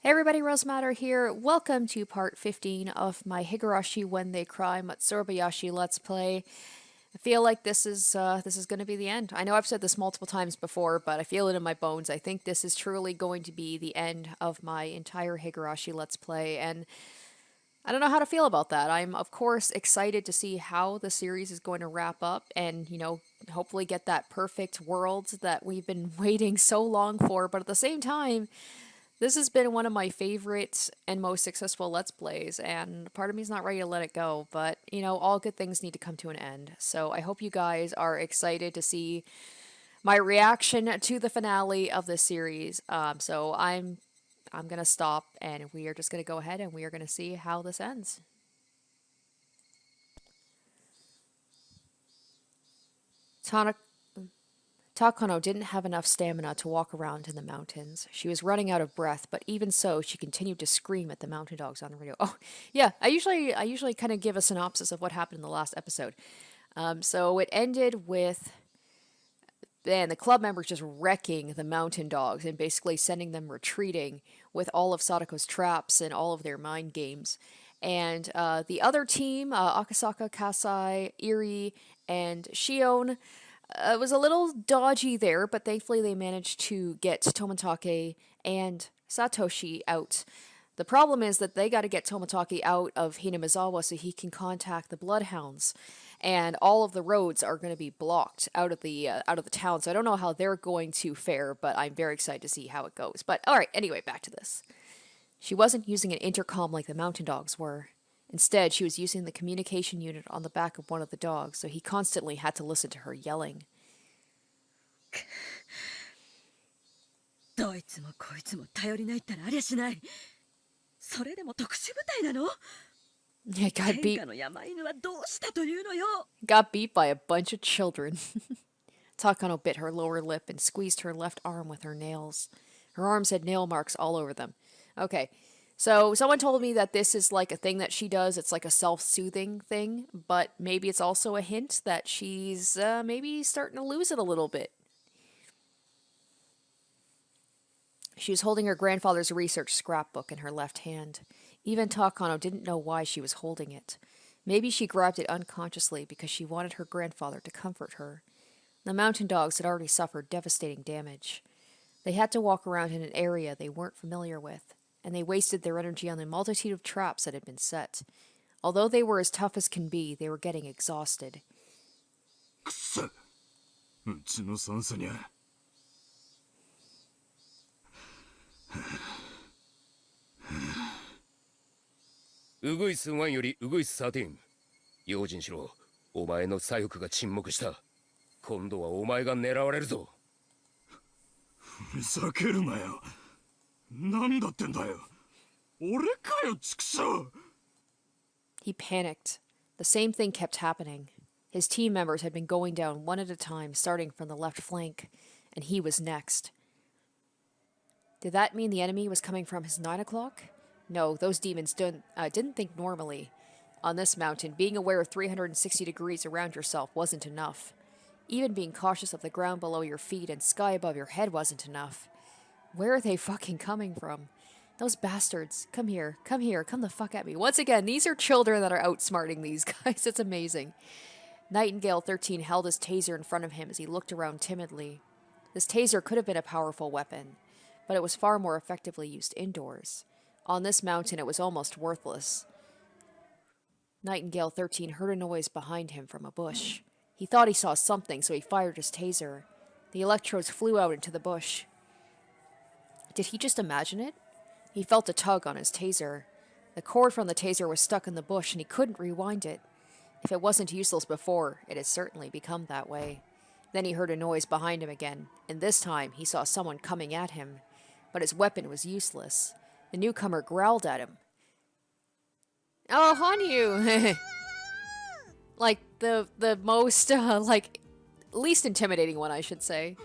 Hey everybody, Rosematter here. Welcome to part 15 of my Higurashi When They Cry Matsuribayashi Let's Play. I feel like this is going to be the end. I know I've said this multiple times before, but I feel it in my bones. I think this is truly going to be the end of my entire Higurashi Let's Play, and I don't know how to feel about that. I'm, of course, excited to see how the series is going to wrap up and, hopefully get that perfect world that we've been waiting so long for, but at the same time, this has been one of my favorite and most successful Let's Plays, and part of me is not ready to let it go, but, all good things need to come to an end. So I hope you guys are excited to see my reaction to the finale of this series. So I'm gonna stop, and we are just gonna go ahead and we are gonna see how this ends. Tana Takano didn't have enough stamina to walk around in the mountains. She was running out of breath, but even so, she continued to scream at the mountain dogs on the radio. Oh, yeah, I usually kind of give a synopsis of what happened in the last episode. So it ended with the club members just wrecking the mountain dogs and basically sending them retreating with all of Sadako's traps and all of their mind games. And the other team, Akasaka, Kasai, Iri, and Shion, it was a little dodgy there, but thankfully they managed to get Tomotake and Satoshi out. The problem is that they got to get Tomotake out of Hinamizawa so he can contact the Bloodhounds, and all of the roads are going to be blocked out of the town. So I don't know how they're going to fare, but I'm very excited to see how it goes. But all right, anyway, back to this. She wasn't using an intercom like the mountain dogs were. Instead, she was using the communication unit on the back of one of the dogs, so he constantly had to listen to her yelling. どいつもこいつも頼りないったらありゃしない。それでも特殊部隊なの？ Yeah, got の山犬はどうしたというのよ。 got beat by a bunch of children. Takano bit her lower lip and squeezed her left arm with her nails. Her arms had nail marks all over them. Okay, so someone told me that this is like a thing that she does. It's like a self-soothing thing, but maybe it's also a hint that she's maybe starting to lose it a little bit. She was holding her grandfather's research scrapbook in her left hand. Even Takano didn't know why she was holding it. Maybe she grabbed it unconsciously because she wanted her grandfather to comfort her. The mountain dogs had already suffered devastating damage. They had to walk around in an area they weren't familiar with, and they wasted their energy on the multitude of traps that had been set. Although they were as tough as can be, they were getting exhausted. くそ、うちの酸素にゃ。ウグイス1よりウグイス13。用心しろ。お前の左翼が沈黙した。今度はお前が狙われるぞ。ふざけるなよ。なんだってんだよ。俺かよ、畜生。 He panicked. The same thing kept happening. His team members had been going down one at a time, starting from the left flank, and he was next. Did that mean the enemy was coming from his 9 o'clock? No, those demons didn't think normally. On this mountain, being aware of 360 degrees around yourself wasn't enough. Even being cautious of the ground below your feet and sky above your head wasn't enough. Where are they fucking coming from? Those bastards. Come here, come the fuck at me. Once again, these are children that are outsmarting these guys. It's amazing. Nightingale 13 held his taser in front of him as he looked around timidly. This taser could have been a powerful weapon, but it was far more effectively used indoors. On this mountain, it was almost worthless. Nightingale 13 heard a noise behind him from a bush. He thought he saw something, so he fired his taser. The electrodes flew out into the bush. Did he just imagine it? He felt a tug on his taser. The cord from the taser was stuck in the bush, and he couldn't rewind it. If it wasn't useless before, it had certainly become that way. Then he heard a noise behind him again, and this time he saw someone coming at him. But his weapon was useless. The newcomer growled at him. Oh, Hanyu! Like, the most, least intimidating one, I should say.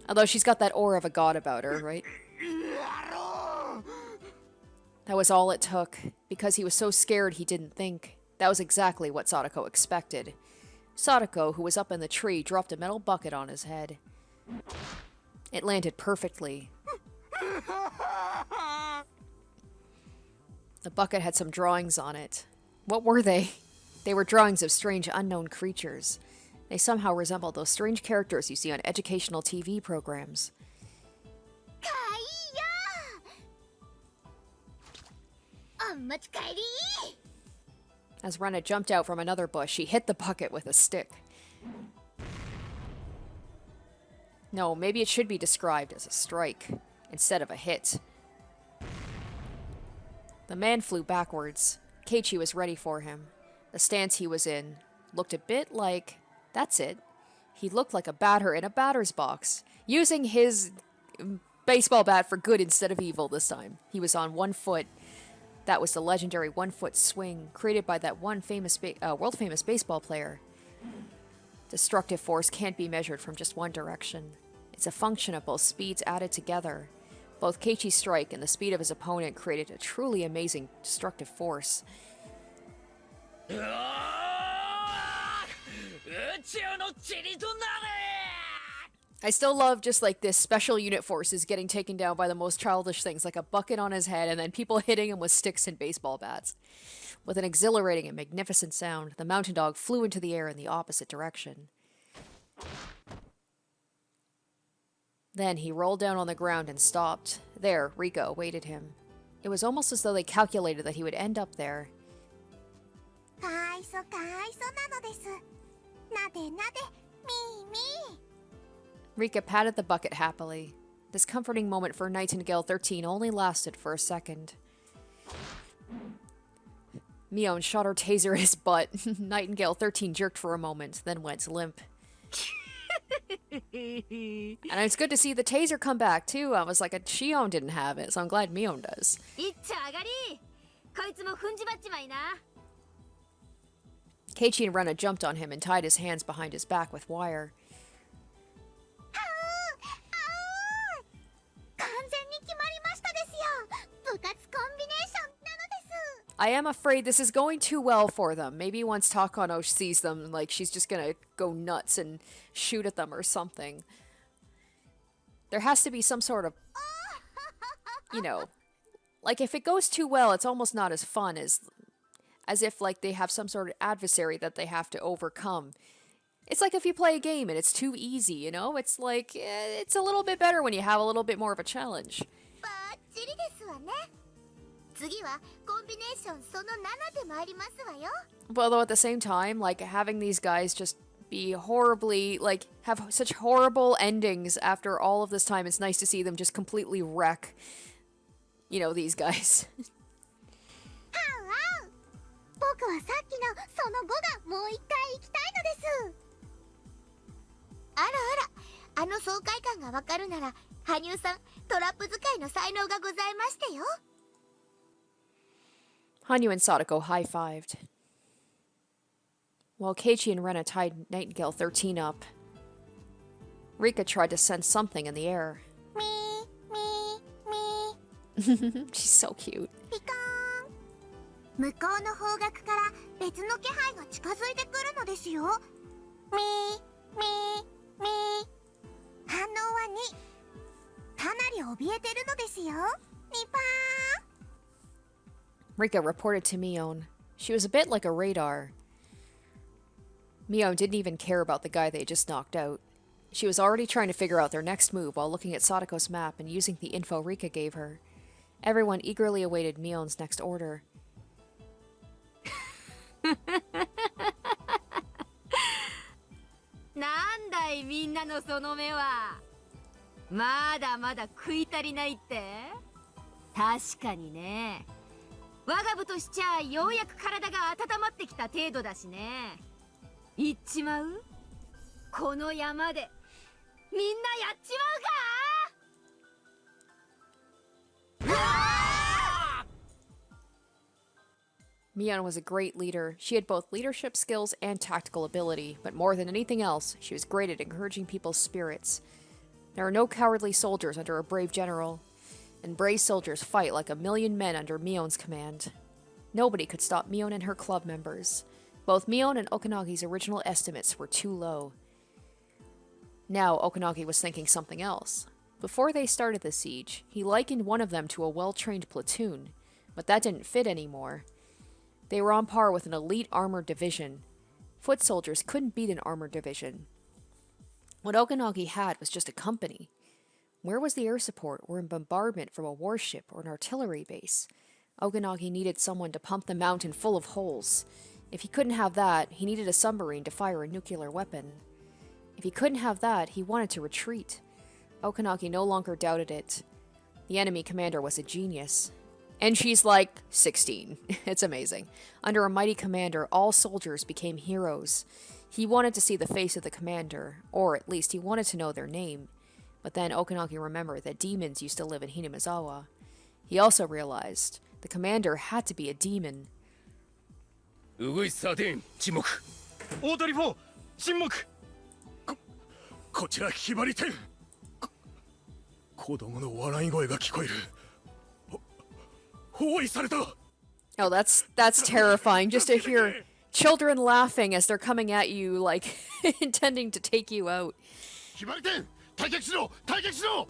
Although she's got that aura of a god about her, right? That was all it took. Because he was so scared he didn't think. That was exactly what Sadako expected. Sadako, who was up in the tree, dropped a metal bucket on his head. It landed perfectly. The bucket had some drawings on it. What were they? They were drawings of strange unknown creatures. They somehow resembled those strange characters you see on educational TV programs. かわいいよお持ち帰り As Rena jumped out from another bush, she hit the bucket with a stick. No, maybe it should be described as a strike, instead of a hit. The man flew backwards. Keiichi was ready for him. The stance he was in looked a bit like... That's it. He looked like a batter in a batter's box, using his baseball bat for good instead of evil this time. He was on one foot. That was the legendary one-foot swing created by that one famous world-famous baseball player. Destructive force can't be measured from just one direction. It's a function of both speeds added together. Both Keiichi's strike and the speed of his opponent created a truly amazing destructive force. I still love just like this special unit forces getting taken down by the most childish things, like a bucket on his head and then people hitting him with sticks and baseball bats. With an exhilarating and magnificent sound, the mountain dog flew into the air in the opposite direction. Then he rolled down on the ground and stopped. There, Rika awaited him. It was almost as though they calculated that he would end up there. かわいそかわいそなのですなでなでみーみー Rika patted the bucket happily. This comforting moment for Nightingale 13 only lasted for a second. Mion shot her taser in his butt. Nightingale 13 jerked for a moment, then went limp. And it's good to see the taser come back, too. I was like, Shion didn't have it, so I'm glad Mion does. いっちゃ上がりこいつも踏んじまっちまいな Keiichi and Rena jumped on him and tied his hands behind his back with wire. 完全に決まりましたですよ部活コンビネーションなのです I am afraid this is going too well for them. Maybe once Takano sees them, like, she's just gonna go nuts and shoot at them or something. There has to be some sort of, you know, like, if it goes too well, it's almost not as fun as if, like, they have some sort of adversary that they have to overcome. It's like if you play a game and it's too easy, you know? It's like, it's a little bit better when you have a little bit more of a challenge. バッチリですわね次はコンビネーションその7で参りますわよ But although at the same time, like, having these guys just be horribly, like, have such horrible endings after all of this time, it's nice to see them just completely wreck, you know, these guys. はうはう僕はさっきのその5がもう一回行きたいのですあらあらあの爽快感がわかるなら羽生さんトラップ使いの才能がございましてよ Hanyu and Sadako high-fived. While Keiichi and Rena tied Nightingale 13 up, Rika tried to sense something in the air. みーみーみー She's so cute. ピカーン向こうの方角から別の気配が近づいてくるのですよみーみーみー反応は2かなり怯えてるのですよニパー Rika reported to Mion. She was a bit like a radar. Mion didn't even care about the guy they had just knocked out. She was already trying to figure out their next move while looking at Sadako's map and using the info Rika gave her. Everyone eagerly awaited Mion's next order. なんだいみんなのその目はまだまだ食い足りないって確かにね我が部としちゃようやく体が温まってきた程度だしね行っちまうこの山でみんなやっちまうか Mion was a great leader. She had both leadership skills and tactical ability, but more than anything else, she was great at encouraging people's spirits. There are no cowardly soldiers under a brave general, and brave soldiers fight like 1,000,000 men under Mion's command. Nobody could stop Mion and her club members. Both Mion and Okanagi's original estimates were too low. Now Okanagi was thinking something else. Before they started the siege, he likened one of them to a well-trained platoon, but that didn't fit anymore. They were on par with an elite armored division. Foot soldiers couldn't beat an armored division. What Okanagi had was just a company. Where was the air support or a bombardment from a warship or an artillery base? Okanagi needed someone to pump the mountain full of holes. If he couldn't have that, he needed a submarine to fire a nuclear weapon. If he couldn't have that, he wanted to retreat. Okanagi no longer doubted it. The enemy commander was a genius. And she's like 16. It's amazing. Under a mighty commander, all soldiers became heroes. He wanted to see the face of the commander, or at least he wanted to know their name. But then Okanagi remembered that demons used to live in Hinamizawa. He also realized the commander had to be a demon. ウグイス13沈黙。大鳥4沈黙。こちらひばり10。子供の笑い声が聞こえる。包囲された。Oh, that's terrifying just to hear children laughing as they're coming at you like intending to take you out. ひばり10退却しろ退却しろ。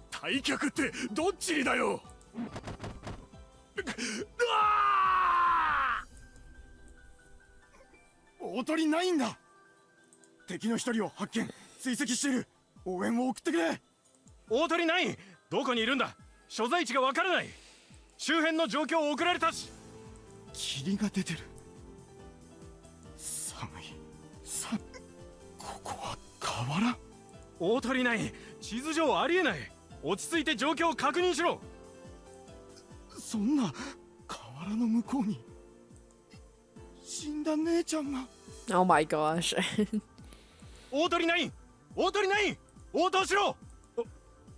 退却ってどっちにだよ。大鳥ないんだ。敵の一人を発見追跡している。応援を送ってくれ。大鳥ないどこにいるんだ。所在地がわからない。周辺の状況を送られたし。霧が出てる。寒い。ここは河原。大鳥ない地図上ありえない。落ち着いて状況を確認しろ。そんな河原の向こうに死んだ姉ちゃんが。Oh my gosh. 大鳥ない大鳥ない応答しろ。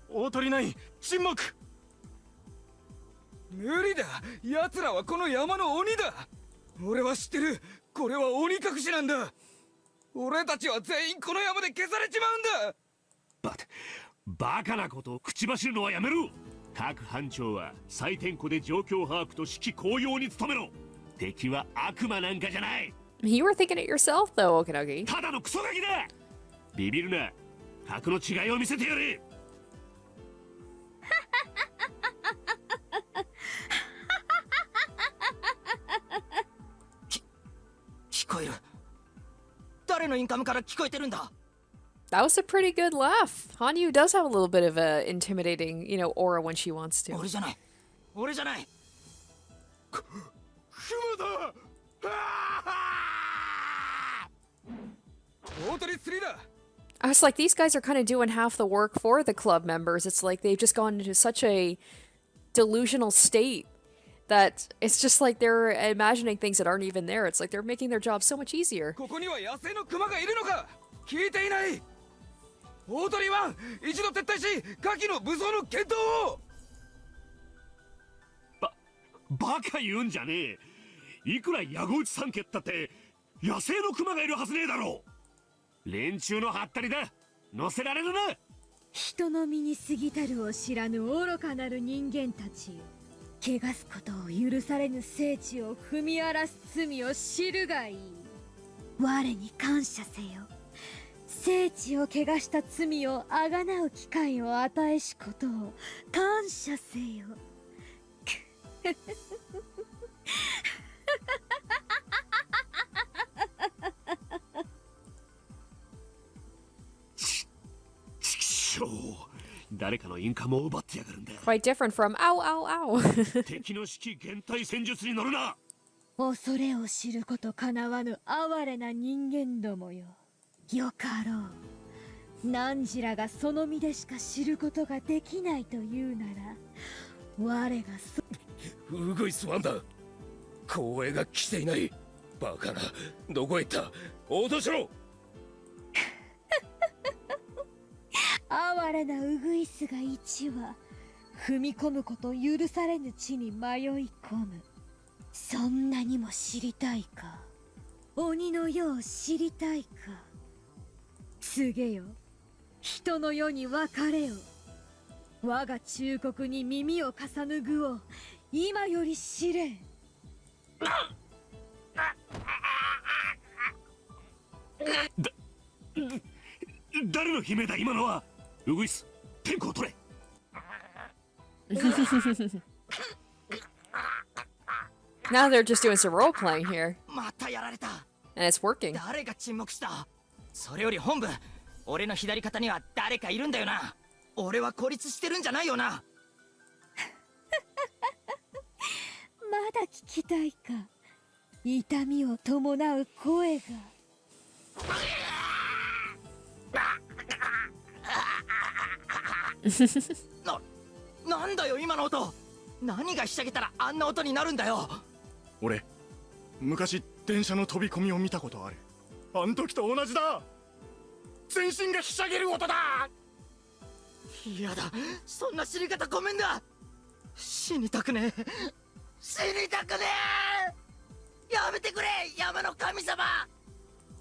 大鳥ない沈黙。無理だ。奴らはこの山の鬼だ。俺は知ってる。これは鬼隠しなんだ。俺たちは全員この山で消されちまうんだ。バカなことを口走るのはやめろ。各班長は採点庫で状況把握と指揮公用に努めろ。敵は悪魔なんかじゃない。You were thinking it yourself, though, Okanagi. ただのクソガキだ。ビビるな。格の違いを見せてやれ。聞こえる。誰のインカムから聞こえてるんだ。That was a pretty good laugh. Hanyu does have a little bit of a intimidating, aura when she wants to. 俺じゃない。俺じゃない。クマだ。大鳥3だ。I was like, these guys are kind of doing half the work for the club members. It's like they've just gone into such a delusional state that it's just like they're imagining things that aren't even there. It's like they're making their job so much easier. ここには野生のクマがいるのか。聞いていない。大鳥1一度撤退し下記の武装の検討を。バカ言うんじゃねえ。いくら矢後内三家ったって野生のクマがいるはずねえだろう。連中のハったりだ。乗せられるな。人の身に過ぎたるを知らぬ愚かなる人間たちよ。汚すことを許されぬ聖地を踏み荒らす罪を知るがいい。我に感謝せよ。聖地を汚した罪をあがなう機会を与えしことを感謝せよ。誰かのインカムを奪ってやがるんだ。Quite different from ow ow ow. 敵の指揮減退戦術に乗るな。恐れを知ることかなわぬ哀れな人間どもよ。よかろう。汝らがその身でしか知ることができないというなら、我がウグイス1だ。光栄が来ていない。バカな。どこへ行った。応答しろ。哀れなウグイスが一羽踏み込むこと許されぬ地に迷い込む。そんなにも知りたいか。鬼の世を知りたいか。告げよ。人の世に別れよ。我が忠告に耳を重ぬ具を今より知れ。誰の姫だ今のは。ウグイス天候を取れ。 Now they're just doing some role playing here, またやられた。 and it's working. 誰が沈黙した？それより本部、俺の左肩には誰かいるんだよな。俺は孤立してるんじゃないよな。まだ聞きたいか。痛みを伴う声が。なんだよ今の音。何がひしゃげたらあんな音になるんだよ。俺昔電車の飛び込みを見たことある。あん時と同じだ。全身がひしゃげる音だ。嫌だ、そんな死に方ごめんだ。死にたくねえ、死にたくねえ。やめてくれ山の神様。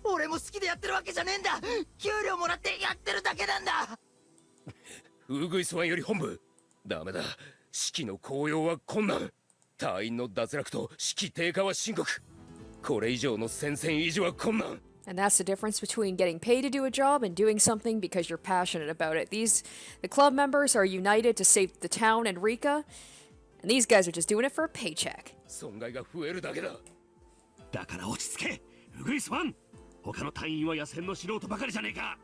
俺も好きでやってるわけじゃねえんだ。給料もらってやってるだけなんだ。ウグイスワンより本部、ダメだ。士気の高揚は困難。隊員の脱落と士気低下は深刻。これ以上の戦線維持は困難。 And that's the difference between getting paid to do a job and doing something because you're passionate about it. The club members are united to save the town and Rika, and these guys are just doing it for a paycheck. 損害が増えるだけだ。だから落ち着けウグイスワン。他の隊員は野戦の素人ばかりじゃねえか。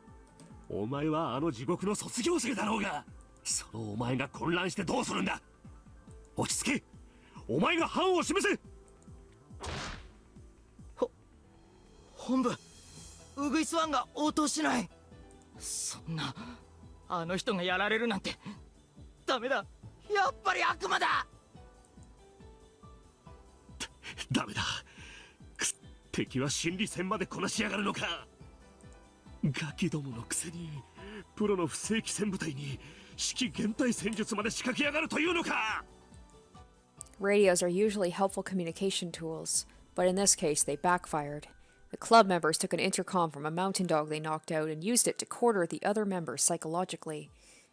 お前はあの地獄の卒業生だろうが、そのお前が混乱してどうするんだ。落ち着け。お前が範を示せ。本部、ウグイスワンが応答しない。そんな、あの人がやられるなんてダメだ。やっぱり悪魔だ。ダメだ。敵は心理戦までこなしやがるのか。ガキどものくせにプロの不正規戦部隊に指揮減退戦術まで仕掛けやがるというのか。 Radios are usually helpful communication tools, but in this case they backfired. The club members took an intercom from a mountain dog they knocked out and used it to quarter the other members psychologically.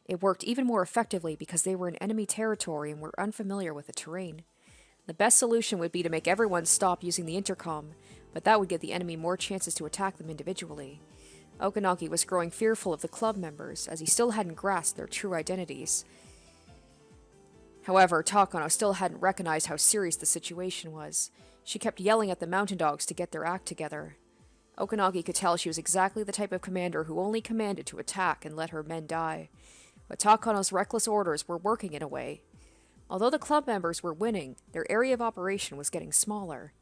It worked even more effectively because they were in enemy territory and were unfamiliar with the terrain. The best solution would be to make everyone stop using the intercom, but that would give the enemy more chances to attack them individually. Okanagi was growing fearful of the club members, as he still hadn't grasped their true identities. However, Takano still hadn't recognized how serious the situation was. She kept yelling at the mountain dogs to get their act together. Okanagi could tell she was exactly the type of commander who only commanded to attack and let her men die. But Takano's reckless orders were working in a way. Although the club members were winning, their area of operation was getting smaller.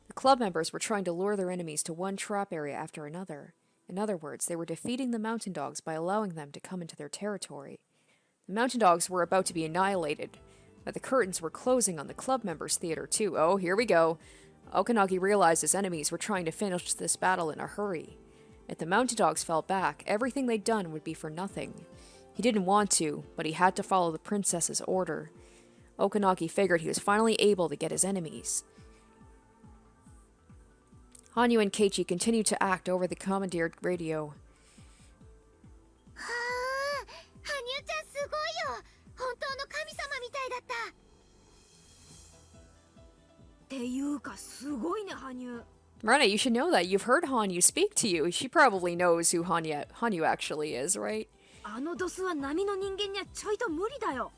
The club members were trying to lure their enemies to one trap area after another. In other words, they were defeating the mountain dogs by allowing them to come into their territory. The mountain dogs were about to be annihilated, but the curtains were closing on the club members' theater too. Oh, here we go. Okanagi realized his enemies were trying to finish this battle in a hurry. If the mountain dogs fell back, everything they'd done would be for nothing. He didn't want to, but he had to follow the princess's order. Okanagi figured he was finally able to get his enemies. Hanyu and Keiichi continued to act over the commandeered radio. はあ、羽生ちゃんすごいよ。本当の神様みたいだった。っていうかすごいね羽生。 Rena, you should know that. You've heard Hanyu speak to you. She probably knows who Hanyu actually is, right? あのドスは波の人間にはちょいと無理だよ。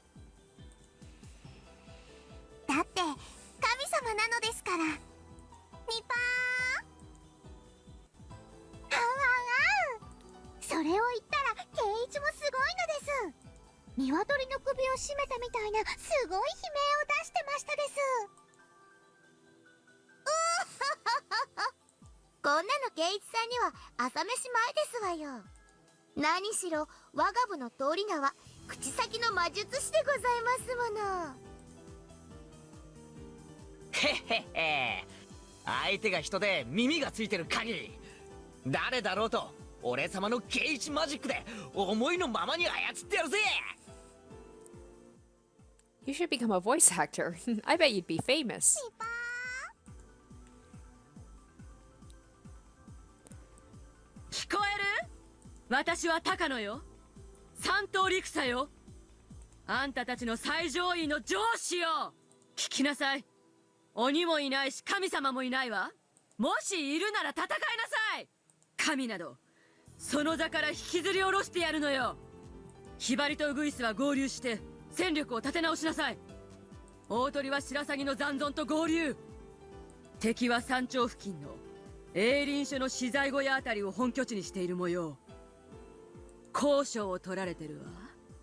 だって神様なのですから。ニパー。あんあんあん。それを言ったらケイイチもすごいのです。鶏の首を絞めたみたいなすごい悲鳴を出してましたです。こんなのケイイチさんには朝飯前ですわよ。何しろ我が部の通り名は口先の魔術師でございますもの。へへへ。相手が人で耳がついてる限り誰だろうと俺様のケイイチマジックで思いのままに操ってやるぜ。 You should become a voice actor. I bet you'd be famous. 聞こえる？私は高野よ。三頭陸佐よ。あんたたちの最上位の上司よ。聞きなさい。鬼もいないし神様もいないわ。もしいるなら戦いなさい。神などその座から引きずり下ろしてやるのよ。ひばりとウグイスは合流して戦力を立て直しなさい。大鳥は白鷺の残存と合流。敵は山頂付近の営林署の資材小屋あたりを本拠地にしている模様。交渉を取られてるわ。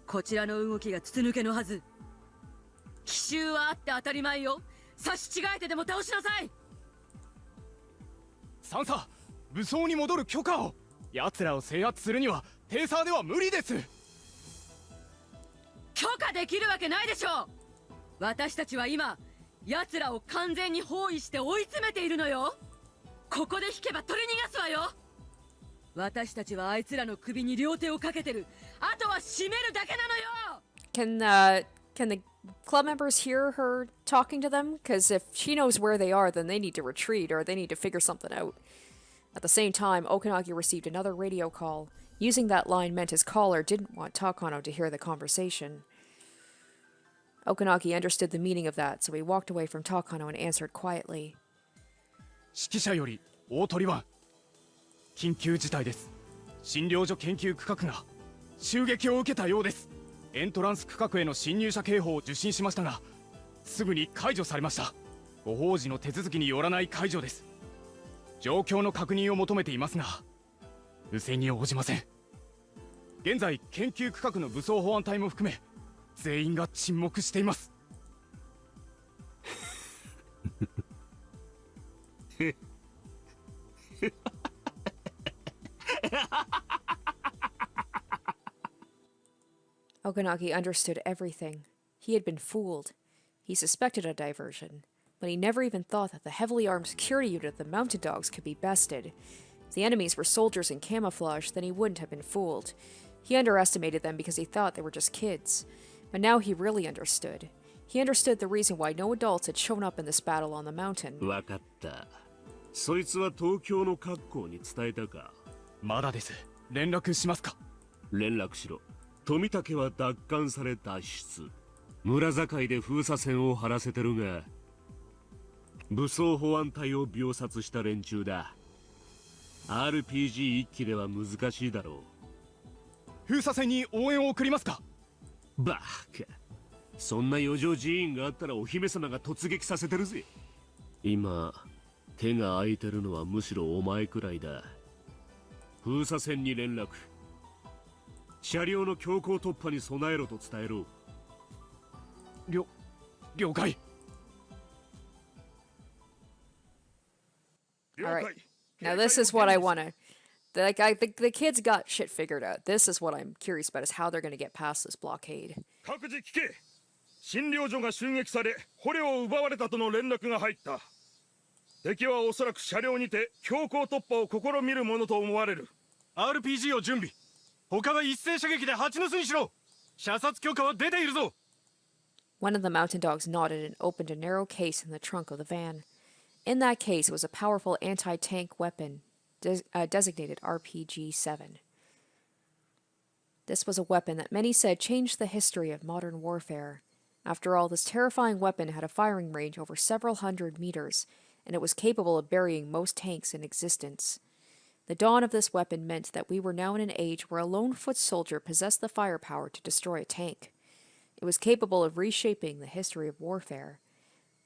こちらの動きが筒抜けのはず。奇襲はあって当たり前よ。差し違えてでも倒しなさい。サンサ、武装に戻る許可を。奴らを制圧するにはテーサーでは無理です。許可できるわけないでしょう。私たちは今奴らを完全に包囲して追い詰めているのよ。ここで引けば取り逃がすわよ。私たちはあいつらの首に両手をかけてる。あとは締めるだけなのよ。Can the club members hear her talking to them? Because if she knows where they are, then they need to retreat or they need to figure something out. At the same time, Okanagi received another radio call. Using that line meant his caller didn't want Takano to hear the conversation. Okanagi understood the meaning of that, so he walked away from Takano and answered quietly. 指揮者より大鳥湾、緊急事態です。診療所研究区画が襲撃を受けたようです。エントランス区画への侵入者警報を受信しましたが、すぐに解除されました。ご法事の手続きによらない解除です。状況の確認を求めていますが、無線に応じません。現在研究区画の武装保安隊も含め全員が沈黙しています。Okanagi understood everything. He had been fooled. He suspected a diversion, but he never even thought that the heavily armed security unit of the mounted dogs could be bested. If the enemies were soldiers in camouflage, then he wouldn't have been fooled. He underestimated them because he thought they were just kids. But now he really understood. He understood the reason why no adults had shown up in this battle on the mountain. わかった。そいつは東京の各校に伝えたか？まだです。連絡しますか？連絡しろ。富武は奪還され脱出。村境で封鎖線を張らせてるが、武装保安隊を秒殺した連中だ。RPG 一機では難しいだろう。封鎖線に応援を送りますか？バカ。そんな余剰人員があったらお姫様が突撃させてるぜ。今手が空いてるのはむしろお前くらいだ。封鎖線に連絡。車両の強行突破に備えろと伝えろ。了解。Alright. Now this is what I wanna... The kids got shit figured out. This is what I'm curious about, is how they're gonna get past this blockade. 各自聞け。診療所が襲撃され捕虜を奪われたとの連絡が入った。敵はおそらく車両にて強行突破を試みるものと思われる。 RPG を準備。他は一斉射撃で蜂の巣にしろ。射殺許可は出ているぞ。 One of the mountain dogs nodded and opened a narrow case in the trunk of the van. In that case was a powerful anti-tank weapon, designated RPG-7. This was a weapon that many said changed the history of modern warfare. After all, this terrifying weapon had a firing range over several hundred meters, and it was capable of burying most tanks in existence. The dawn of this weapon meant that we were now in an age where a lone foot soldier possessed the firepower to destroy a tank. It was capable of reshaping the history of warfare.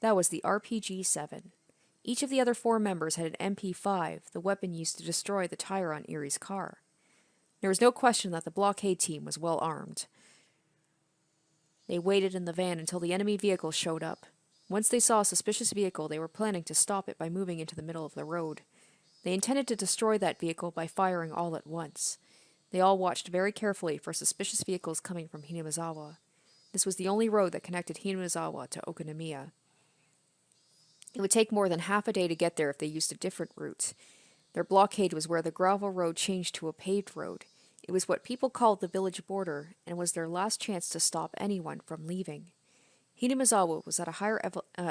That was the RPG-7. Each of the other 4 members had an MP5, the weapon used to destroy the tire on Erie's car. There was no question that the blockade team was well armed. They waited in the van until the enemy vehicle showed up. Once they saw a suspicious vehicle, they were planning to stop it by moving into the middle of the road. They intended to destroy that vehicle by firing all at once. They all watched very carefully for suspicious vehicles coming from Hinamizawa. This was the only road that connected Hinamizawa to Okanamiya. It would take more than half a day to get there if they used a different route. Their blockade was where the gravel road changed to a paved road. It was what people called the village border, and was their last chance to stop anyone from leaving. Hinamizawa was at a higher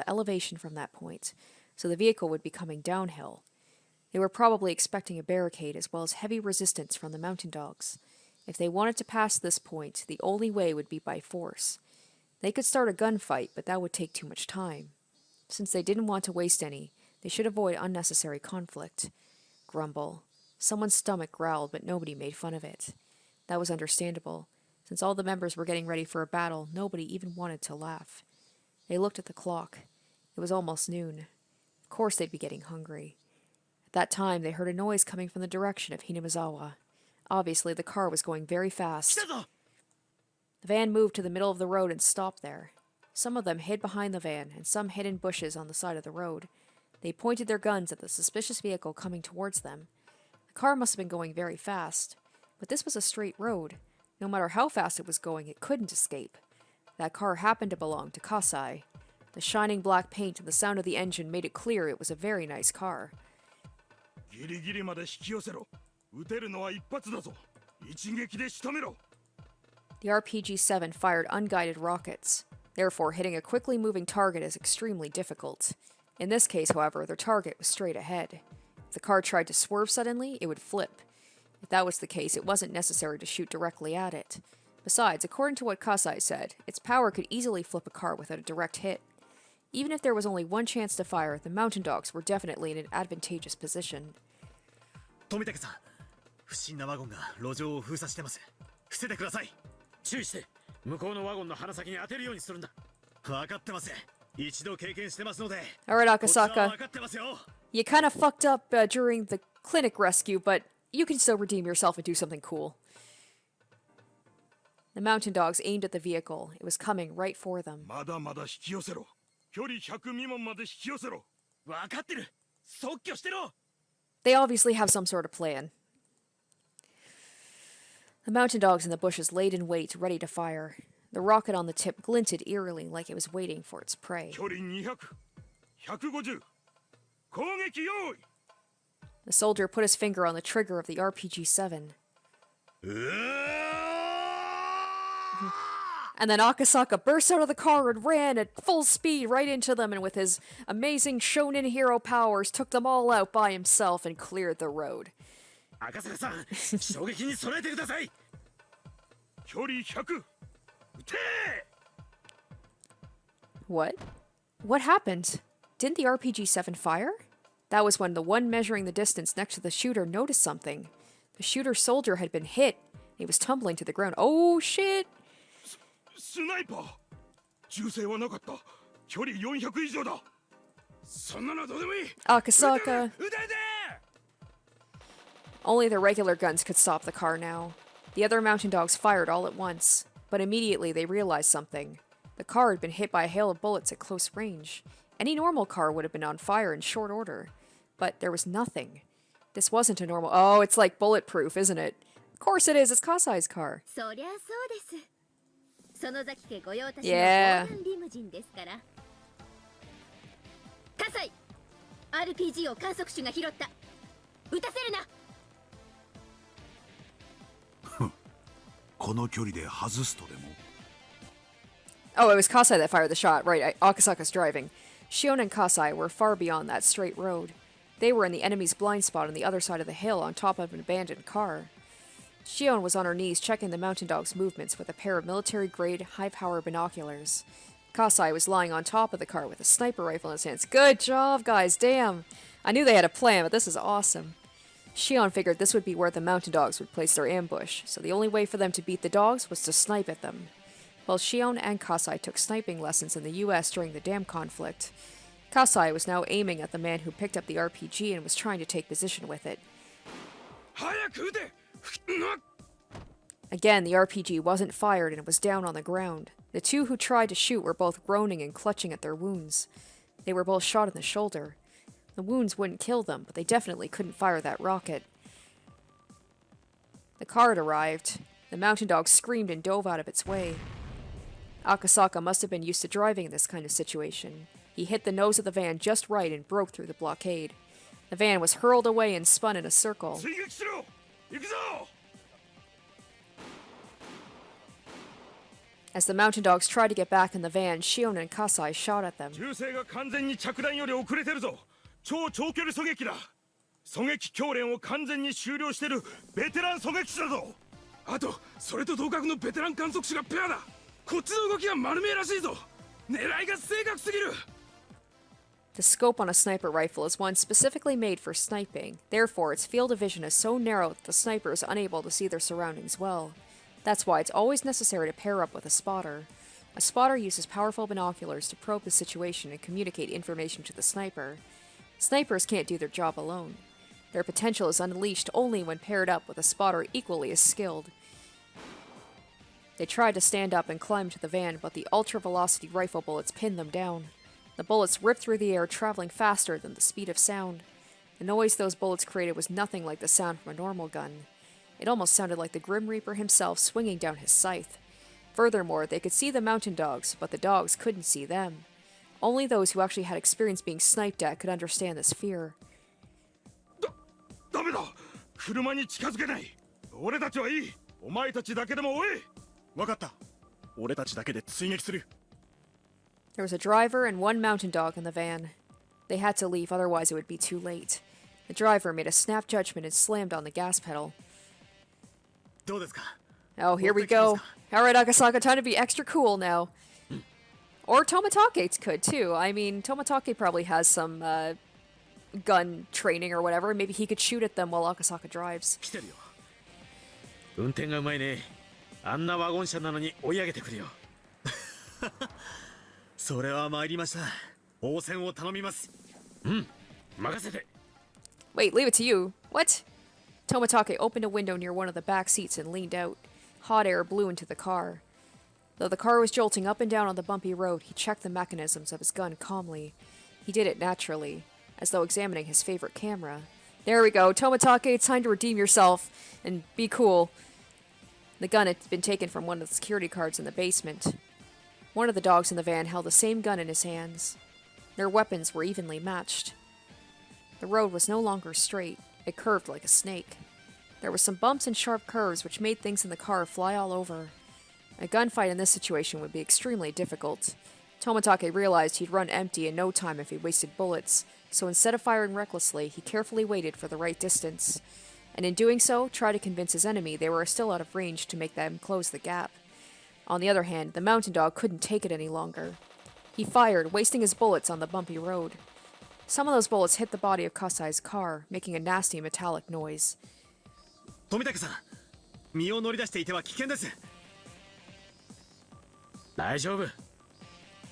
elevation from that point, so the vehicle would be coming downhill. They were probably expecting a barricade as well as heavy resistance from the mountain dogs. If they wanted to pass this point, the only way would be by force. They could start a gunfight, but that would take too much time. Since they didn't want to waste any, they should avoid unnecessary conflict. Grumble. Someone's stomach growled, but nobody made fun of it. That was understandable. Since all the members were getting ready for a battle, nobody even wanted to laugh. They looked at the clock. It was almost noon. Of course they'd be getting hungry. At that time, they heard a noise coming from the direction of Hinamizawa. Obviously, the car was going very fast. The van moved to the middle of the road and stopped there. Some of them hid behind the van, and some hid in bushes on the side of the road. They pointed their guns at the suspicious vehicle coming towards them. The car must have been going very fast, but this was a straight road. No matter how fast it was going, it couldn't escape. That car happened to belong to Kasai. The shining black paint and the sound of the engine made it clear it was a very nice car. ギリギリまで引き寄せろ。撃てるのは一発だぞ。一撃で仕留めろ。 The RPG-7 fired unguided rockets. Therefore, hitting a quickly moving target is extremely difficult. In this case, however, their target was straight ahead. If the car tried to swerve suddenly, it would flip. If that was the case, it wasn't necessary to shoot directly at it. Besides, according to what Kasai said, its power could easily flip a car without a direct hit. Even if there was only one chance to fire, the mountain dogs were definitely in an advantageous position. Tomotakeさん、不審なワゴンが路上を封鎖してます。伏せてください。注意して、向こうのワゴンの鼻先に当てるようにするんだ。分かってます。一度経験してますので。Alright, Akasaka. You kind of fucked up during the clinic rescue, but you can still redeem yourself and do something cool. The mountain dogs aimed at the vehicle. It was coming right for them. まだまだ引き寄せろ。距離100未満まで引き寄せろ。分かってる。即挙してろ。 They obviously have some sort of plan. The mountain dogs in the bushes laid in wait, ready to fire. The rocket on the tip glinted eerily like it was waiting for its prey. 距離200、150。攻撃用意。 The soldier put his finger on the trigger of the RPG-7. And then Akasaka burst out of the car and ran at full speed right into them, and with his amazing shonen hero powers took them all out by himself and cleared the road. Akasaka さん、衝撃に備えてください。距離100。撃て！ What? What happened? Didn't the RPG-7 fire? That was when the one measuring the distance next to the shooter noticed something. The shooter soldier had been hit. He was tumbling to the ground. Oh, shit! スナイパー。銃声はなかった。距離400以上だ。そんなのどうでもいい。Akasaka. 撃て撃て！ Only the regular guns could stop the car now. The other mountain dogs fired all at once, but immediately they realized something. The car had been hit by a hail of bullets at close range. Any normal car would have been on fire in short order. But there was nothing. This wasn't a normal... Oh, it's like bulletproof, isn't it? Of course it is, it's Kasai's car. そりゃそうです。園崎家御用達の Yeah. 防弾リムジンですから。葛西 RPG を観測手が拾った。撃たせるな。この距離で外すとでも Oh, it was Kasai that fired the shot. Right, Akasaka's driving. Shion and Kasai were far beyond that straight road. They were in the enemy's blind spot on the other side of the hill on top of an abandoned car. Shion was on her knees checking the mountain dog's movements with a pair of military-grade, high-power binoculars. Kasai was lying on top of the car with a sniper rifle in his hands. Good job, guys, damn! I knew they had a plan, but this is awesome. Shion figured this would be where the mountain dogs would place their ambush, so the only way for them to beat the dogs was to snipe at them. Both Shion and Kasai took sniping lessons in the US during the dam conflict. Kasai was now aiming at the man who picked up the RPG and was trying to take position with it. Again, the RPG wasn't fired and it was down on the ground. The two who tried to shoot were both groaning and clutching at their wounds. They were both shot in the shoulder. The wounds wouldn't kill them, but they definitely couldn't fire that rocket. The car had arrived. The mountain dog screamed and dove out of its way. Akasaka must have been used to driving in this kind of situation. He hit the nose of the van just right and broke through the blockade. The van was hurled away and spun in a circle. As the mountain dogs tried to get back in the van, Shion and Kasai shot at them. 銃声が完全に着弾より遅れてるぞ。超長距離狙撃だ。狙撃教練を完全に終了してるベテラン狙撃手だぞ。あと、それと同格のベテラン観測手がペアだ。こっちの動きが丸見えらしいぞ。狙いが正確すぎる。 The scope on a sniper rifle is one specifically made for sniping. Therefore, its field of vision is so narrow that the sniper is unable to see their surroundings well. That's why it's always necessary to pair up with a spotter. A spotter uses powerful binoculars to probe the situation and communicate information to the sniper. Snipers can't do their job alone. Their potential is unleashed only when paired up with a spotter equally as skilled. They tried to stand up and climb to the van, but the ultra-velocity rifle bullets pinned them down. The bullets ripped through the air, traveling faster than the speed of sound. The noise those bullets created was nothing like the sound from a normal gun. It almost sounded like the Grim Reaper himself swinging down his scythe. Furthermore, they could see the mountain dogs, but the dogs couldn't see them. Only those who actually had experience being sniped at could understand this fear. ダメだ車に近づけない俺たちはいいお前たちだけでも追えわかった俺たちだけで追撃する There was a driver and one mountain dog in the van. They had to leave, otherwise it would be too late. The driver made a snap judgment and slammed on the gas pedal. どうですか Oh, here we go. Alright, Akasaka, time to be extra cool now. Or Tomotake could, too. I mean, Tomotake probably has some, gun training or whatever. Maybe he could shoot at them while Akasaka drives. 来てるよ運転がうまいねあんなワゴン車なのに追い上げてくるよそれは参りました応戦を頼みますうん任せて Wait, leave it to you. What? Tomotake opened a window near one of the back seats and leaned out. Hot air blew into the car. Though the car was jolting up and down on the bumpy road, he checked the mechanisms of his gun calmly. He did it naturally, as though examining his favorite camera. There we go. Tomotake, it's time to redeem yourself and be cool. The gun had been taken from one of the security guards in the basement. One of the dogs in the van held the same gun in his hands. Their weapons were evenly matched. The road was no longer straight. It curved like a snake. There were some bumps and sharp curves which made things in the car fly all over. A gunfight in this situation would be extremely difficult. Tomotake realized he'd run empty in no time if he wasted bullets, so instead of firing recklessly, he carefully waited for the right distance. And in doing so, tried to convince his enemy they were still out of range to make them close the gap. On the other hand, the mountain dog couldn't take it any longer. He fired, wasting his bullets on the bumpy road. Some of those bullets hit the body of Kasai's car, making a nasty metallic noise. 富武さん身を乗り出していては危険です大丈夫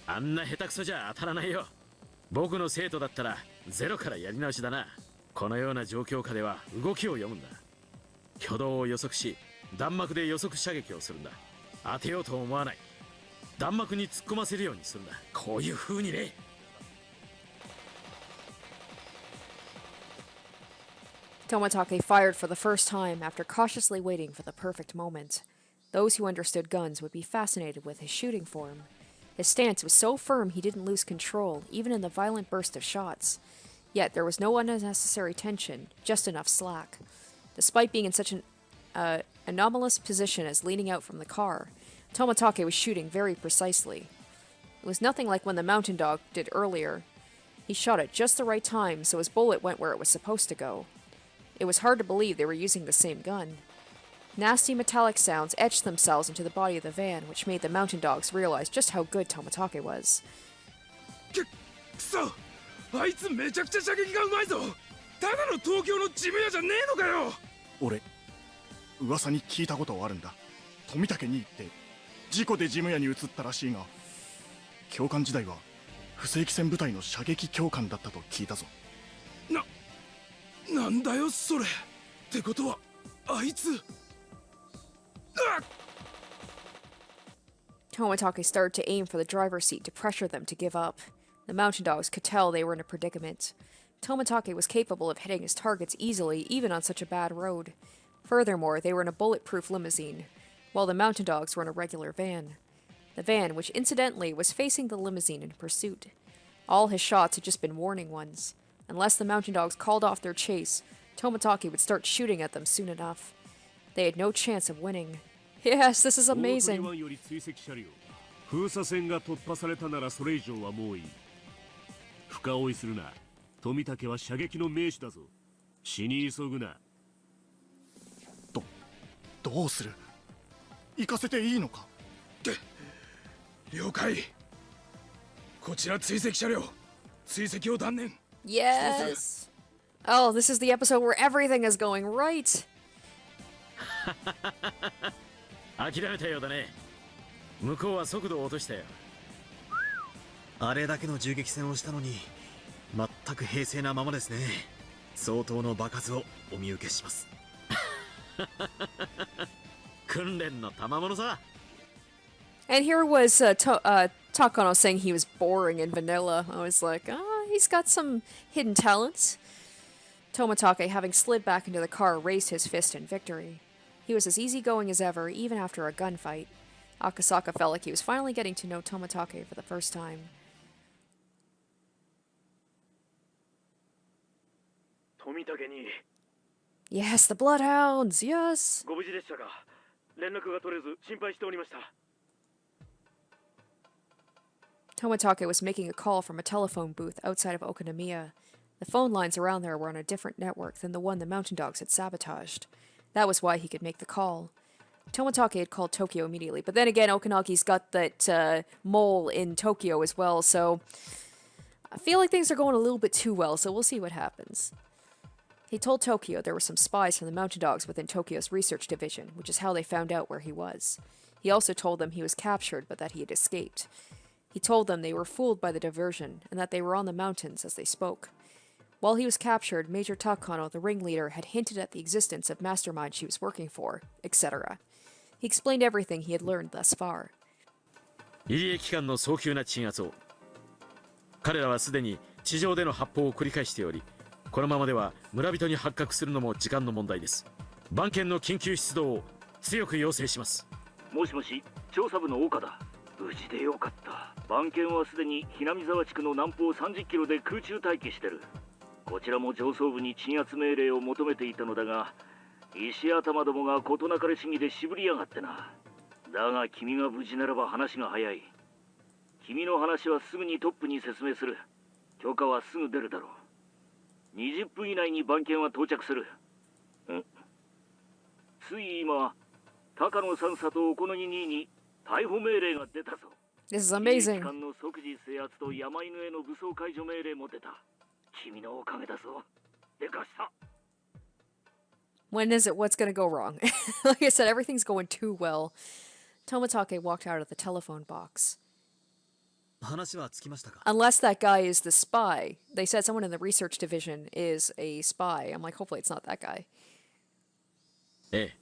あんな下手くそじゃ当たらないよ僕の生徒だったらゼロからやり直しだなこのような状況下では動きを読むんだ挙動を予測し弾幕で予測射撃をするんだ当てようと思わない弾幕に突っ込ませるようにするんだこういう風にね Tomotake fired for the first time after cautiously waiting for the perfect moment. Those who understood guns would be fascinated with his shooting form. His stance was so firm he didn't lose control, even in the violent burst of shots. Yet there was no unnecessary tension, just enough slack. Despite being in such an anomalous position as leaning out from the car, Tomotake was shooting very precisely. It was nothing like when the mountain dog did earlier. He shot at just the right time, so his bullet went where it was supposed to go. It was hard to believe they were using the same gun. Nasty metallic sounds etched themselves into the body of the van, which made the mountain dogs realize just how good Tomotake was. くそあいつめちゃくちゃ射撃がうまいぞただの東京のジム屋じゃねえのかよ俺噂に聞いたことあるんだ富武に行って事故でジム屋に移ったらしいが教官時代は不正規戦部隊の射撃教官だったと聞いたぞなんだよそれってことはあいつ Tomotake started to aim for the driver's seat to pressure them to give up. The mountain dogs could tell they were in a predicament. Tomotake was capable of hitting his targets easily, even on such a bad road. Furthermore, they were in a bulletproof limousine, while the mountain dogs were in a regular van. The van, which incidentally was facing the limousine in pursuit. All his shots had just been warning ones. Unless the mountain dogs called off their chase, Tomotake would start shooting at them soon enough. They had no chance of winning. Yes, this is amazing. 封鎖線が突破されたならそれ以上はもういい。深追いするな。富武は射撃の名手だぞ。死に急ぐな。どうする？行かせていいのか？了解。こちら追跡車両。追跡を断念。 Yes. Oh, this is the episode where everything is going right. 諦めたようだね。向こうは速度を落としたよ。あれだけの銃撃戦をしたのに全く平静なままですね。相当の場数をお見受けします。訓練の賜物さ。 And here was Takano saying he was boring and vanilla. I was like, he's got some hidden talents. Tomotake, having slid back into the car, raised his fist in victory. He was as easygoing as ever, even after a gunfight. Akasaka felt like he was finally getting to know Tomotake for the first time. 富武に Yes, the Bloodhounds! Yes! ご無事でしたか。連絡が取れず心配しておりました。 Tomotake was making a call from a telephone booth outside of Okanagi. The phone lines around there were on a different network than the one the mountain dogs had sabotaged. That was why he could make the call. Tomotake had called Tokyo immediately, but then again, Okanagi's got that mole in Tokyo as well, so I feel like things are going a little bit too well, so we'll see what happens. He told Tokyo there were some spies from the mountain dogs within Tokyo's research division, which is how they found out where he was. He also told them he was captured, but that he had escaped. He told them they were fooled by the diversion, and that they were on the mountains as they spoke. While he was captured, Major Takano, the ringleader, had hinted at the existence of mastermind she was working for, etc. He explained everything he had learned thus far. 入江機関の早急な鎮圧を。彼らはすでに地上での発砲を繰り返しており、このままでは村人に発覚するのも時間の問題です。番犬の緊急出動を強く要請します。もしもし、調査部の岡だ。無事でよかった。番犬はすでにひなみ沢地区の南方30キロで空中待機してる。こちらも上層部に鎮圧命令を求めていたのだが、石頭どもが事なかれ主義で渋りやがってな。だが君が無事ならば話が早い。君の話はすぐにトップに説明する。許可はすぐ出るだろう。20分以内に番犬は到着する。つい今、高野三佐とお好み兄に逮捕命令が出たぞ。This is amazing. 機関の即時制圧と山犬への武装解除命令も出た。君のおかげだぞ。でかした。When is it? What's gonna go wrong? Like I said, everything's going too well. Tomotake walked out of the telephone box. 話はつきましたか? Unless that guy is the spy. They said someone in the research division is a spy. I'm like, hopefully it's not that guy. ええ。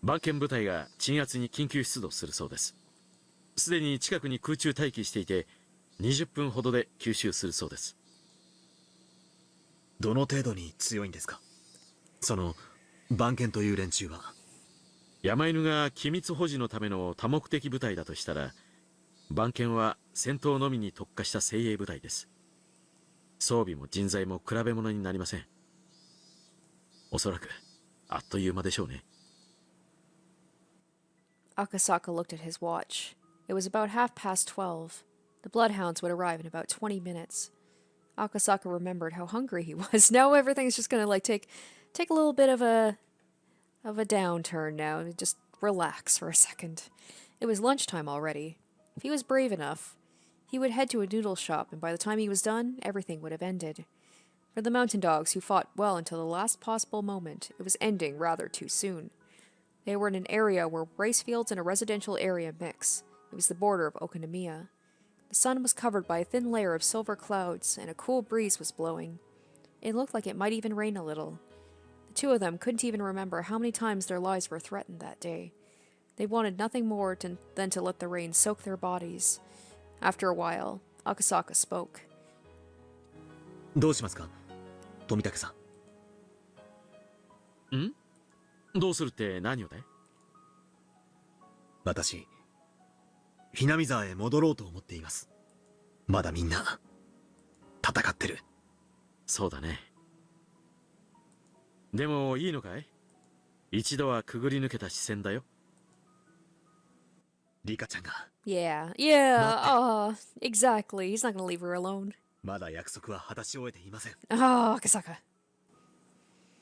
番犬部隊が鎮圧に緊急出動するそうです。すでに近くに空中待機していて、20分ほどで吸収するそうです。どの程度に強いんですか？その番犬という連中は。山犬が機密保持のための多目的部隊だとしたら、番犬は戦闘のみに特化した精鋭部隊です。装備も人材も比べ物になりません。おそらくあっという間でしょうね。Akasaka looked at his watch. It was about 12:30. The bloodhounds would arrive in about 20 minutes. Akasaka remembered how hungry he was. Now everything's just gonna like take a little bit of a downturn now. Just relax for a second. It was lunchtime already. If he was brave enough, he would head to a noodle shop, and by the time he was done, everything would have ended. For the mountain dogs, who fought well until the last possible moment, it was ending rather too soon. They were in an area where rice fields and a residential area mix. It was the border of Okanagi. The sun was covered by a thin layer of silver clouds, and a cool breeze was blowing. It looked like it might even rain a little. The two of them couldn't even remember how many times their lives were threatened that day. They wanted nothing more than to let the rain soak their bodies. After a while, Akasaka spoke. どうしますか、富武さん？どうするって何をだい？私、ひなみ沢へ戻ろうと思っています。まだみんな戦ってる。そうだね。でもいいのかい？一度はくぐり抜けた視線だよ。リカちゃんが。Yeah, exactly. He's not gonna leave her alone. まだ約束は果たし終えていません。Akasaka.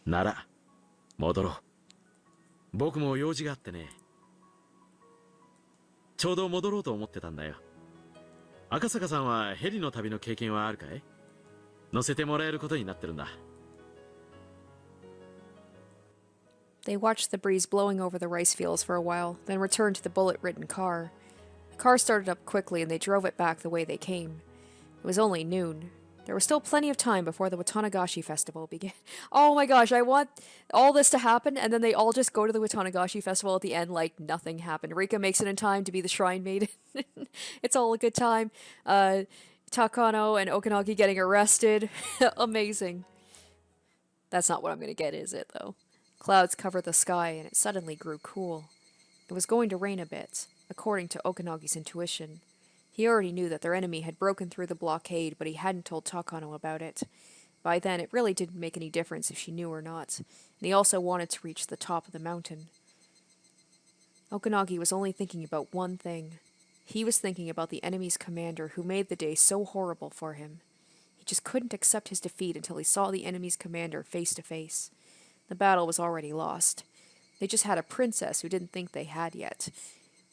なら、戻ろう。僕も用事があってね。ちょうど戻ろうと思ってたんだよ。赤坂さんはヘリの旅の経験はあるかい？乗せてもらえることになってるんだ。They watched the breeze blowing over the rice fields for a while, then returned to the bullet-ridden car. The car started up quickly and they drove it back the way they came. It was only noon. There was still plenty of time before the Watanagashi festival began. Oh my gosh, I want all this to happen, and then they all just go to the Watanagashi festival at the end like nothing happened. Rika makes it in time to be the shrine maiden. It's all a good time. Takano and Okanagi getting arrested. Amazing. That's not what I'm going to get, is it, though? Clouds covered the sky, and it suddenly grew cool. It was going to rain a bit, according to Okanagi's intuition. He already knew that their enemy had broken through the blockade, but he hadn't told Takano about it. By then, it really didn't make any difference if she knew or not, and he also wanted to reach the top of the mountain. Okanagi was only thinking about one thing. He was thinking about the enemy's commander who made the day so horrible for him. He just couldn't accept his defeat until he saw the enemy's commander face to face. The battle was already lost. They just had a princess who didn't think they had yet.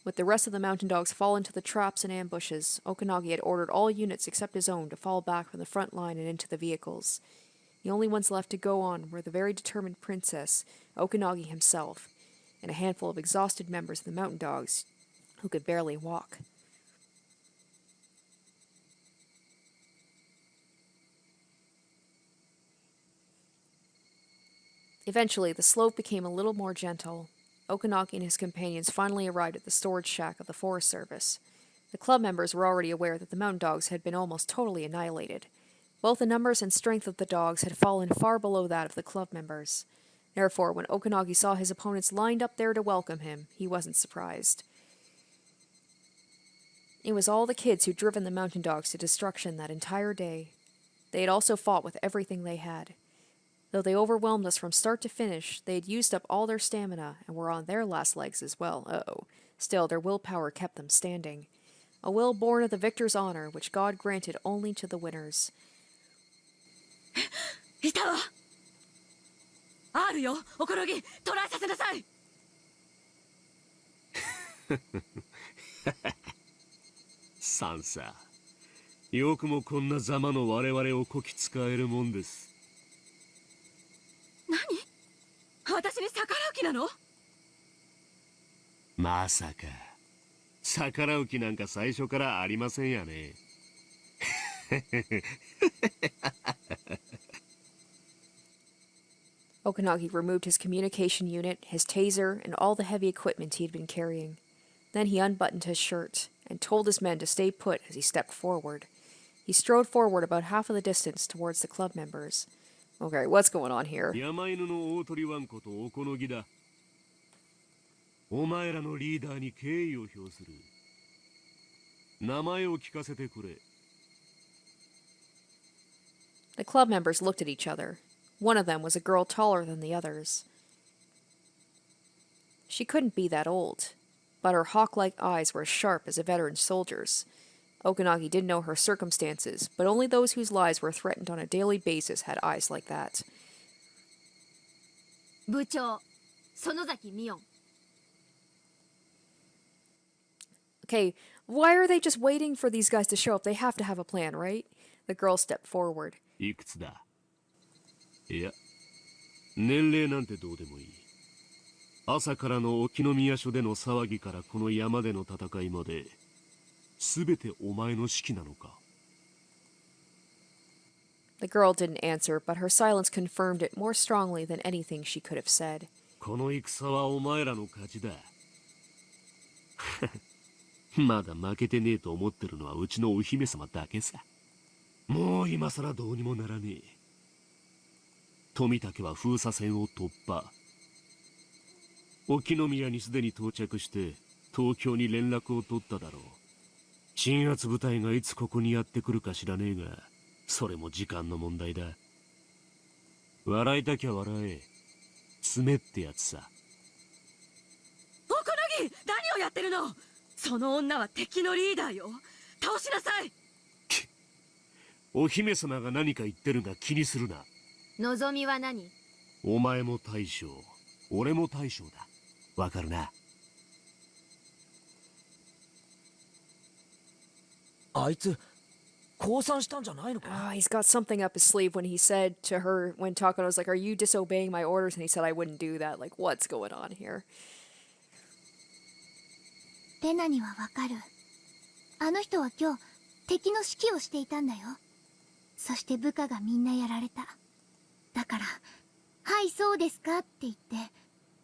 With the rest of the mountain dogs fallen to the traps and ambushes, Okanagi had ordered all units except his own to fall back from the front line and into the vehicles. The only ones left to go on were the very determined princess, Okanagi himself, and a handful of exhausted members of the mountain dogs who could barely walk. Eventually, the slope became a little more gentle. Okanagi and his companions finally arrived at the storage shack of the Forest Service. The club members were already aware that the mountain dogs had been almost totally annihilated. Both the numbers and strength of the dogs had fallen far below that of the club members. Therefore, when Okanagi saw his opponents lined up there to welcome him, he wasn't surprised. It was all the kids who'd driven the mountain dogs to destruction that entire day. They had also fought with everything they had. Though they overwhelmed us from start to finish, they had used up all their stamina and were on their last legs as well. Uh-oh. Still, their willpower kept them standing. A will born of the victor's honor, which God granted only to the winners. いたわ。あるよ、おころぎ、捕らえさせなさい。サンサ、よくもこんなざまの我々をこき使えるもんです。何？私に逆らう気なの？まさか逆らう気なんか最初からありませんやね。Okanagi removed his communication unit, his taser, and all the heavy equipment he had been carrying. Then he unbuttoned his shirt and told his men to stay put as he stepped forward. He strode forward about half of the distance towards the club members. Okay, what's going on here? 山犬の大鳥ワンことおこのぎだ。お前らのリーダーに敬意を表する。名前を聞かせてくれ。The club members looked at each other. One of them was a girl taller than the others. She couldn't be that old, but her hawk-like eyes were as sharp as a veteran soldier's. Okanagi didn't know her circumstances, but only those whose lives were threatened on a daily basis had eyes like that. 部長、園崎ミオン。Okay, why are they just waiting for these guys to show up? They have to have a plan, right? The girl stepped forward. いくつだ？いや、年齢なんてどうでもいい。朝からの沖宮署での騒ぎからこの山での戦いまで、すべてお前の指揮なのか？ The girl didn't answer, but her silence confirmed it more strongly than anything she could have said. この戦はお前らの勝ちだ。まだ負けてねえと思ってるのはうちのお姫様だけさ。もう今さらどうにもならねえ。富武は封鎖線を突破。沖宮にすでに到着して東京に連絡を取っただろう。鎮圧部隊がいつここにやってくるか知らねえが、それも時間の問題だ。笑いたきゃ笑え。爪ってやつさ。おこのぎ、何をやってるの？その女は敵のリーダーよ。倒しなさい。お姫様が何か言ってるが気にするな。望みは何？お前も大将、俺も大将だ。わかるな。あいつ降参したんじゃないのか。 Oh, he's got something up his sleeve when he said to her, when Takano was like, "Are you disobeying my orders?" And he said, "I wouldn't do that." Like, what's going on here? レナにはわかる。あの人は今日敵の指揮をしていたんだよ。そして部下がみんなやられた。だから「はいそうですか」って言って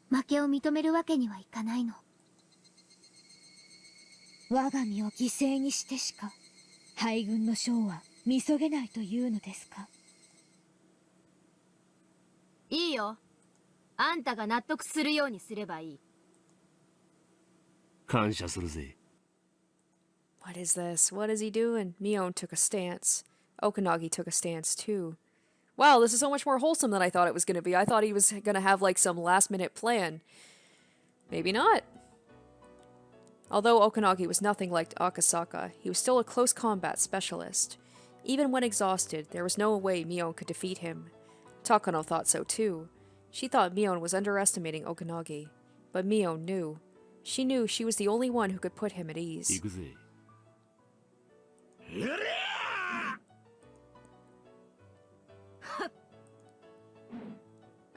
負けを認めるわけにはいかないの。我が身を犠牲にしてしか敗軍の将は見そげないというのですか。いいよ。あんたが納得するようにすればいい。感謝するぜ。 What is this? What is he doing? Mion took a stance. Okanagi took a stance too. Wow, this is so much more wholesome than I thought it was going to be. I thought he was going to have like some last-minute plan. Maybe not. Although Okanagi was nothing like Akasaka, he was still a close combat specialist. Even when exhausted, there was no way Mion could defeat him. Takano thought so too. She thought Mion was underestimating Okanagi. But Mion knew. She knew she was the only one who could put him at ease. 行くぜ。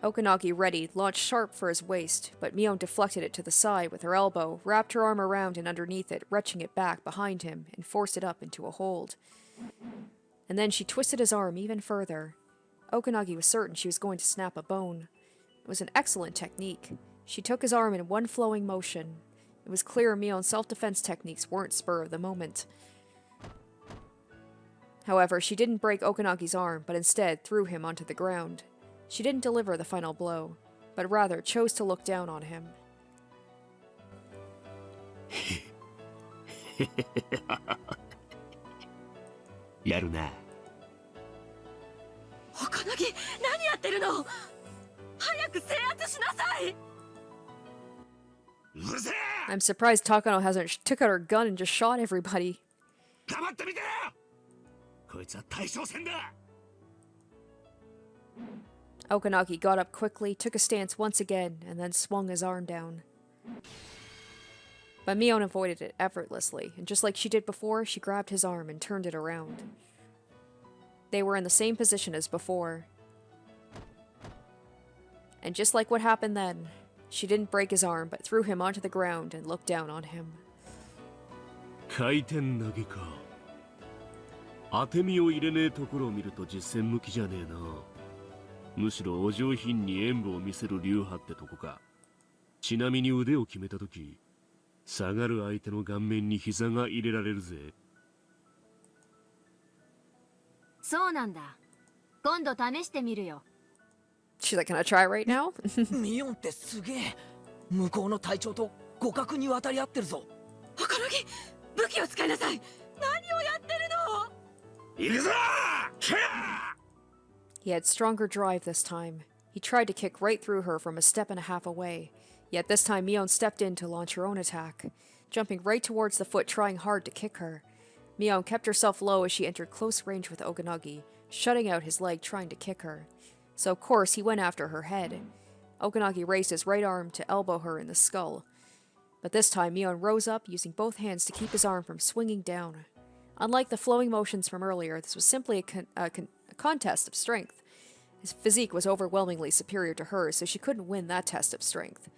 Okanagi readied, launched sharp for his waist, but Mion deflected it to the side with her elbow, wrapped her arm around and underneath it, wrenching it back behind him, and forced it up into a hold. And then she twisted his arm even further. Okanagi was certain she was going to snap a bone. It was an excellent technique. She took his arm in one flowing motion. It was clear Mion's self-defense techniques weren't spur of the moment. However, she didn't break Okanagi's arm, but instead threw him onto the ground. She didn't deliver the final blow, but rather chose to look down on him. やるな。Okanagi、何やってるの？早く制圧しなさい。 I'm surprised Takano hasn't took out her gun and just shot everybody. 黙ってみてよ。こいつは大将戦だ。 Okanagi got up quickly, took a stance once again, and then swung his arm down. But Mion avoided it effortlessly, and just like she did before, she grabbed his arm and turned it around. They were in the same position as before. And just like what happened then, she didn't break his arm, but threw him onto the ground and looked down on him. 回転投げか。当て身を入れねえところを見ると実戦向きじゃねえな。むしろお上品に演武を見せる流派ってとこか。ちなみに腕を決めたとき、下がる相手の顔面に膝が入れられるぜ。そうなんだ。今度試してみるよ。 She's like, "Can I try right now?" ミオンってすげえ。向こうの隊長と互角に渡り合ってるぞ。Okanagi、武器を使いなさい。何をやってるの？ 行くぞ！ He had stronger drive this time. He tried to kick right through her from a step and a half away. Yet this time Mion stepped in to launch her own attack, jumping right towards the foot, trying hard to kick her. Mion kept herself low as she entered close range with Okanagi, shutting out his leg trying to kick her. So of course he went after her head. Okanagi raised his right arm to elbow her in the skull. But this time Mion rose up, using both hands to keep his arm from swinging down. Unlike the flowing motions from earlier, this was simply a contest of strength. His physique was overwhelmingly superior to hers, so she couldn't win that test of strength.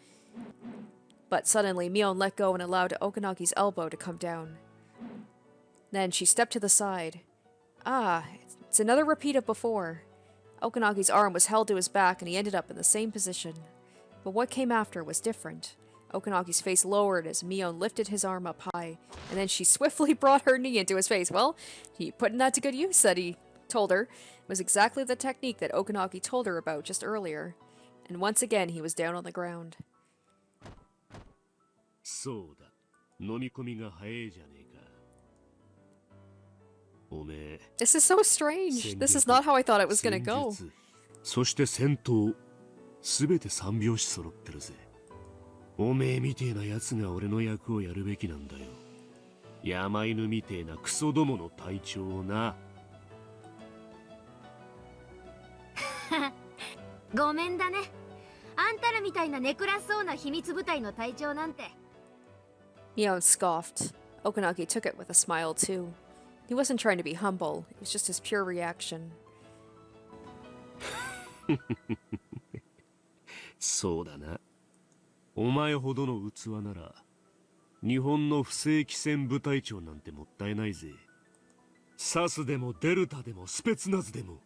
But suddenly, Mion let go and allowed Okanagi's elbow to come down. Then she stepped to the side. Ah, it's another repeat of before. Okanagi's arm was held to his back and he ended up in the same position. But what came after was different. Okanagi's face lowered as Mion lifted his arm up high, and then she swiftly brought her knee into his face. Well, he putting that to good use, said he told her. It was exactly the technique that Okanagi told her about just earlier. And once again he was down on the ground. そうだ。飲み込みが早いじゃねえか。おめえ。 This is so strange. This is not how I thought it was gonna go. そして戦闘、すべて三拍子揃ってるぜ。おめえみてえなやつが俺の役をやるべきなんだよ。山犬みてえなクソどもの隊長をな。ごめんだね。あんたらみたいなネクラそうな秘密部隊の隊長なんて。 Mion scoffed. Okanagi took it with a smile too. He wasn't trying to be humble. It was just his pure reaction. そうだな。お前ほどの器なら、日本の不正規戦部隊長なんてもったいないぜ。サスでもデルタでもスペツナズでも、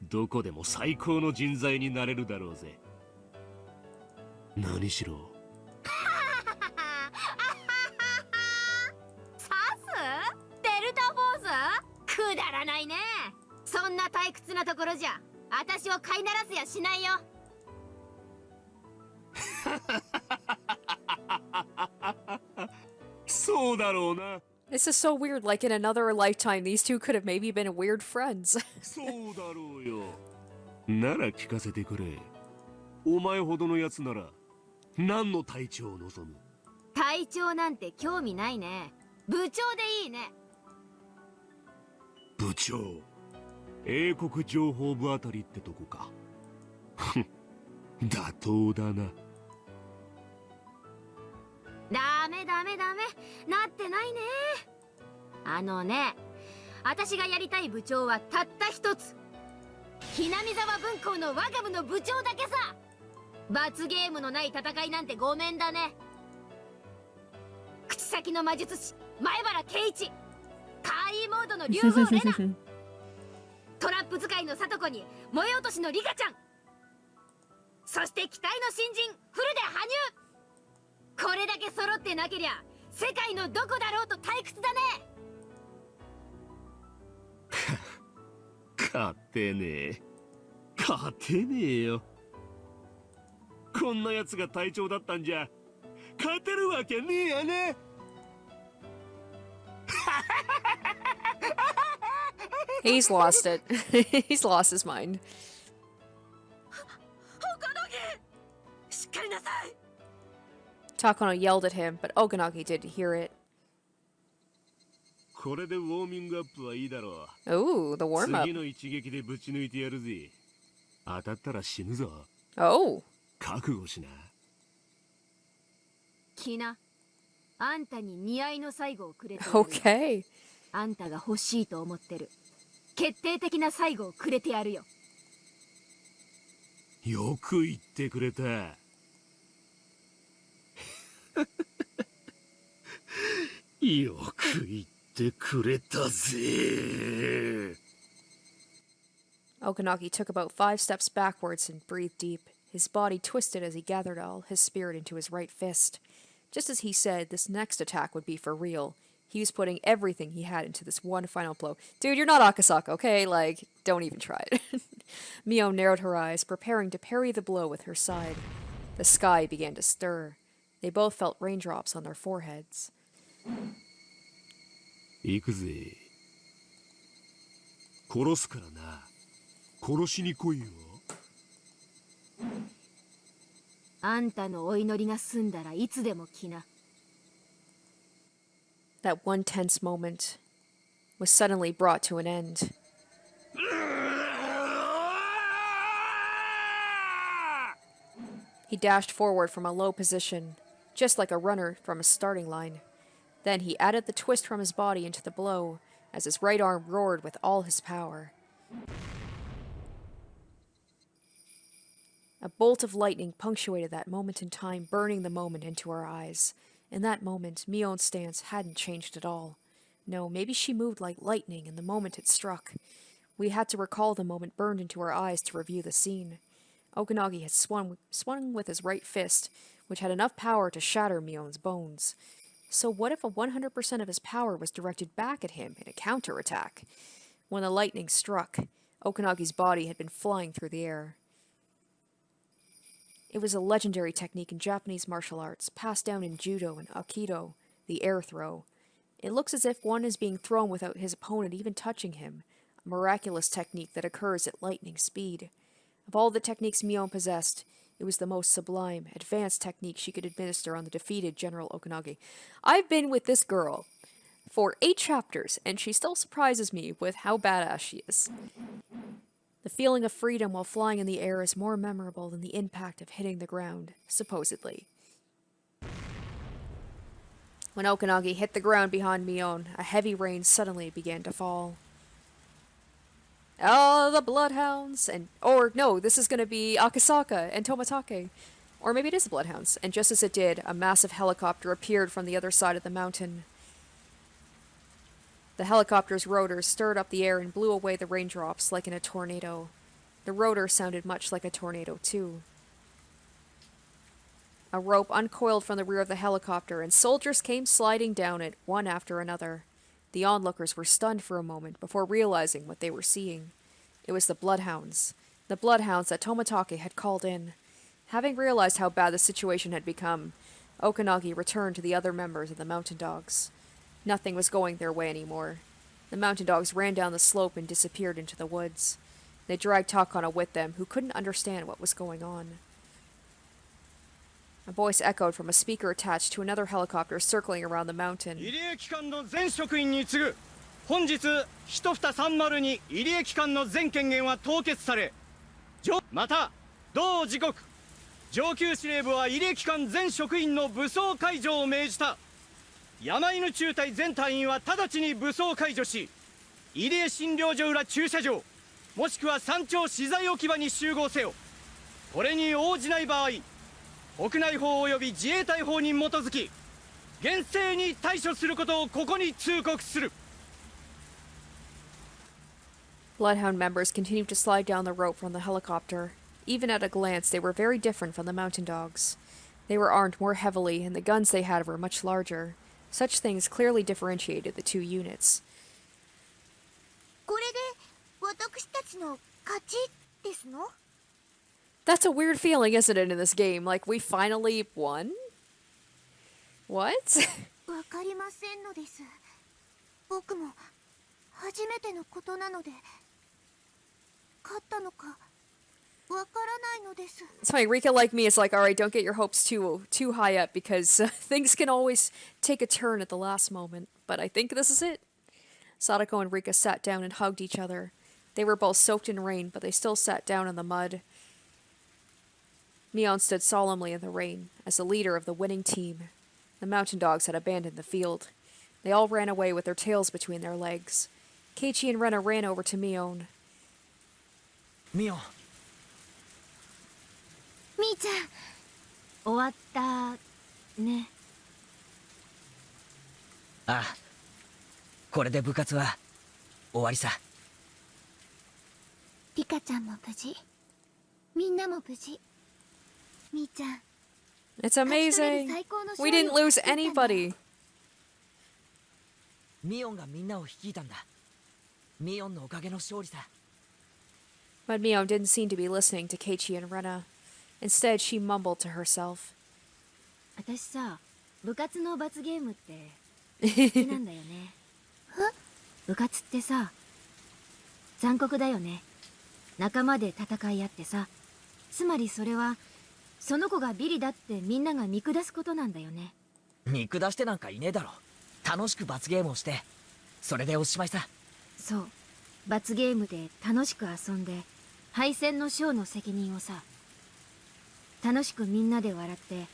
どこでも最高の人材になれるだろうぜ。何しろ。サス？デルタフォース？くだらないね。そんな退屈なところじゃ、私を飼いならせやしないよ。そうだろうな。This is so weird. Like in another lifetime, these two could have maybe been weird friends. そうだろうよ。なら聞かせてくれ。お前ほどのやつなら何の隊長を望む？隊長なんて興味ないね。部長でいいね。部長。英国情報部あたりってとこか。妥当だな。ダメダメダメ、なってないね。あのね、私がやりたい部長はたった一つ。ひなみ沢分校の我が部の部長だけさ。罰ゲームのない戦いなんてごめんだね。口先の魔術師前原圭一、怪異モードの竜宮レナ、トラップ使いの里子に燃え落としのリカちゃん、そして期待の新人フルで羽生。これだけ揃ってなけりゃ世界のどこだろうと退屈だね。勝てねえ。勝てねえよ。こんなやつが隊長だったんじゃ勝てるわけねえやね。He's lost it. He's lost his mind. しっかりなさい。 Takano yelled at him, but Okanagi didn't hear it. これでウォーミングアップはいいだろう。 Ooh, the warm-up. 次の一撃でぶち抜いてやるぜ。当たったら死ぬぞ。 Oh. 覚悟しな。キナ、あんたに似合いの最後をくれてやる。Okay. あんたが欲しいと思ってる決定的な最後をくれてやるよ。よく言ってくれた。よく言ってくれたぜ。 Okanagi took about 5 steps backwards and breathed deep. His body twisted as he gathered all his spirit into his right fist. Just as he said, this next attack would be for real. He was putting everything he had into this one final blow. Dude, you're not Akasaka, okay? Like, don't even try it. Mion narrowed her eyes, preparing to parry the blow with her side. The sky began to stir. They both felt raindrops on their foreheads. 行くぜ。殺すからな。殺しに来いよ。あんたのお祈りが済んだらいつでも来な。That one tense moment was suddenly brought to an end. He dashed forward from a low position, just like a runner from a starting line. Then he added the twist from his body into the blow, as his right arm roared with all his power. A bolt of lightning punctuated that moment in time, burning the moment into our eyes. In that moment, Mion's stance hadn't changed at all. No, maybe she moved like lightning in the moment it struck. We had to recall the moment burned into our eyes to review the scene. Okanagi had swung with his right fist, which had enough power to shatter Mion's bones. So what if 100% of his power was directed back at him in a counterattack? When the lightning struck, Okanagi's body had been flying through the air. It was a legendary technique in Japanese martial arts, passed down in judo and aikido, the air throw. It looks as if one is being thrown without his opponent even touching him, a miraculous technique that occurs at lightning speed. Of all the techniques Mion possessed, it was the most sublime, advanced technique she could administer on the defeated General Okanagi. I've been with this girl for 8 chapters, and she still surprises me with how badass she is. The feeling of freedom while flying in the air is more memorable than the impact of hitting the ground, supposedly. When Okanagi hit the ground behind Mion, a heavy rain suddenly began to fall. Oh, the bloodhounds! Or no, this is going to be Akasaka and Tomotake. Or maybe it is the bloodhounds. And just as it did, a massive helicopter appeared from the other side of the mountain. The helicopter's rotors stirred up the air and blew away the raindrops like in a tornado. The rotor sounded much like a tornado, too. A rope uncoiled from the rear of the helicopter, and soldiers came sliding down it, one after another. The onlookers were stunned for a moment before realizing what they were seeing. It was the bloodhounds. The bloodhounds that Tomotake had called in. Having realized how bad the situation had become, Okanagi returned to the other members of the mountain dogs. Nothing was going their way anymore. The mountain dogs ran down the slope and disappeared into the woods. They dragged Takano with them, who couldn't understand what was going on. A voice echoed from a speaker attached to another helicopter circling around the mountain. 入江機関の全職員に次ぐ本日一蓋302入江機関の全権限は凍結されまた同時刻上級司令部は入江機関全職員の武装解除を命じた山犬中隊全隊員は直ちに武装解除し入江診療所裏駐車場もしくは山頂資材置き場に集合せよこれに応じない場合国内法及び自衛隊法に基づき厳正に対処することをここに通告する Bloodhound members continued to slide down the rope from the helicopter. Even at a glance, they were very different from the mountain dogs. They were armed more heavily, and the guns they had were much larger. Such things clearly differentiated the two units. これで私たちの勝ちですの？ That's a weird feeling, isn't it, in this game? Like, we finally won? What? わかりませんのです。僕も初めてのことなので、勝ったのかわからないのです。 It's funny, Rika like me is like, alright, don't get your hopes too high up because things can always take a turn at the last moment. But I think this is it. Sadako and Rika sat down and hugged each other. They were both soaked in rain, but they still sat down in the mud. Mion stood solemnly in the rain, as the leader of the winning team. The mountain dogs had abandoned the field. They all ran away with their tails between their legs. Keiichi and Rena ran over to Mion. Mion. みーちゃん終わったね。ああ、これで部活は終わりさ。リカちゃんも無事、みんなも無事。みーちゃん。 It's amazing. We didn't lose anybody. ミオンがみんなを率いたんだ。ミオンのおかげの勝利さ。But Mion didn't seem to be listening to Keiichi and Rena. Instead, she mumbled to herself. 私さ、部活の罰ゲームって好きなんだよね。部活ってさ、残酷だよね。仲間で戦い合ってさ。つまりそれは、その子がビリだってみんなが見下すことなんだよね。見下してなんかいねえだろ。楽しく罰ゲームをして、それでおしまいさ。そう。罰ゲームで楽しく遊んで、敗戦の賞の責任をさ。楽しくみんなで笑って、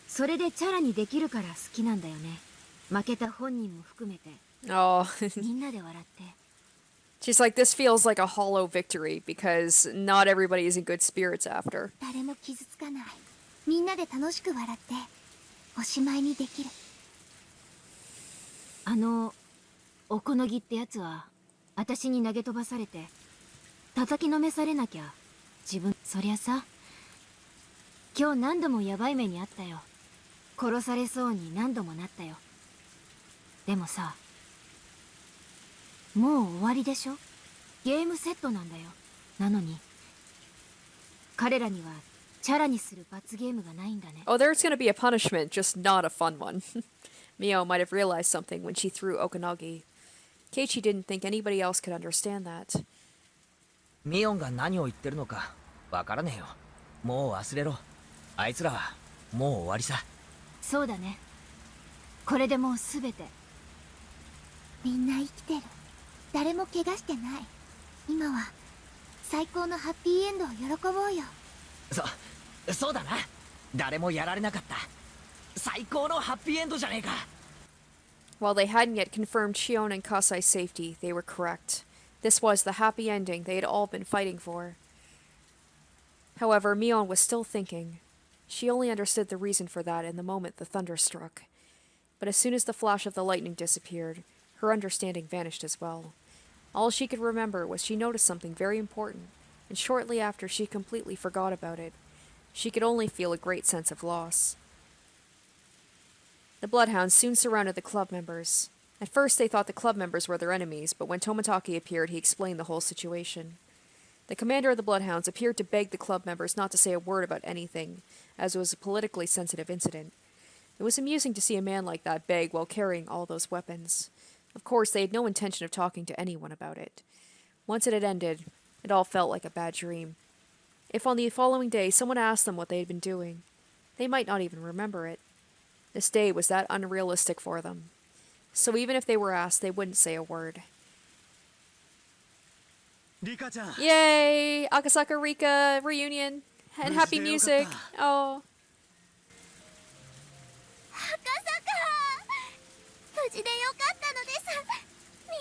それでチャラにできるから好きなんだよね。負けた本人も含めて。Oh. みんなで笑って。She's like, this feels like a hollow victory because not everybody is in good spirits after. 誰も傷つかない。みんなで楽しく笑って、おしまいにできる。おこのぎってやつは、私に投げ飛ばされて、叩きのめされなきゃ、自分、そりゃさ、今日何度もヤバい目にあったよ。殺されそうに何度もなったよ。でもさ、もう終わりでしょ？ゲームセットなんだよ。なのに、彼らにはチャラにする罰ゲームがないんだね。Oh, there's gonna be a punishment, just not a fun one. Mio might have realized something when she threw Okanagi. Keiichi didn't think anybody else could understand that. ミオンが何を言ってるのかわからねえよ。もう忘れろ。あいつらはもう終わりさ。そうだね。これでもうすべて。みんな生きてる。誰も怪我してない。今は最高のハッピーエンドを喜ぼうよ。そうだな。誰もやられなかった。最高のハッピーエンドじゃねえか。While they hadn't yet confirmed Shion and Kasai's safety, they were correct. This was the happy ending they had all been fighting for. However, Mion was still thinking. She only understood the reason for that in the moment the thunder struck. But as soon as the flash of the lightning disappeared, her understanding vanished as well. All she could remember was she noticed something very important, and shortly after she completely forgot about it. She could only feel a great sense of loss. The bloodhounds soon surrounded the club members. At first they thought the club members were their enemies, but when Tomotake appeared he explained the whole situation. The commander of the bloodhounds appeared to beg the club members not to say a word about anything, as it was a politically sensitive incident. It was amusing to see a man like that beg while carrying all those weapons. Of course, they had no intention of talking to anyone about it. Once it had ended, it all felt like a bad dream. If on the following day someone asked them what they had been doing, they might not even remember it. This day was that unrealistic for them. So even if they were asked, they wouldn't say a word. Rika-chan. Yay! Akasaka Rika reunion and happy music. Oh. 赤坂無事でよかったのです。み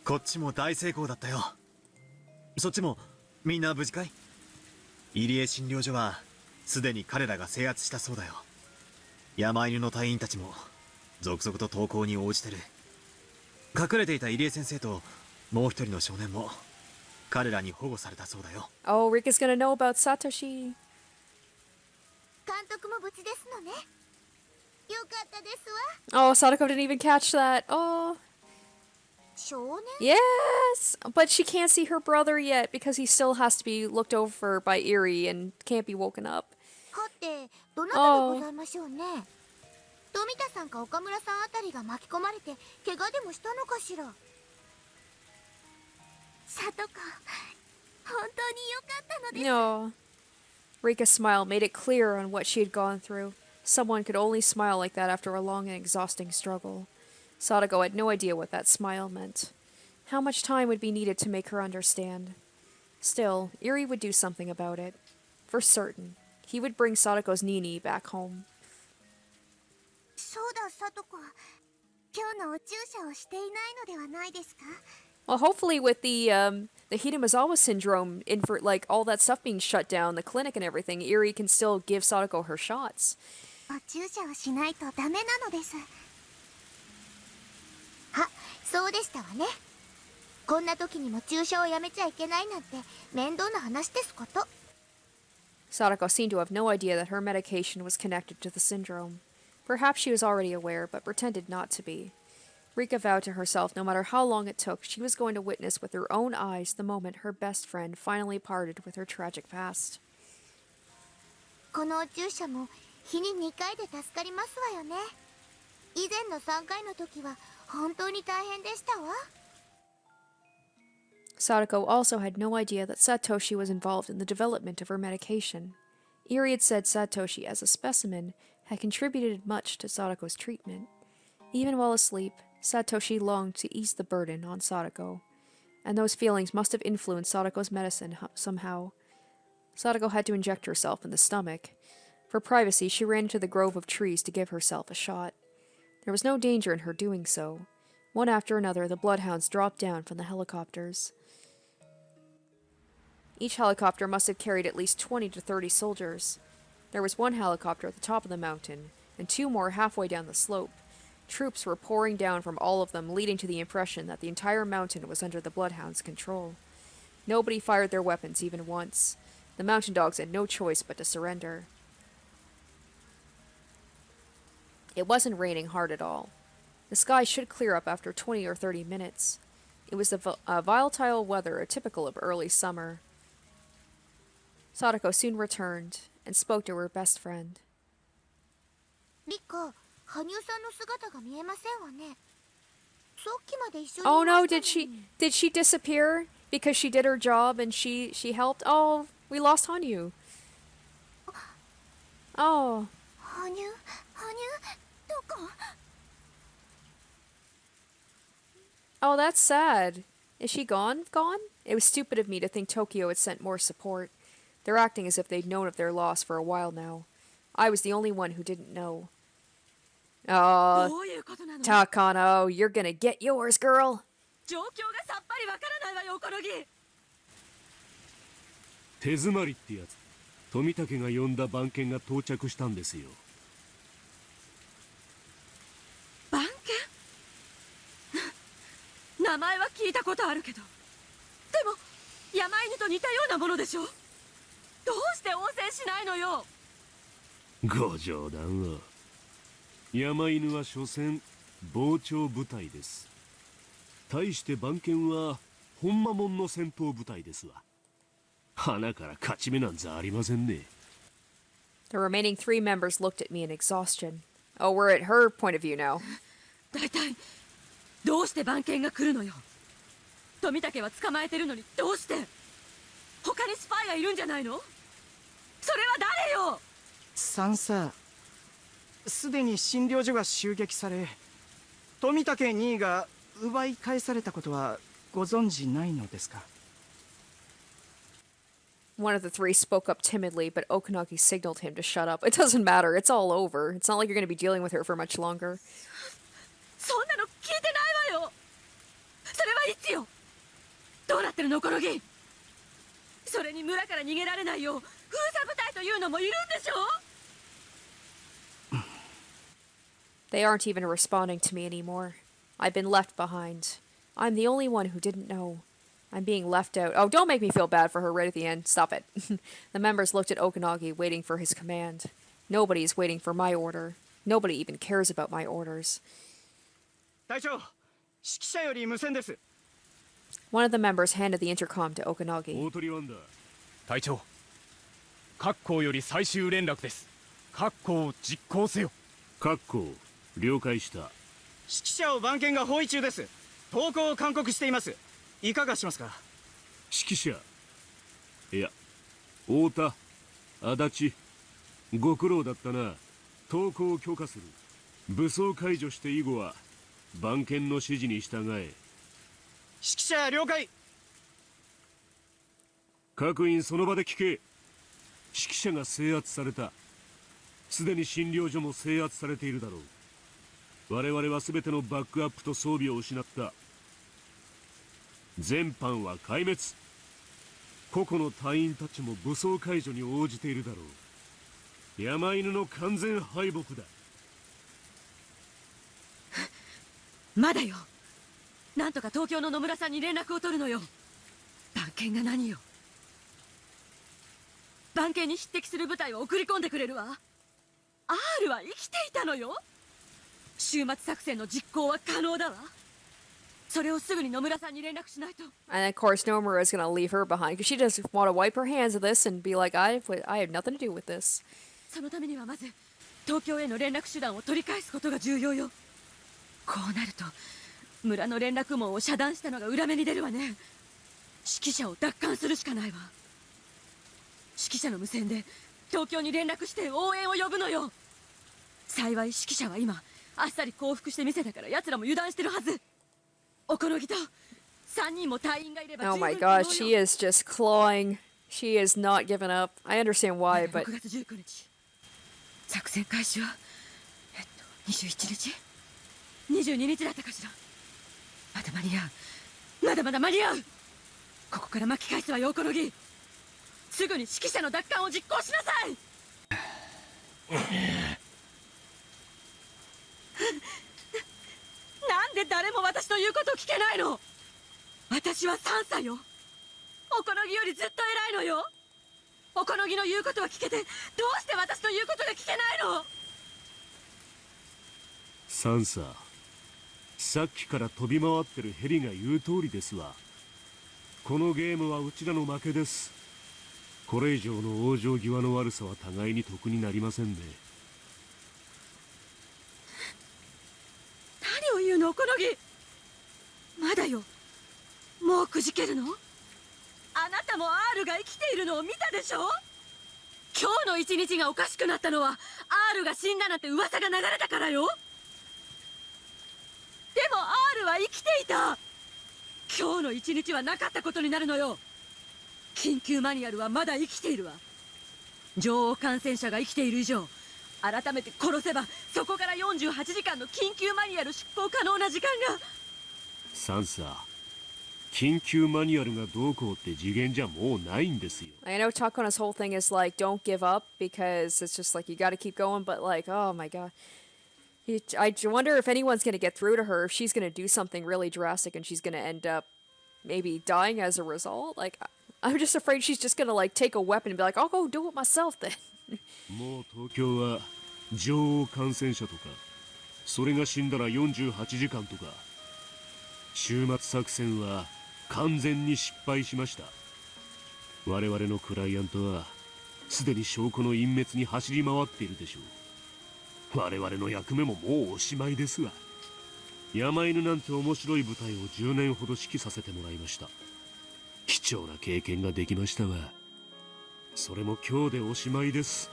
こっちも大成功だったよ。そっちもみんな無事かい？入江診療所はすでに彼らが制圧したそうだよ。山犬の隊員たちも続々と投降に応じてる。隠れていた入江先生ともう一人の少年も彼らに保護されたそうだよ。Oh, Rika's gonna know about Satoshi. 監督も無事ですのね。よかったですわ。 Oh, Sadako didn't even catch that. Oh. 少年? Yes! But she can't see her brother yet because he still has to be looked over by Eri and can't be woken up. はて、どなたでございましょうね。富田さんか岡村さんあたりが巻き込まれて怪我でもしたのかしら。さとこ、本当によかったのです。 No. Rika's smile made it clear on what she had gone through. Someone could only smile like that after a long and exhausting struggle. Sadako had no idea what that smile meant. How much time would be needed to make her understand? Still, Eri would do something about it. For certain. He would bring Sadako's Nini back home. そうだ、さとこ。今日のお注射をしていないのではないですか? Well, hopefully with the Hidemazawa syndrome, like all that stuff being shut down, the clinic and everything, Eri can still give Sadako her shots. お注射をしないとダメなのです。あ、そうでしたわね。こんな時にも注射をやめちゃいけないなんて面倒な話ですこと。 Sadako seemed to have no idea that her medication was connected to the syndrome. Perhaps she was already aware, but pretended not to be. Rika vowed to herself no matter how long it took, she was going to witness with her own eyes the moment her best friend finally parted with her tragic past. このお注射も日に2回で助かりますわよね。以前の3回の時は本当に大変でしたわ。 Sadako also had no idea that Satoshi was involved in the development of her medication. Eri had said Satoshi, as a specimen, had contributed much to Sadako's treatment. Even while asleep, Satoshi longed to ease the burden on Sadako, and those feelings must have influenced Sadako's medicine somehow. Sadako had to inject herself in the stomach. For privacy, she ran into the grove of trees to give herself a shot. There was no danger in her doing so. One after another, the bloodhounds dropped down from the helicopters. Each helicopter must have carried at least 20 to 30 soldiers. There was one helicopter at the top of the mountain, and 2 more halfway down the slope. Troops were pouring down from all of them, leading to the impression that the entire mountain was under the bloodhounds' control. Nobody fired their weapons even once. The mountain dogs had no choice but to surrender. It wasn't raining hard at all. The sky should clear up after 20 or 30 minutes. It was the volatile weather typical of early summer. Sadako soon returned and spoke to her best friend. Rika, 羽生さんの姿が見えませんわね。さっきまで一緒にいましたのに。 Oh no, did she disappear because she did her job and she helped? Oh, we lost Hanyu. Oh. 羽生どこ? Oh, that's sad. Is she gone? Gone? It was stupid of me to think Tokyo had sent more support. They're acting as if they'd known of their loss for a while now. I was the only one who didn't know. どういうことなの？ Takano, you're gonna get yours, girl. 状況がさっぱりわからないわよ、おこのぎ。手詰まりってやつ。富武が呼んだ番犬が到着したんですよ。番犬名前は聞いたことあるけど、でも山犬と似たようなものでしょ。どうして応戦しないのよ。ご冗談を。山犬は所詮傍聴部隊です。対して番犬は本間門の戦闘部隊ですわ。花から勝ち目なんざありませんね。The remaining 3 members looked at me in exhaustion. Oh, we're at her point of view now. 大体どうして番犬が来るのよ。富武は捕まえてるのにどうして。他にスパイがいるんじゃないの。それは誰よ。さんさ、すでに診療所が襲撃され、富武2位が奪い返されたことはご存知ないのですか。 One of the 3 spoke up timidly, but Okanagi signaled him to shut up. It doesn't matter. It's all over. It's not like you're going to be dealing with her for much longer. そんなの聞いてないわよ。それはいつよ。どうなってるの、このぎ。それに村から逃げられないよう封鎖部隊というのもいるんでしょ。 They aren't even responding to me anymore. I've been left behind. I'm the only one who didn't know. I'm being left out. Oh, don't make me feel bad for her right at the end. Stop it. The members looked at Okanagi, waiting for his command. Nobody's waiting for my order. Nobody even cares about my orders. 隊長、指揮者より無線です。 One of the members handed the intercom to Okanagi. 大鳥ワンダー。隊長、各校より最終連絡です。各校を実行せよ。各校了解した。指揮者を番犬が包囲中です。投降を勧告しています。いかがしますか。指揮者。いや、太田、足立、ご苦労だったな。投降を許可する。武装解除して以後は番犬の指示に従え。指揮者了解。各員その場で聞け。指揮者が制圧された。すでに診療所も制圧されているだろう。我々は全てのバックアップと装備を失った。全班は壊滅。個々の隊員たちも武装解除に応じているだろう。山犬の完全敗北だ。まだよ。なんとか東京の野村さんに連絡を取るのよ。番犬が何よ。番犬に匹敵する部隊を送り込んでくれるわ。R は生きていたのよ。終末作戦の実行は可能だわ。それをすぐに野村さんに連絡しないと。 And of course, Nomura is going to leave her behind because she just want to wipe her hands of this and be like, I have nothing to do with this. そのためにはまず東京への連絡手段を取り返すことが重要よ。こうなると村の連絡網を遮断したのが裏目に出るわね。指揮者を奪還するしかないわ。指揮者の無線で東京に連絡して応援を呼ぶのよ。幸い指揮者は今あっさり降伏してみせたから奴らも油断してるはず。おこのぎと3人も隊員がいれば Oh my gosh, she is just clawing. She is not giving up. I understand why, but 6月19日作戦開始は21日22日だったかしら。まだ間に合う。まだまだ間に合う。ここから巻き返すわよ、おこのぎ。すぐに指揮者の奪還を実行しなさい。なんで誰も私の言うことを聞けないの。私は3歳よ。おこのぎよりずっと偉いのよ。おこのぎの言うことは聞けて、どうして私の言うことが聞けないの。サンサー、さっきから飛び回ってるヘリが言う通りですわ。このゲームはうちらの負けです。これ以上の往生際の悪さは互いに得になりませんね。何を言うの、おこのぎ。まだよ。もうくじけるの。あなたも R が生きているのを見たでしょ。今日の一日がおかしくなったのは R が死んだなんて噂が流れたからよ。でも R は生きていた。今日の一日はなかったことになるのよ。緊急マニュアルはまだ生きているわ。女王感染者が生きている以上改めて殺せばそこから48時間の緊急マニュアル執行可能な時間が。サンサ、緊急マニュアルがどうこうって次元じゃもうないんですよ。 I know Takono's whole thing is like, don't give up, because it's just like you gotta keep going, but like, oh my god. I wonder if anyone's gonna get through to her, if she's gonna do something really drastic and she's gonna end up maybe dying as a result. Like, I'm just afraid she's just gonna like take a weapon and be like, I'll go do it myself then. もう東京は女王感染者とか、それが死んだら48時間とか、終末作戦は完全に失敗しました。我々のクライアントはすでに証拠の隠滅に走り回っているでしょう。我々の役目ももうおしまいですわ。山犬なんて面白い舞台を10年ほど指揮させてもらいました。貴重な経験ができましたわ。それも今日でおしまいです。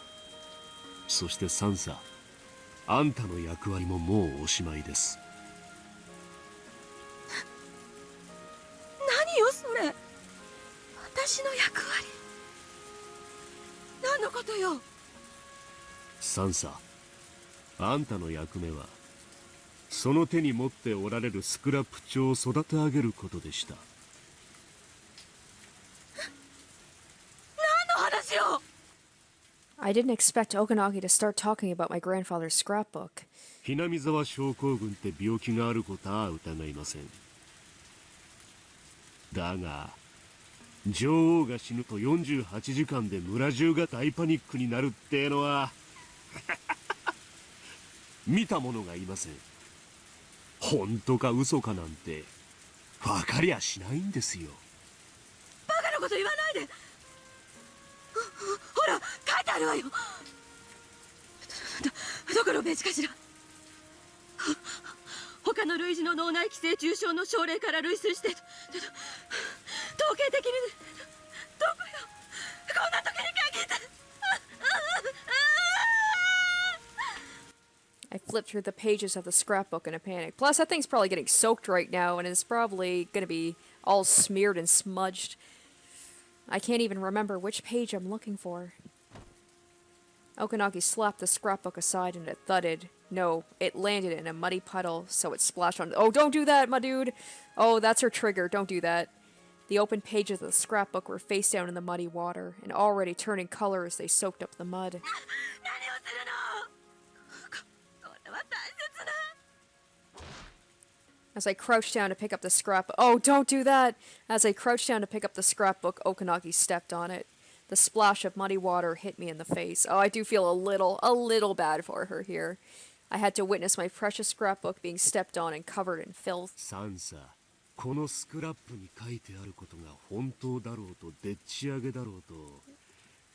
そしてサンサ、あんたの役割ももうおしまいです。何よそれ、私の役割。何のことよ。サンサ、あんたの役目はその手に持っておられるスクラップ帳を育て上げることでした。何の話よ。I didn't expect Okanagi to start talking about my grandfather's scrapbook. ひなみ沢症候群って病気があることは疑いません。だが女王が死ぬと48時間で村中が大パニックになるってのは見た者がいません。本当か嘘かなんて分かりゃしないんですよ。バカなこと言わないで。ほら書いてあるわよ。どこのページかしら。他の類似の脳内寄生虫症の症例から類推して統計的にどこよ。こんな時に限って。I flipped through the pages of the scrapbook in a panic. Plus, that thing's probably getting soaked right now, and it's probably gonna be all smeared and smudged. I can't even remember which page I'm looking for. Okanagi slapped the scrapbook aside and it thudded. No, it landed in a muddy puddle, so it splashed on— Oh, don't do that, my dude! Oh, that's her trigger, don't do that. The open pages of the scrapbook were face down in the muddy water, and already turning color as they soaked up the mud. As I crouched down to pick up the scrapbook— Oh, don't do that! As I crouched down to pick up the scrapbook, Okanagi stepped on it. The splash of muddy water hit me in the face. Oh, I do feel a little bad for her here. I had to witness my precious scrapbook being stepped on and covered in filth. サンサ、このスクラップに書いてあることが本当だろうとでっち上げだろうと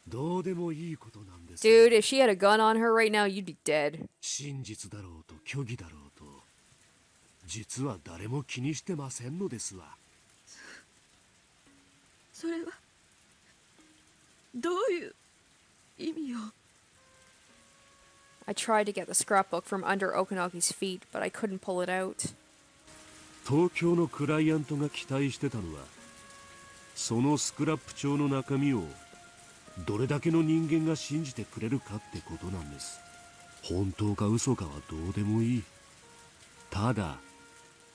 どうでもいいことなんです。 Dude, if she had a gun on her right now, you'd be dead. 真実だろうと虚偽だろうと実は誰も気にしてませんのですわ。それはどういう意味よ。I tried to get the scrapbook from under Okanagi's feet, but I couldn't pull it out. 東京のクライアントが期待してたのはそのスクラップ帳の中身をどれだけの人間が信じてくれるかってことなんです。本当か嘘かはどうでもいい。ただ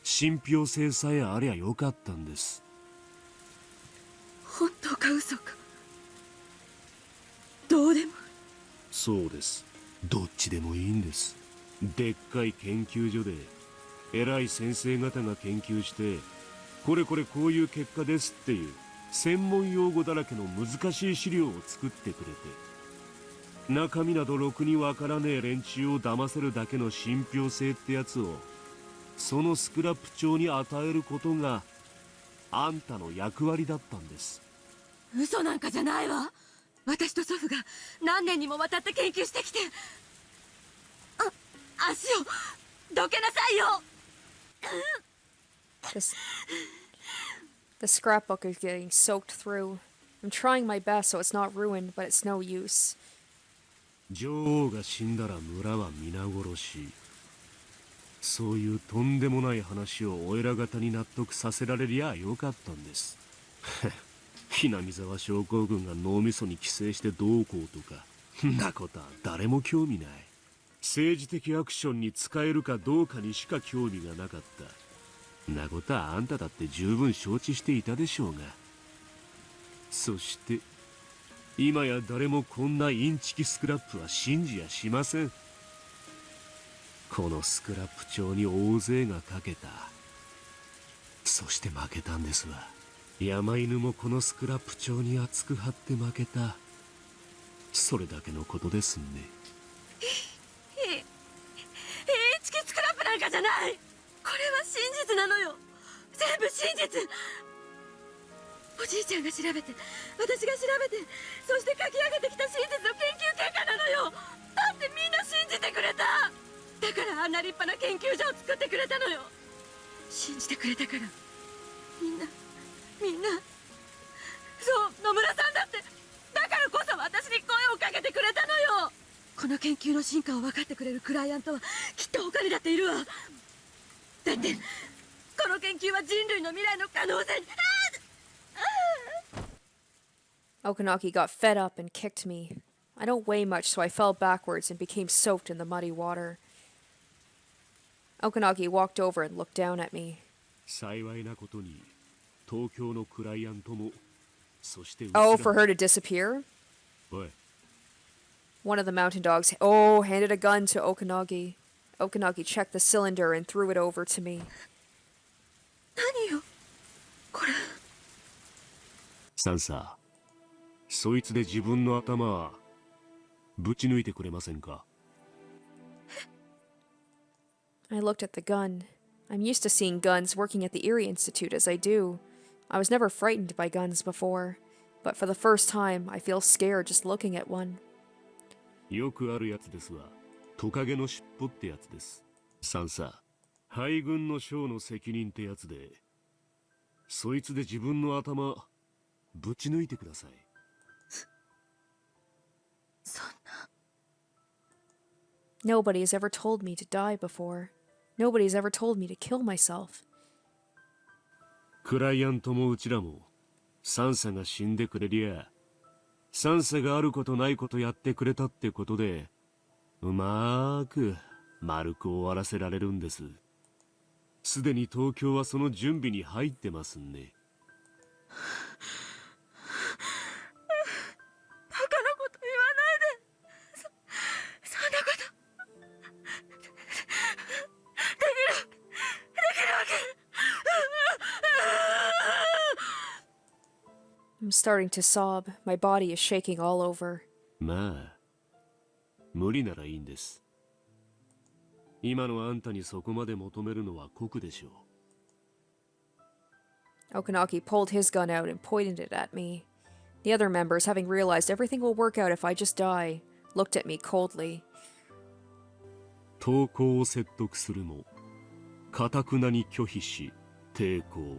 信憑性さえありゃよかったんです。本当か嘘かどうでも。そうです。どっちでもいいんです。でっかい研究所で偉い先生方が研究してこれこれこういう結果ですっていう専門用語だらけの難しい資料を作ってくれて中身などろくにわからねえ連中を騙せるだけの信憑性ってやつをそのスクラップ帳に与えることがあんたの役割だったんです。嘘なんかじゃないわ。私と祖父が何年にもわたって研究してきて。足をどけなさいよ。The scrapbook is getting soaked through. I'm trying my best so it's not ruined, but it's no use. 女王が死んだら村は皆殺し。そういうとんでもない話をお偉方に納得させられりゃよかったんです。ひなみ沢症候群が脳みそに寄生してどうこうとかんなことは誰も興味ない。政治的アクションに使えるかどうかにしか興味がなかった。んなことはあんただって十分承知していたでしょうが。そして今や誰もこんなインチキスクラップは信じやしません。このスクラップ帳に大勢がかけた。そして負けたんですわ。山犬もこのスクラップ帳に熱く張って負けた。それだけのことですね。インチキスクラップなんかじゃない。これは真実なのよ。全部真実。おじいちゃんが調べて、私が調べて、そして書き上げてきた真実の研究結果なのよ。だってみんな信じてくれた。だからあんな立派な研究所を作ってくれたのよ。信じてくれたから、みんなそう野村さんだって。だからこそ私に声をかけてくれたのよ。この研究の進化を分かってくれるクライアントはきっと他にだっているわ。だってこの研究は人類の未来の可能性に。Okanagi got fed up and kicked me. I don't weigh much, so I fell backwards and became soaked in the muddy water. Okanagi walked over and looked down at me. 幸いなことに東京のクライアントも、そして Oh, for her to disappear? おい、 One of the mountain dogs, handed a gun to Okanagi. Okanagi checked the cylinder and threw it over to me. 何よこれ。サンサ、そいつで自分の頭ぶち抜いてくれませんか？ I looked at the gun. I'm used to seeing guns working at the Erie Institute as I do. I was never frightened by guns before, but for the first time, I feel scared just looking at one. よくあるやつですわ。トカゲの尻尾ってやつです。サンサ、敗軍の将の責任ってやつで、そいつで自分の頭ぶち抜いてください。そんな。 Nobody has ever told me to die before. Nobody's ever told me to kill myself. クライアントもうちらもサンサが死んでくれりゃ、サンサがあることないことやってくれたってことでうまーく丸く終わらせられるんです。すでに東京はその準備に入ってますね。バカなこと言わないで。そんなことできるわけ。I'm starting to sob. My body is shaking all over. まあ無理ならいいんです。今のあんたにそこまで求めるのは酷でしょう。 Okanagi pulled his gun out and pointed it at me. The other members, having realized everything will work out if I just die, looked at me coldly. 投降を説得するも頑くなに拒否し抵抗、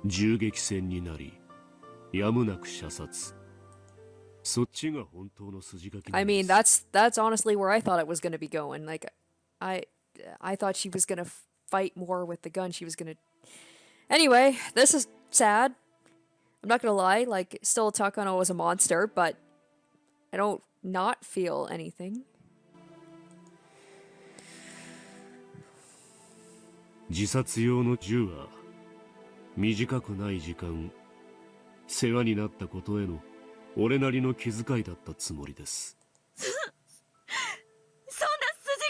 銃撃戦になりやむなく射殺。そっちが本当の筋書きな I んで mean, す。 that's honestly where I thought it was going to be going. Like, I thought she was going to fight more with the gun. She was going to... Anyway, this is sad. I'm not going to lie. Like, still Takano was a monster, but I don't not feel anything. 自殺用の銃は短くない時間世話になったことへの俺なりの気遣いだったつもりです。そんな筋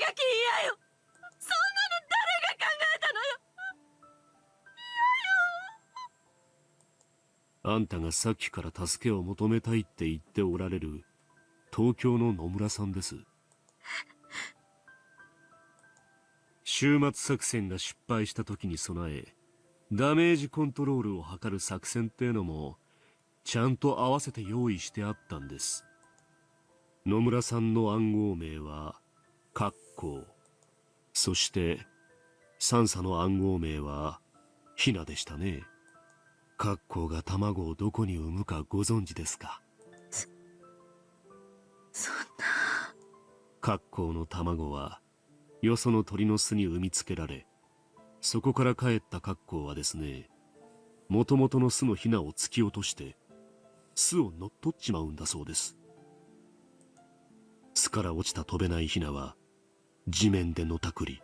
書き嫌よ。そんなの誰が考えたのよ。嫌よ。あんたがさっきから助けを求めたいって言っておられる東京の野村さんです。終末作戦が失敗した時に備えダメージコントロールを図る作戦ってのもちゃんと合わせて用意してあったんです。野村さんの暗号名はカッコウ、そしてサンサの暗号名はヒナでしたね。カッコウが卵をどこに産むかご存知ですか？そんな。カッコウの卵はよその鳥の巣に産みつけられ、そこから帰ったカッコウはですね、もともとの巣のヒナを突き落として巣を乗っ取っちまうんだそうです。巣から落ちた飛べないヒナは地面でのたくり。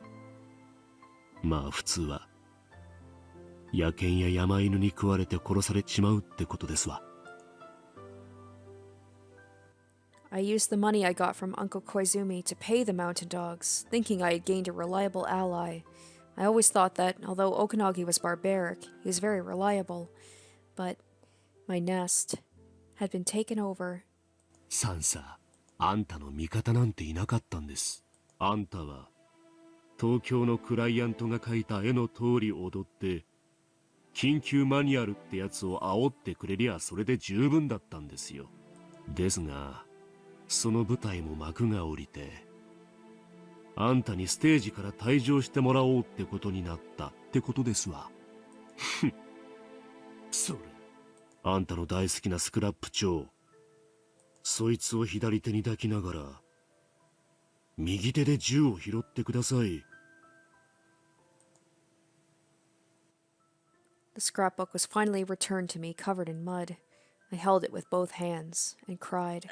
まあ普通は野犬や山犬に食われて殺されちまうってことですわ。I used the money I got from Uncle Koizumi to pay the mountain dogs, thinking I had gained a reliable ally. I always thought that, although Okanagi was barbaric, he was very reliable. But my nest had been taken over. サンサ、あんたの味方なんていなかったんです。あんたは東京のクライアントが描いた絵の通り踊って緊急マニュアルってやつを煽ってくれりゃそれで十分だったんですよ。ですがその舞台も幕が降りて、あんたにステージから退場してもらおうってことになったってことですわ。それ、あんたの大好きなスクラップ長、そいつを左手に抱きながら右手で銃を拾ってください。The scrapbook was finally returned to me, covered in mud. I held it with both hands and cried.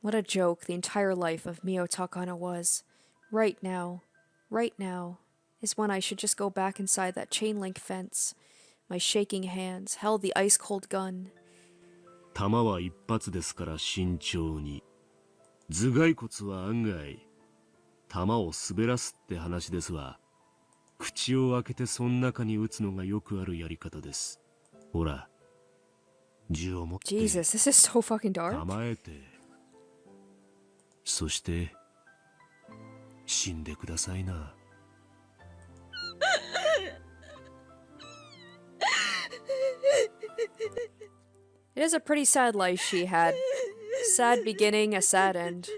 What a joke the entire life of Mio Takano was. Right now is when I should just go back inside that chain link fence. My shaking hands held the ice-cold gun. 弾は一発ですから慎重に。頭蓋骨は案外弾を滑らすって話ですわ。口を開けてその中に撃つのがよくあるやり方です。ほら、銃を持って Jesus, this is so fucking dark. 構えて、そして死んでくださいな。It is a pretty sad life she had. Sad beginning, a sad end.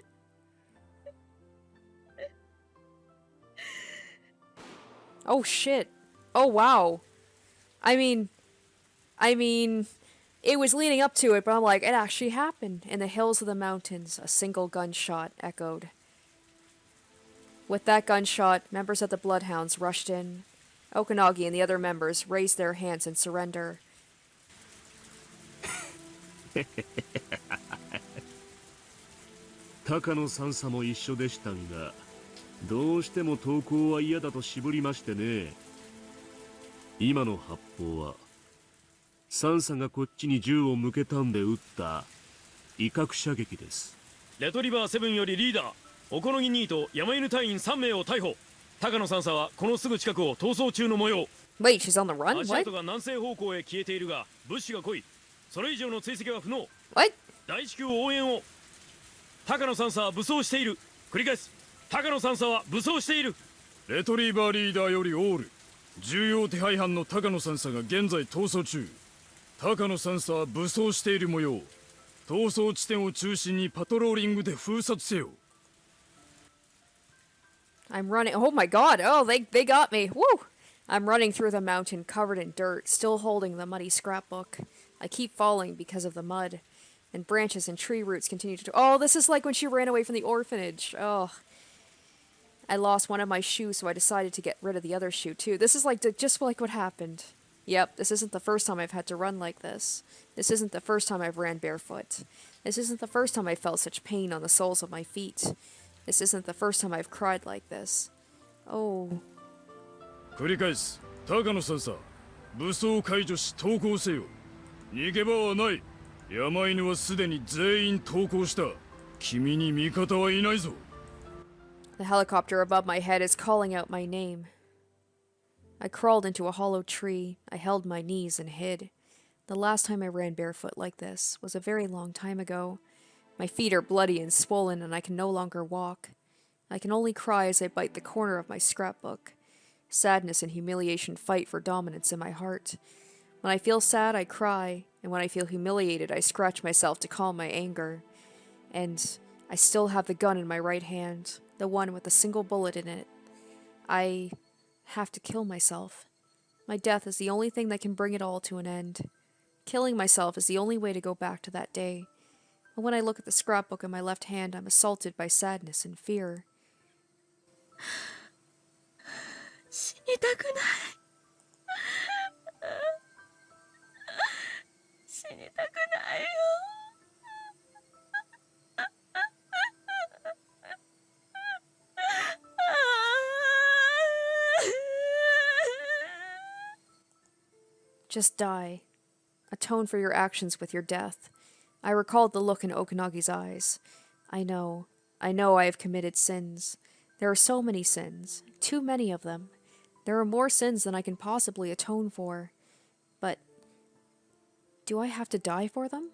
Oh shit. Oh wow. I mean, it was leading up to it, but I'm like, it actually happened. In the hills of the mountains, a single gunshot echoed. With that gunshot, members of the Bloodhounds rushed in. Okanagi and the other members raised their hands in surrender. 高野三佐も一緒でしたが、どうしても投降は嫌だと渋りましてね。今の発砲は三佐がこっちに銃を向けたんで撃った威嚇射撃です。レトリバー7よりリーダーオコノギ2と山犬隊員3名を逮捕。高野三佐はこのすぐ近くを逃走中の模様。 Wait, she's on the run? 足 What? 跡が南西方向へ消えているが物資が来い。それ以上の追跡は不能。 What? 大至急応援を。高野三佐は武装している。繰り返す。高野三佐は武装している。レトリーバーリーダーよりオール。重要手配犯の高野三佐が現在逃走中。高野三佐は武装している模様。逃走地点を中心にパトローリングで封殺せよ。 I'm running. Oh my god. Oh, they got me. Woo! I'm running through the mountain covered in dirt, still holding the muddy scrapbook. I keep falling because of the mud, and branches and tree roots continue to... Oh, this is like when she ran away from the orphanage. Oh. I lost one of my shoes, so I decided to get rid of the other shoe, too. This is like just like what happened. Yep, this isn't the first time I've had to run like this. This isn't the first time I've ran barefoot. This isn't the first time I felt such pain on the soles of my feet. This isn't the first time I've cried like this. Oh. 繰り返す。高野三佐、武装解除し投降せよ。逃げ場はない。山犬はすでに全員投降した。君に味方はいないぞ。 The helicopter above my head is calling out my name. I crawled into a hollow tree. I held my knees and hid. The last time I ran barefoot like this was a very long time ago. My feet are bloody and swollen and I can no longer walk. I can only cry as I bite the corner of my scrapbook. Sadness and humiliation fight for dominance in my heart. When I feel sad, I cry, and when I feel humiliated, I scratch myself to calm my anger. And I still have the gun in my right hand, the one with a single bullet in it. I have to kill myself. My death is the only thing that can bring it all to an end. Killing myself is the only way to go back to that day. And when I look at the scrapbook in my left hand, I'm assaulted by sadness and fear. 死にたくない。死にたくないよ。Just die. Atone for your actions with your death. I recalled the look in Okanagi's eyes. I know I have committed sins. There are so many sins, too many of them. There are more sins than I can possibly atone for. But do I have to die for them?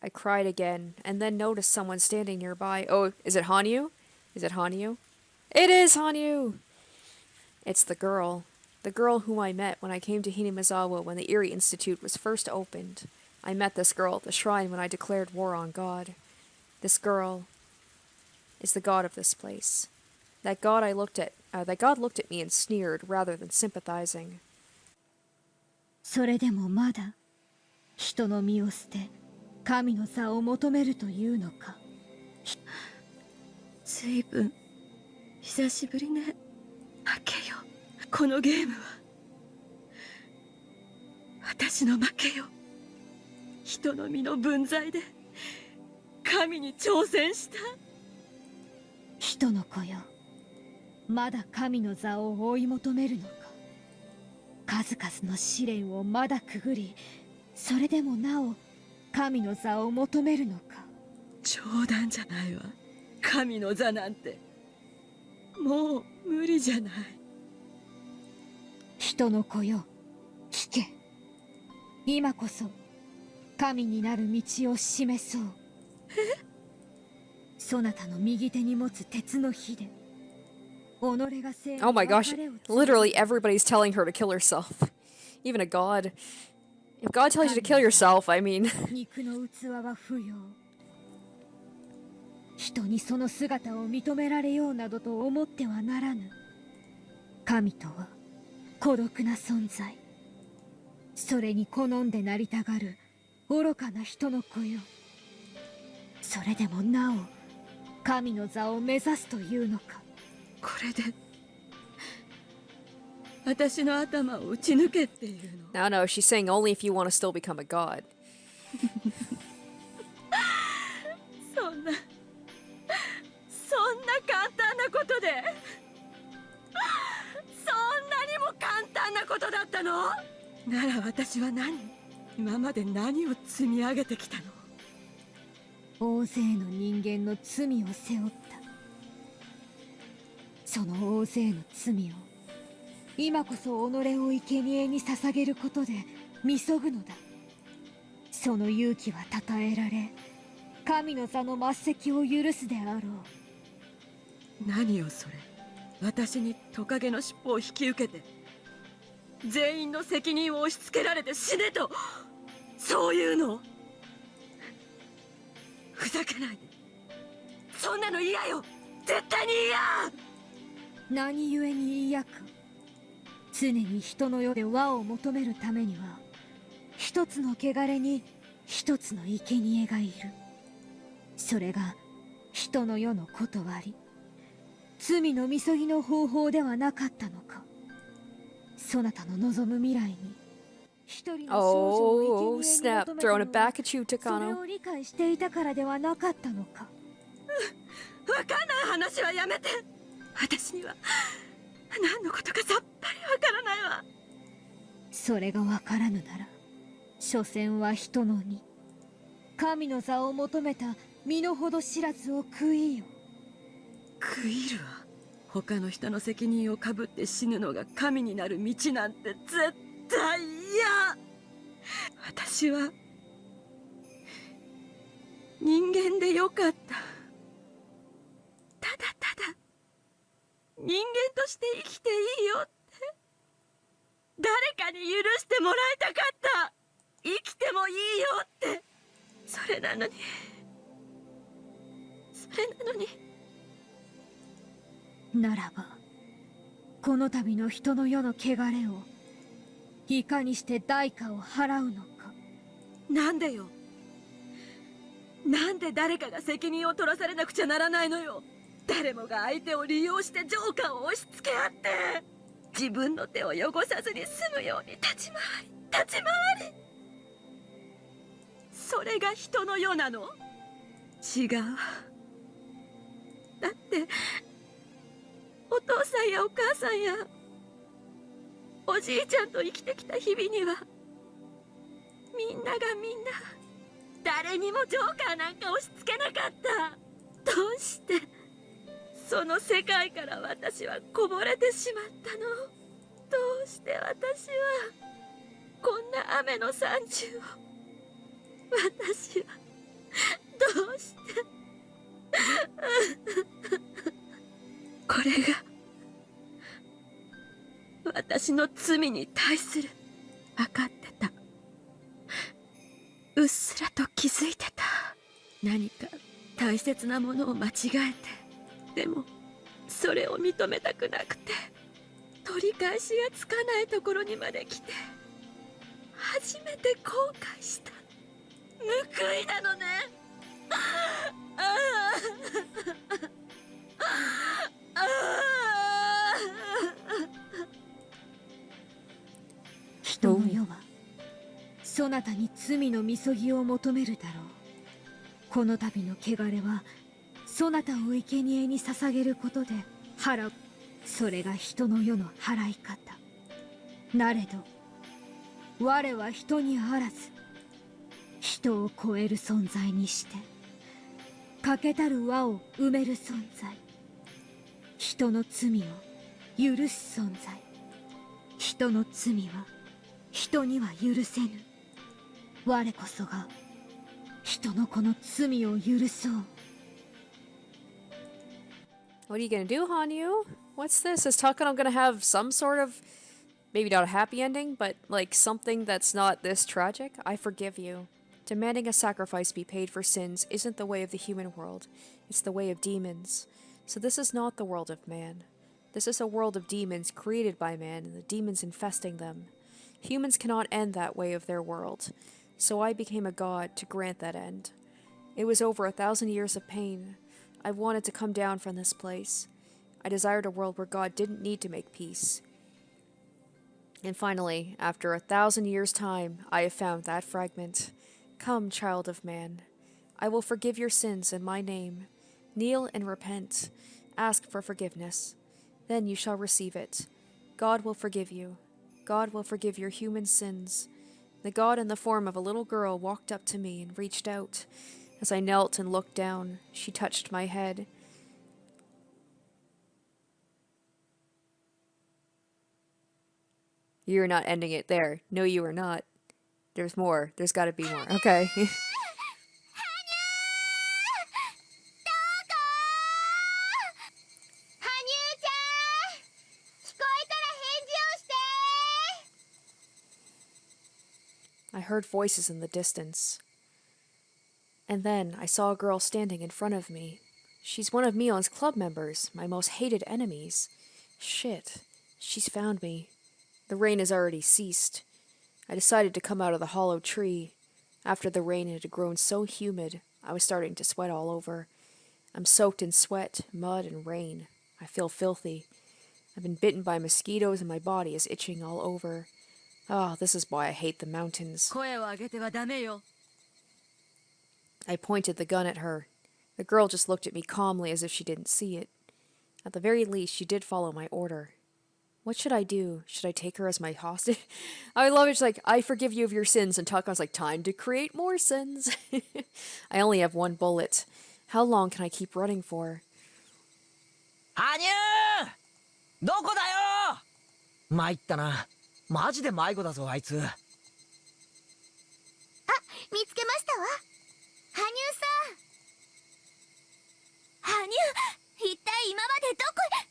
I cried again, and then noticed someone standing nearby. Oh, is it Hanyu? Is it Hanyu? It is Hanyu! It's the girl whom I met when I came to Hinamizawa when the Erie Institute was first opened. I met this girl at the shrine when I declared war on God. This girl is the god of this place. That God looked at me and sneered rather than sympathizing. それでもまだ人の身を捨て神の座を求めるというのか。ずいぶん久しぶりね。負けよ。このゲームは私の負けよ。人の身の分際で神に挑戦した。人の子よ、まだ神の座を追い求めるのか。数々の試練をまだくぐり、それでもなお神の座を求めるのか。冗談じゃないわ。神の座なんてもう無理じゃない。人の子よ、聞け。今こそ神になる道を示そう。そなたの右手に持つ鉄の火で己が生の Oh my gosh, 別れを告げ literally everybody's telling her to kill herself. Even a god. If God tells you to kill yourself, I mean... 肉の器は不要。人にその姿を認められようなどと思ってはならぬ。神とは孤独な存在。それに好んでなりたがる愚かな人の子よ。それでもなお神の座を目指すというのか。これで私の頭を打ち抜けっていうの。 No, no, she's saying only if you want to still become a god. そんな簡単なことで、そんなにも簡単なことだったの？なら私は今まで何を積み上げてきたの？大勢の人間の罪を背負った。その大勢の罪を今こそ己を生贄に捧げることで見そぐのだ。その勇気はたたえられ、神の座の末席を許すであろう。何よそれ。私にトカゲの尻尾を引き受けて全員の責任を押し付けられて死ねと、そういうの？ふざけないで。そんなの嫌よ。絶対に嫌。何故に嫌か。常に人の世で和を求めるためには一つの汚れに一つの生贄がいる。それが人の世の断り、罪のみそぎの方法ではなかったのか。そなたの望む未来に一人の少女を Oh, 生贄に snap. 求め Throwing る it のは back at you, それ Takano. を理解していたからではなかったのか。わかんない話はやめて。私には何のことかさっぱりわからないわ。それがわからぬなら、所詮は人の荷。神の座を求めた身の程知らずを食いよ。食いるわ。他の人の責任をかぶって死ぬのが神になる道なんて絶対嫌。私は人間でよかった。ただ人間として生きていいよって。誰かに許してもらいたかった。生きてもいいよって。それなのにならばこの度の人の世の汚れをいかにして代価を払うのか。なんでよ。なんで誰かが責任を取らされなくちゃならないのよ。誰もが相手を利用してジョーカーを押し付け合って自分の手を汚さずに済むように立ち回り。それが人の世なの？違う。だってお父さんやお母さんやおじいちゃんと生きてきた日々にはみんな誰にもジョーカーなんか押し付けなかった。どうしてその世界から私はこぼれてしまったの？どうして私はこんな雨の惨中を私はどうしてこれが私の罪に対する。分かってた。うっすらと気づいてた。何か大切なものを間違えて、でもそれを認めたくなくて取り返しがつかないところにまで来て初めて後悔した。報いなのね。人の世はそなたに罪のみそぎを求めるだろう。この度の汚れはそなたを生贄に捧げることで払う。それが人の世の払い方なれど、我は人にあらず人を超える存在にして欠けたる輪を埋める存在、人の罪を許す存在。人の罪は人には許せぬ。我こそが人の子の罪を許そう。 What are you gonna do, Hanyu? What's this? Is Takano gonna have some sort of, maybe not a happy ending, but like something that's not this tragic? I forgive you. Demanding a sacrifice be paid for sins isn't the way of the human world. It's the way of demons. So this is not the world of man. This is a world of demons created by man and the demons infesting them. Humans cannot end that way of their world. So I became a god to grant that end. It was over 1,000 years of pain. I wanted to come down from this place. I desired a world where God didn't need to make peace. And finally, after 1,000 years' time, I have found that fragment. Come, child of man. I will forgive your sins in my name. Kneel and repent. Ask for forgiveness. Then you shall receive it. God will forgive you. God will forgive your human sins. The god in the form of a little girl walked up to me and reached out. As I knelt and looked down, she touched my head. You're not ending it there. No, you are not. There's more. There's gotta be more. Okay. I heard voices in the distance. And then I saw a girl standing in front of me. She's one of Mion's club members, my most hated enemies. Shit. She's found me. The rain has already ceased. I decided to come out of the hollow tree. After the rain had grown so humid, I was starting to sweat all over. I'm soaked in sweat, mud, and rain. I feel filthy. I've been bitten by mosquitoes and my body is itching all over. Oh, this is why I hate the mountains. I pointed the gun at her. The girl just looked at me calmly as if she didn't see it. At the very least, she did follow my order. What should I do? Should I take her as my hostage? I love it. She's like, I forgive you of your sins. And Takano's like, time to create more sins. I only have one bullet. How long can I keep running for? Hanyu! どこだよ! 参ったな。マジで迷子だぞ、あいつ。あ、見つけましたわ。羽生さん。羽生、一体今までどこへ。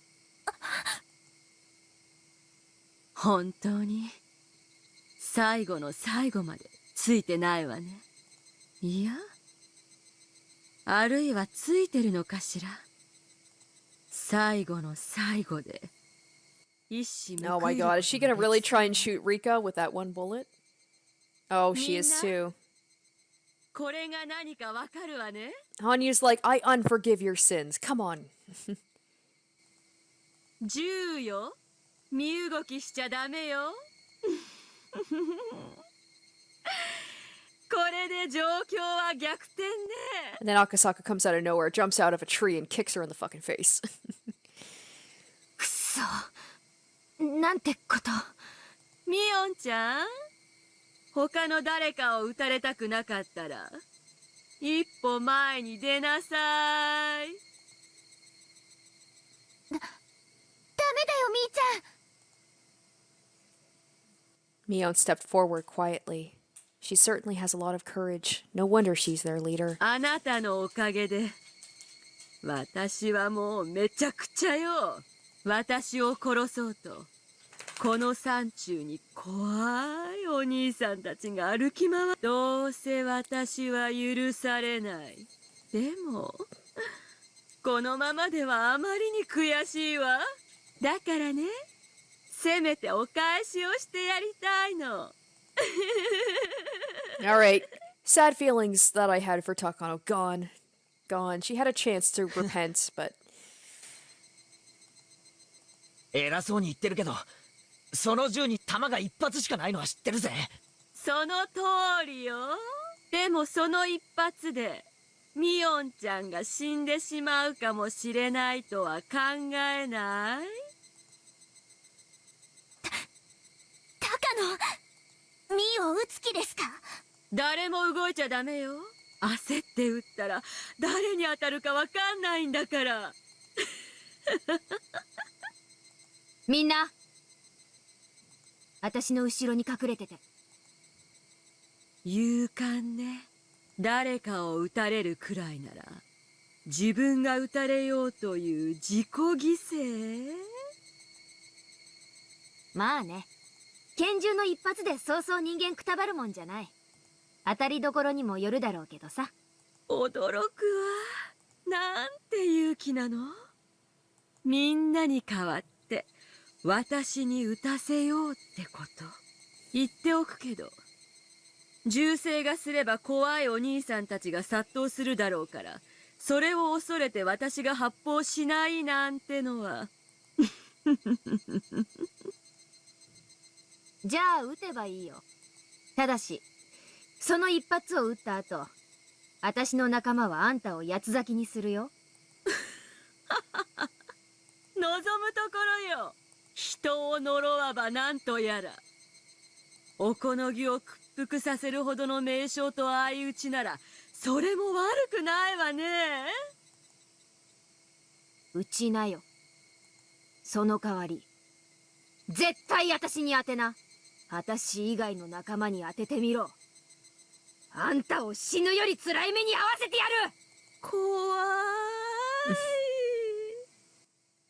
本当に最後の最後までついてないわね。いや、あるいはついてるのかしら。最後の最後で一矢 Oh 報 my いる god, こ is she と gonna がで really き try そう and shoot Rika with that one bullet? Oh, she is too. これが何かわかるわね。 Hanyu's like, I unforgive your sins. Come on. 銃よ、身動きしちゃダメよ。これで状況は逆転ね。 And then Akasaka comes out of nowhere, jumps out of a tree, and kicks her in the fucking face. くそ、なんてこと。ミオンちゃん、他の誰かを撃たれたくなかったら一歩前に出なさい。ダメだよ、みーちゃん。 Mion stepped forward quietly. She certainly has a lot of courage. No wonder she's their leader. あなたのおかげで私はもうめちゃくちゃよ。私を殺そうとこの山中に怖いお兄さんたちが歩き回る。どうせ私は許されない。でもこのままではあまりに悔しいわ。だからね、せめてお返しをしてやりたいの。Alright. Sad feelings that I had for Takano. Gone. Gone. She had a chance to repent, but... 偉そうに言ってるけど、その銃に弾が一発しかないのは知ってるぜ。その通りよ。でもその一発でミオンちゃんが死んでしまうかもしれないとは考えない？高野、ミーを撃つ気ですか？誰も動いちゃダメよ。焦って撃ったら誰に当たるかわかんないんだから。みんな、私の後ろに隠れてて。勇敢ね。誰かを撃たれるくらいなら自分が撃たれようという自己犠牲？まあね、拳銃の一発でそうそう人間くたばるもんじゃない。当たりどころにもよるだろうけどさ。驚くわ。なんて勇気なの。みんなに代わって私に撃たせようってこと。言っておくけど、銃声がすれば怖いお兄さんたちが殺到するだろうから、それを恐れて私が発砲しないなんてのは。じゃあ撃てばいいよ。ただしその一発を撃った後、私の仲間はあんたを八つ咲きにするよ。望むところよ。人を呪わばなんとやら。おこのぎを屈服させるほどの名将と相打ちならそれも悪くないわね。撃ちなよ。その代わり絶対私に当てな。私以外の仲間に当ててみろ。あんたを死ぬより辛い目に遭わせてやる。怖い。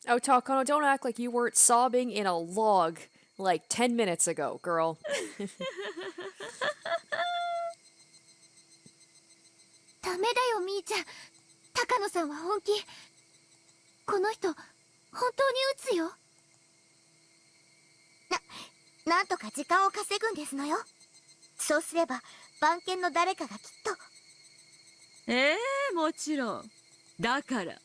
Oh, Takano, don't act like you weren't sobbing in a log like 10 minutes ago, girl. ダメだよ、みーちゃん。高野さんは本気。この人、本当に撃つよ。なんとか時間を稼ぐんですのよ。そうすれば、番犬の誰かがきっと。もちろん。だから、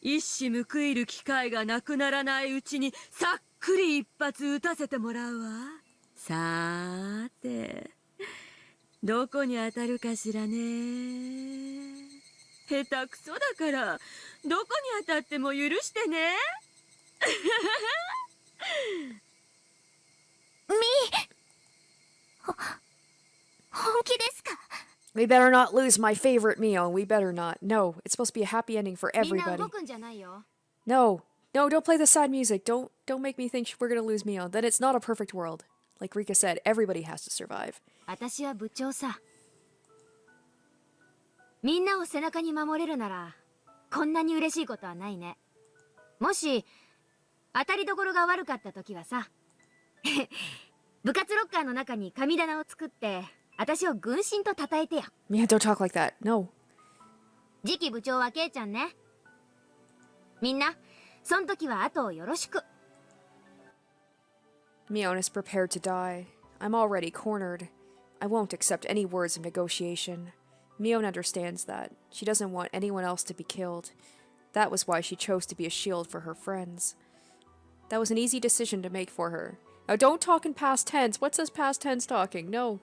一矢報いる機会がなくならないうちにさっくり一発撃たせてもらうわ。さーて、どこに当たるかしらね。下手くそだから、どこに当たっても許してね。本気ですか？ We better not lose my favorite Mion. We better not. No, it's supposed to be a happy ending for みんな everybody. 動くんじゃないよ。 No, no, don't play the sad music. Don't make me think we're gonna lose Mion. Then it's not a perfect world. Like Rika said, everybody has to survive. 私は部長さ。みんなを背中に守れるならこんなに嬉しいことはないね。もし当たりどころが悪かった時はさ、部活ロッカーの中に神棚を作って私を軍神と称えてよ。 Man, don't talk like that. No. 次期部長はケイちゃんね。みんなそん時は後をよろしく。 Mion is prepared to die. I'm already cornered. I won't accept any words of negotiation. Mion understands that. She doesn't want anyone else to be killed. That was why she chose to be a shield for her friends. That was an easy decision to make for her. Now don't talk in past tense. What says past tense talking? No.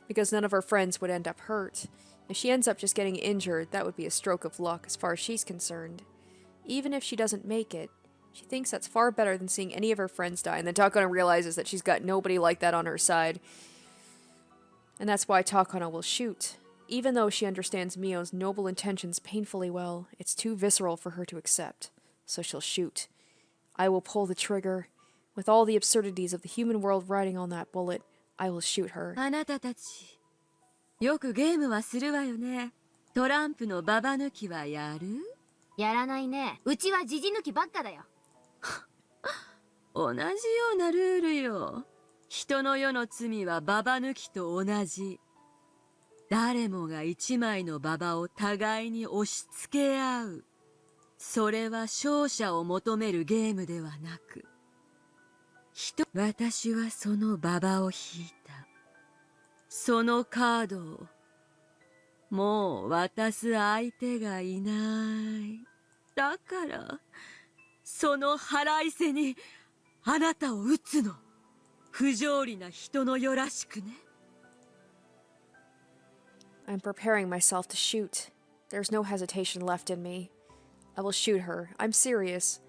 Because none of her friends would end up hurt. If she ends up just getting injured, that would be a stroke of luck as far as she's concerned. Even if she doesn't make it, she thinks that's far better than seeing any of her friends die. And then Takano realizes that she's got nobody like that on her side. And that's why Takano will shoot. Even though she understands Mion's noble intentions painfully well, it's too visceral for her to accept. So she'll shoot. I will pull the trigger. With all the absurdities of the human world riding on that bullet, I will shoot her. あなたたちよくゲームはするわよね。トランプのババ抜きはやる？やらないね。うちはジジ抜きばっかだよ。同じようなルールよ。人の世の罪はババ抜きと同じ。誰もが一枚のババを互いに押し付け合う。それは勝者を求めるゲームではなく、私はそのババを引いた。そのカードをもう渡す相手がいない。だからその腹いせにあなたを撃つの。不条理な人の世らしくね。I'm preparing myself to shoot. There's no hesitation left in me. I will shoot her. I'm serious.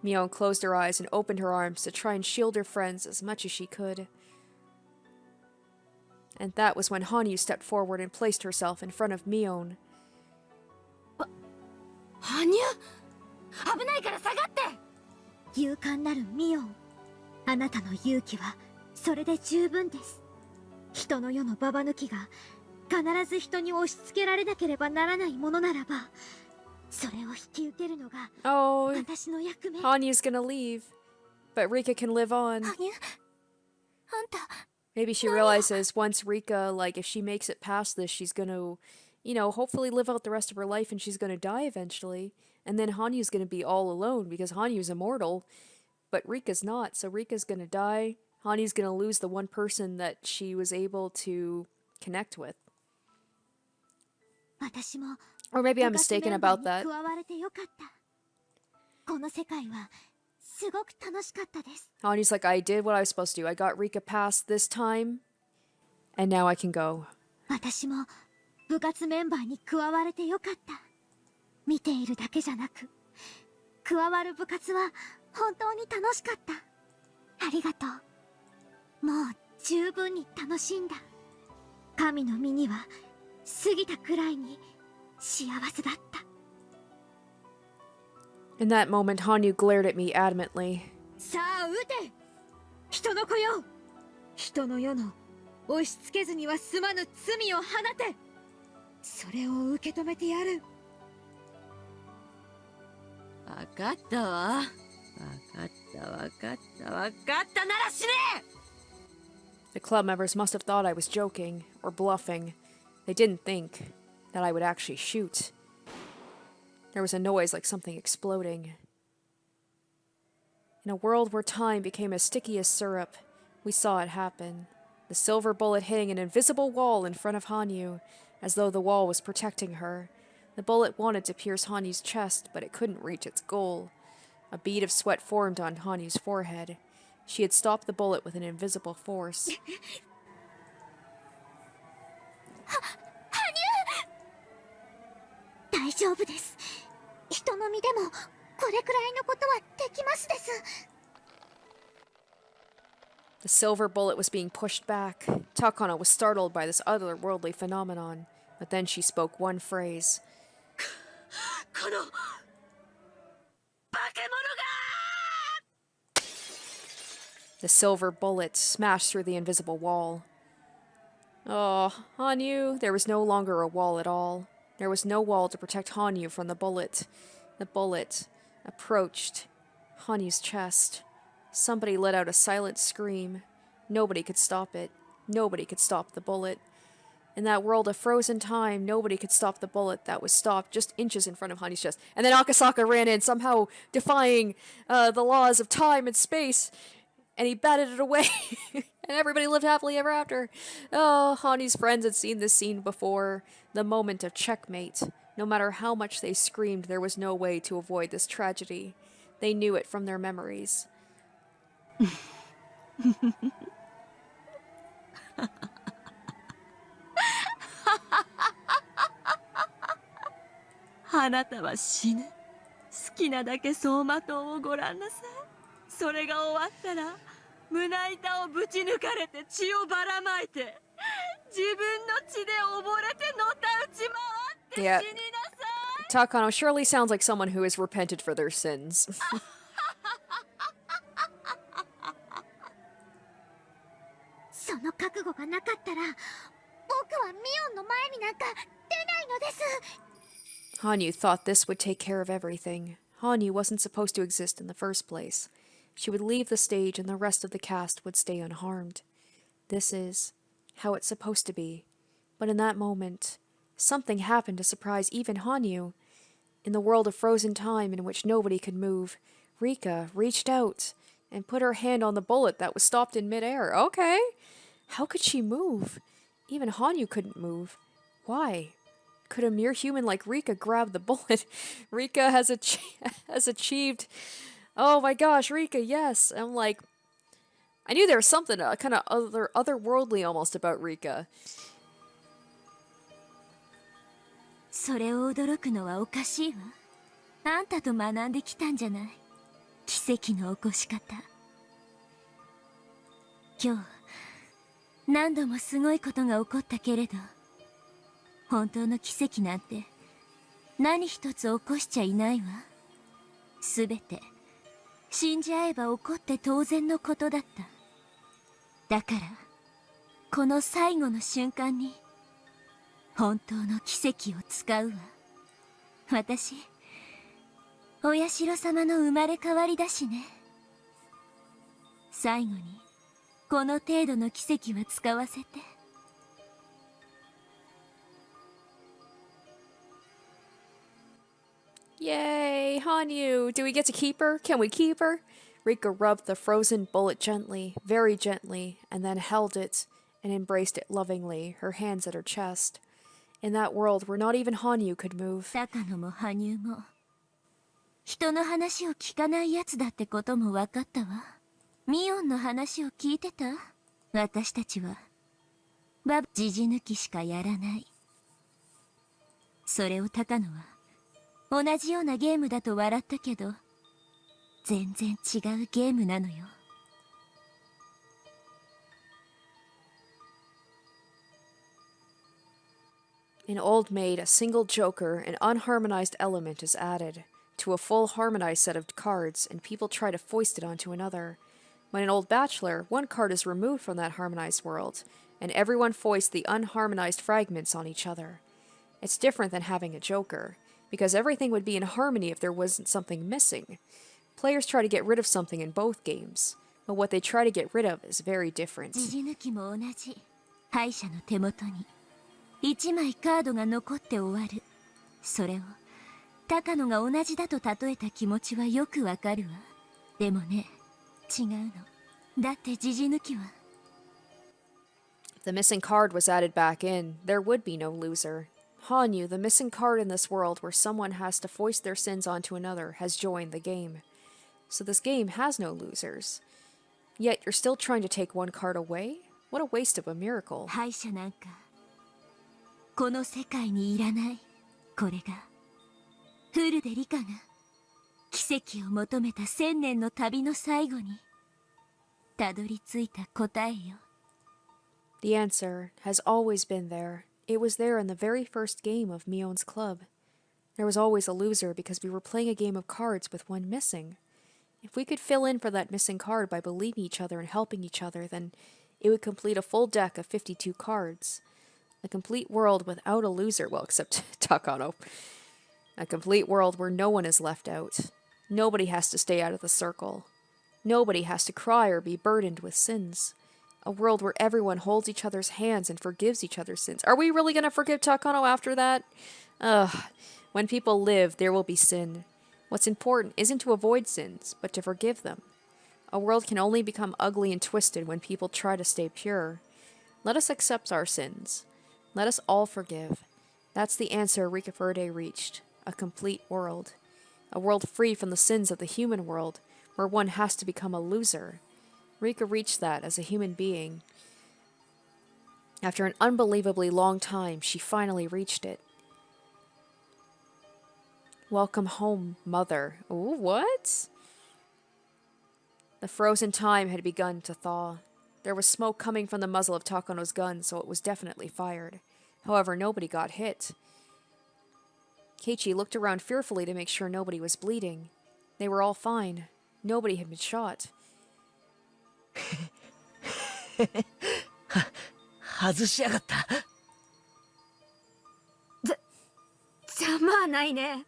Mion closed her eyes and opened her arms to try and shield her friends as much as she could. And that was when Hanyu stepped forward and placed herself in front of Mion. ハニュ、危ないから下がって。勇敢なるミオン、あなたの勇気はそれで十分です。人の世のババ抜きが必ず人に押し付けられなければならないものならば、それを引き受けるのが私の役目。Hanyu's gonna leave, but Rika can live on. ハニュ、あんた Maybe she realizes once Rika, like, if she makes it past this, she's gonna, you know, hopefully live out the rest of her life and she's gonna die eventually. And then Hanyu's gonna be all alone because Hanyu's immortal, but Rika's not. So Rika's gonna die. Hanyu's gonna lose the one person that she was able to connect with. 私も Or maybe I'm mistaken about that. 加われてよかった。この世界はすごく楽しかったです。 Hanyu's like, I did what I was supposed to do. I got Rika past this time, and now I can go. 私も部活メンバーに加われてよかった。見ているだけじゃなく、加わる部活は本当に楽しかった。ありがとう。もう十分に楽しんだ。神の身には過ぎたくらいに幸せだった。 In that moment, Hanyu glared at me adamantly. さあ撃て、人の子よ。人の世の押し付けずには済まぬ罪を放て。それを受け止めてやる。わかったわ。わかったわかったわかったなら死ね。 The club members must have thought I was joking or bluffing. They didn't think that I would actually shoot. There was a noise like something exploding. In a world where time became as sticky as syrup, we saw it happen. The silver bullet hitting an invisible wall in front of Hanyu, as though the wall was protecting her. The bullet wanted to pierce Hanyu's chest, but it couldn't reach its goal. A bead of sweat formed on Hanyu's forehead. She had stopped the bullet with an invisible force. 大丈夫です。人の身でもこれくらいのことはできますです。 The silver bullet was being pushed back. Takano was startled by this otherworldly phenomenon, but then she spoke one phrase. この化け物が The silver bullet smashed through the invisible wall. Oh, Hanyu, there was no longer a wall at all. There was no wall to protect Hanyu from the bullet. The bullet approached Hanyu's chest, Somebody let out a silent scream. Nobody could stop it. Nobody could stop the bullet. In that world of frozen time, nobody could stop the bullet that was stopped just inches in front of Hanyu's chest. And then Akasaka ran in, somehow defying the laws of time and space, and he batted it away. And everybody lived happily ever after. Oh, Hanyu's friends had seen this scene before. The moment of checkmate. No matter how much they screamed, there was no way to avoid this tragedy. They knew it from their memories. あなたは死ぬ。好きなだけ走馬灯をご覧なさい。それが終わったら胸板をぶち抜かれて血をばらまいて自分の血で溺れてのたうち回って死になさい。 Takano surely sounds like someone who has repented for their sins. その覚悟がなかったら僕はミオンの前になんか出ないのです。 Hanyu thought this would take care of everything. Hanyu wasn't supposed to exist in the first place. She would leave the stage and the rest of the cast would stay unharmed. This is how it's supposed to be. But in that moment, something happened to surprise even Hanyu. In the world of frozen time in which nobody could move, Rika reached out and put her hand on the bullet that was stopped in midair. Okay. How could she move? Even Hanyu couldn't move. Why? Could a mere human like Rika grab the bullet? Rika has achieved... Oh my gosh, Rika, yes. I'm like... I knew there was something kind of otherworldly almost about Rika. それを驚くのはおかしいわ。あんたと学んできたんじゃない。奇跡の起こし方。今日、何度もすごいことが起こったけれど、本当の奇跡なんて何一つ起こしちゃいないわ。すべて死んじゃえば起こって当然のことだった。だからこの最後の瞬間に本当の奇跡を使うわ。私お社様の生まれ変わりだしね。最後にこの程度の奇跡は使わせて。Yay, Hanyu! Do we get to keep her? Can we keep her? Rika rubbed the frozen bullet gently, very gently, and then held it and embraced it lovingly, her hands at her chest. In that world where not even Hanyu could move. Takano も羽生も人の話を聞かないやつだってことも分かったわ。ミオンの話を聞いてた？私たちはじじ抜きしかやらない。それを高野は同じようなゲームだと笑ったけど、全然違うゲームなのよ。In Old Maid, a single joker, an unharmonized element is added to a full harmonized set of cards, and people try to foist it onto another. When in Old Bachelor, one card is removed from that harmonized world, and everyone foists the unharmonized fragments on each other. It's different than having a joker, because everything would be in harmony if there wasn't something missing. Players try to get rid of something in both games, but what they try to get rid of is very different. じじ抜きも同じ。敗者の手元に1枚カードが残って終わる。それを高野が同じだと例えた気持ちはよくわかるわ。でもね、違うの。だってじじ抜きは。If the missing card was added back in, there would be no loser. Hanyu, the missing card in this world where someone has to foist their sins onto another, has joined the game. So this game has no losers. Yet you're still trying to take one card away? What a waste of a miracle. 敗者なんかこの世界にいらない。これがフルでリカが奇跡を求めた1000年の旅の最後にたどり着いた答えよ。The answer has always been there. It was there in the very first game of Mion's club. There was always a loser because we were playing a game of cards with one missing. If we could fill in for that missing card by believing each other and helping each other, then it would complete a full deck of 52 cards. A complete world without a loser, well, except Takano. A complete world where no one is left out. Nobody has to stay out of the circle. Nobody has to cry or be burdened with sins. A world where everyone holds each other's hands and forgives each other's sins. Are we really going to forgive Takano after that? Ugh. When people live, there will be sin. What's important isn't to avoid sins, but to forgive them. A world can only become ugly and twisted when people try to stay pure. Let us accept our sins. Let us all forgive. That's the answer Rika reached. A complete world. A world free from the sins of the human world, where one has to become a loser. Rika reached that as a human being. After an unbelievably long time, she finally reached it. Welcome home, mother. Ooh, what? The frozen time had begun to thaw. There was smoke coming from the muzzle of Takano's gun, so it was definitely fired. However, nobody got hit. Keiichi looked around fearfully to make sure nobody was bleeding. They were all fine. Nobody had been shot. 外しやがった。邪魔はないね。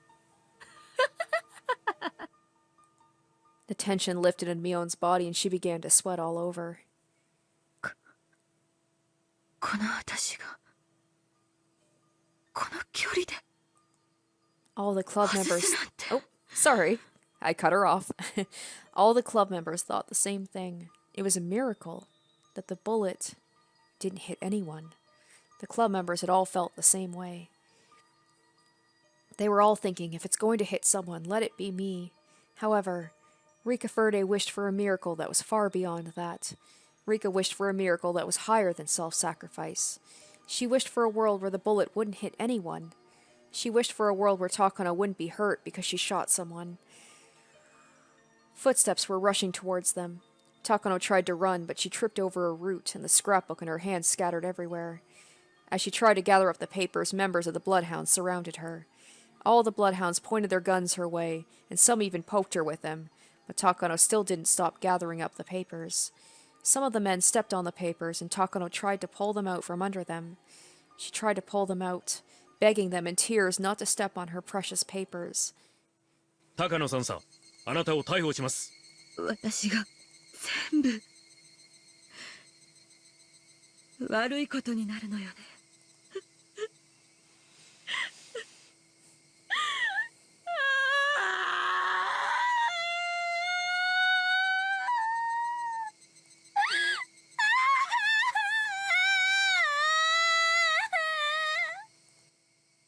The tension lifted in Mion's body and she began to sweat all over. この私がこの距離で All the club members... Oh, sorry. I cut her off. All the club members thought the same thing. It was a miracle that the bullet didn't hit anyone. The club members had all felt the same way. They were all thinking, if it's going to hit someone, let it be me. However, Rika wished for a miracle that was far beyond that. Rika wished for a miracle that was higher than self-sacrifice. She wished for a world where the bullet wouldn't hit anyone. She wished for a world where Takano wouldn't be hurt because she shot someone. Footsteps were rushing towards them. Takano tried to run, but she tripped over a root, and the scrapbook in her hand scattered everywhere. As she tried to gather up the papers, members of the Bloodhounds surrounded her. All the Bloodhounds pointed their guns her way, and some even poked her with them, but Takano still didn't stop gathering up the papers. Some of the men stepped on the papers, and Takano tried to pull them out from under them. She tried to pull them out, begging them in tears not to step on her precious papers. 高野さんさ、あなたを逮捕します。私が全部悪いことになるのよね。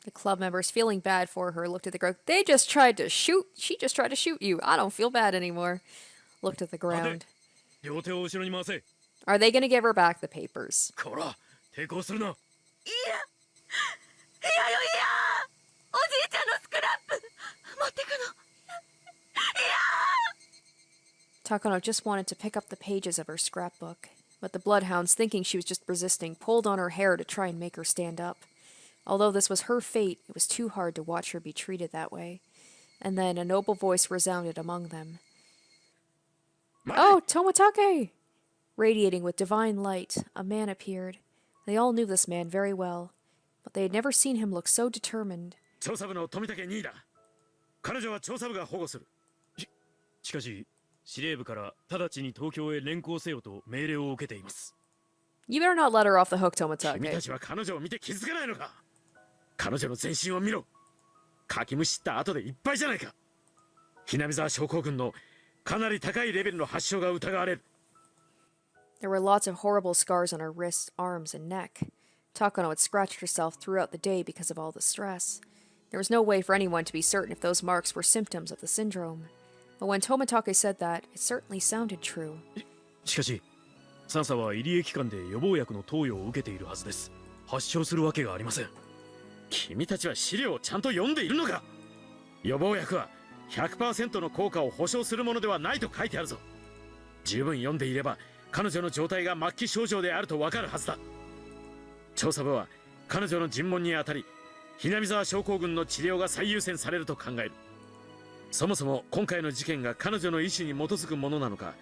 The club members, feeling bad for her, looked at the ground. They just tried to shoot. She just tried to shoot you. I don't feel bad anymore. Looked at the ground. 両手を後ろに回せ。 Are they going to give her back the papers? こら、抵抗するな。いや、いやよいや、おじいちゃんのスクラップ持ってくの。Takano just wanted to pick up the pages of her scrapbook, but the bloodhounds, thinking she was just resisting, pulled on her hair to try and make her stand up. Although this was her fate, it was too hard to watch her be treated that way. And then a noble voice resounded among them. Oh, Tomotake! Radiating with divine light, a man appeared. They all knew this man very well, but they had never seen him look so determined. 調査部の富武2位だ。彼女は調査部が保護する。しかし、司令部から直ちに東京へ連行せよと命令を受けています。You better not let her off the hook, 君たち Tomotake. は彼女を見て気づかないのか。彼女の全身を見ろ。かきむしった後でいっぱいじゃないか。ひなみ沢症候群のかなり高いレベルの発症が疑われる。There were lots of horrible scars on her wrists, arms, and neck. Takano had scratched herself throughout the day because of all the stress. There was no way for anyone to be certain if those marks were symptoms of the syndrome. But when Tomotake said that, it certainly sounded true. しかし、サンサは入江機関で予防薬の投与を受けているはずです。発症するわけがありません。君たちは資料をちゃんと読んでいるのか。予防薬は 100% の効果を保証するものではないと書いてあるぞ。十分読んでいれば彼女の状態が末期症状であるとわかるはずだ。調査部は彼女の尋問にあたり、ひなみ沢症候群の治療が最優先されると考える。そもそも今回の事件が彼女の意思に基づくものなのか、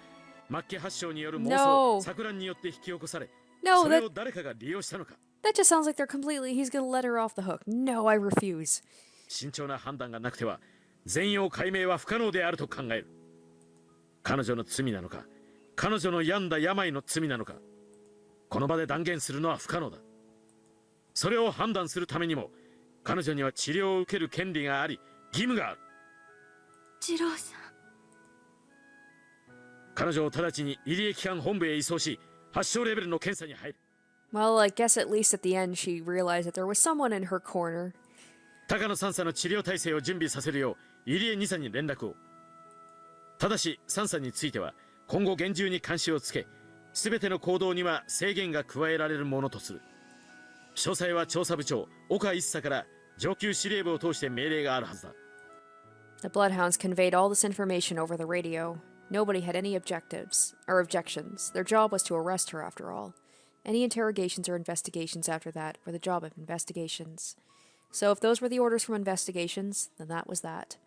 末期発症による妄想、錯乱によって引き起こされ、それを誰かが利用したのか。That just sounds like they're completely... He's gonna let her off the hook. No, I refuse. 慎重な判断がなくては全容解明は不可能であると考える。彼女の罪なのか、彼女の病んだ病の罪なのか、この場で断言するのは不可能だ。それを判断するためにも、彼女には治療を受ける権利があり、義務がある。次郎さん。彼女を直ちに入江機関本部へ移送し、発症レベルの検査に入る。Well, I guess at least at the end she realized that there was someone in her corner. 高野三佐の治療体制を準備させるよう入江二佐に連絡を。ただし三佐については今後厳重に監視をつけ、全ての行動には制限が加えられるものとする。詳細は調査部長岡一佐から上級司令部を通して命令があるはずだ。The Bloodhounds conveyed all this information over the radio. Nobody had any objectives or objections. Their job was to arrest her, after all. Any interrogations or investigations after that were the job of investigations. So if those were the orders from investigations, then that was that.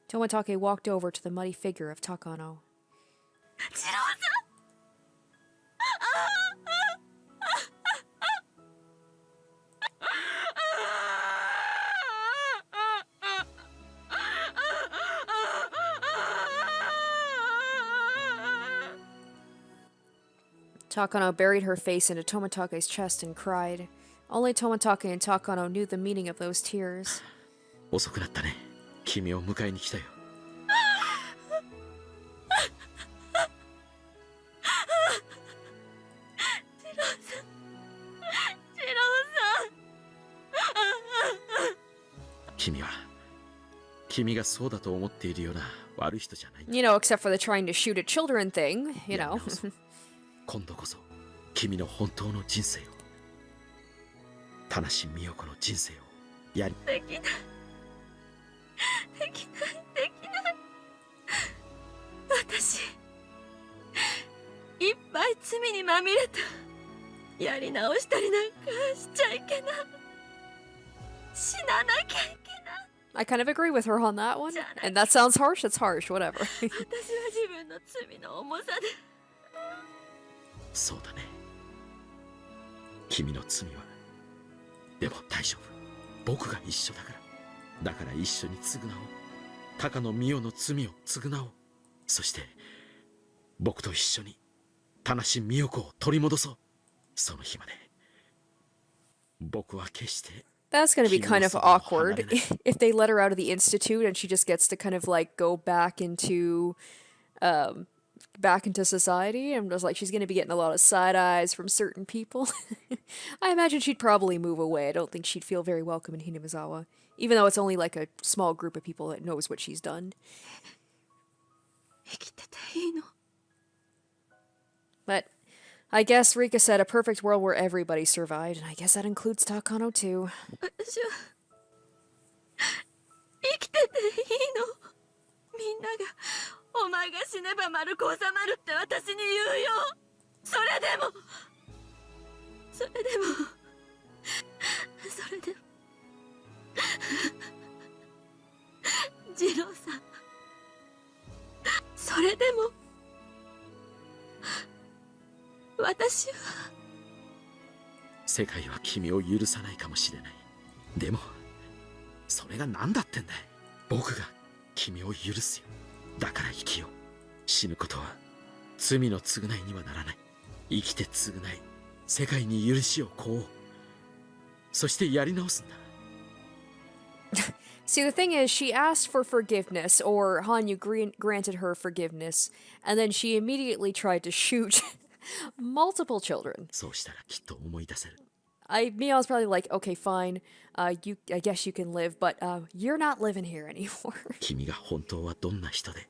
Tomotake walked over to the muddy figure of Takano. Takano buried her face into Tomotake's chest and cried. Only Tomotake and Takano knew the meaning of those tears. 遅くなったね。君を迎えに来たよ。君がそうだと思っているような悪い人じゃない。You know, except for the trying to shoot at children thing, you know. 今度こそ君の本当の人生を、田無美代子の人生をやり。できない。私、いっぱい罪にまみれた。やり直したりなんかしちゃいけない。死ななきゃいけない。I kind of agree with her on that one. And that sounds harsh, it's harsh, whatever. 私は自分の罪の重さで。そうだね。君の罪は。でも大丈夫。僕が一緒だから。だから一緒に償おう。高野美代の罪を償おう。そして、僕と一緒に、田無美代子を取り戻そう。その日まで。僕は決して、That's going to be kind of awkward if they let her out of the institute and she just gets to kind of like go back into society. I'm just like, she's going to be getting a lot of side eyes from certain people. I imagine she'd probably move away. I don't think she'd feel very welcome in Hinamizawa, even though it's only like a small group of people that knows what she's done. But I guess Rika said a perfect world where everybody survived, and I guess that includes Takano too. 私は生きてていいの？みんながお前が死ねば丸く収まるって私に言うよ。それでも次郎さん、それでも私は。世界は君を許さないかもしれない。でもそれが何だってんだい。僕が君を許すよ。だから生きよう。死ぬことは罪の償いにはならない。生きて償い、世界に許しを請おう。そしてやり直すんだ。See, the thing is, she asked for forgiveness, or Hanyu granted her forgiveness, and then she immediately tried to shoot multiple children. そうしたらきっと思い出せる。Mion's probably like, okay, fine, I guess you can live, but you're not living here anymore. 君が本当はどんな人で、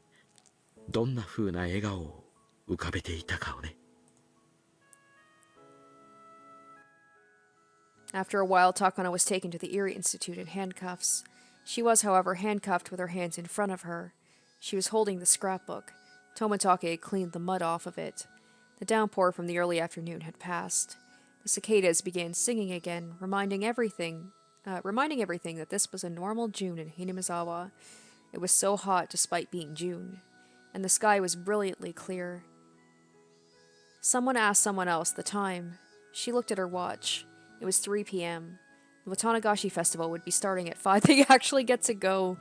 どんな風な笑顔を浮かべていたかをね。After a while, Takano was taken to the Erie Institute in handcuffs. She was, however, handcuffed with her hands in front of her. She was holding the scrapbook. Tomotake had cleaned the mud off of it. The downpour from the early afternoon had passed. The cicadas began singing again, reminding everything that this was a normal June in Hinamizawa. It was so hot despite being June, and the sky was brilliantly clear. Someone asked someone else the time. She looked at her watch. It was 3 p.m. The Watanagashi festival would be starting at 5. They actually get to go.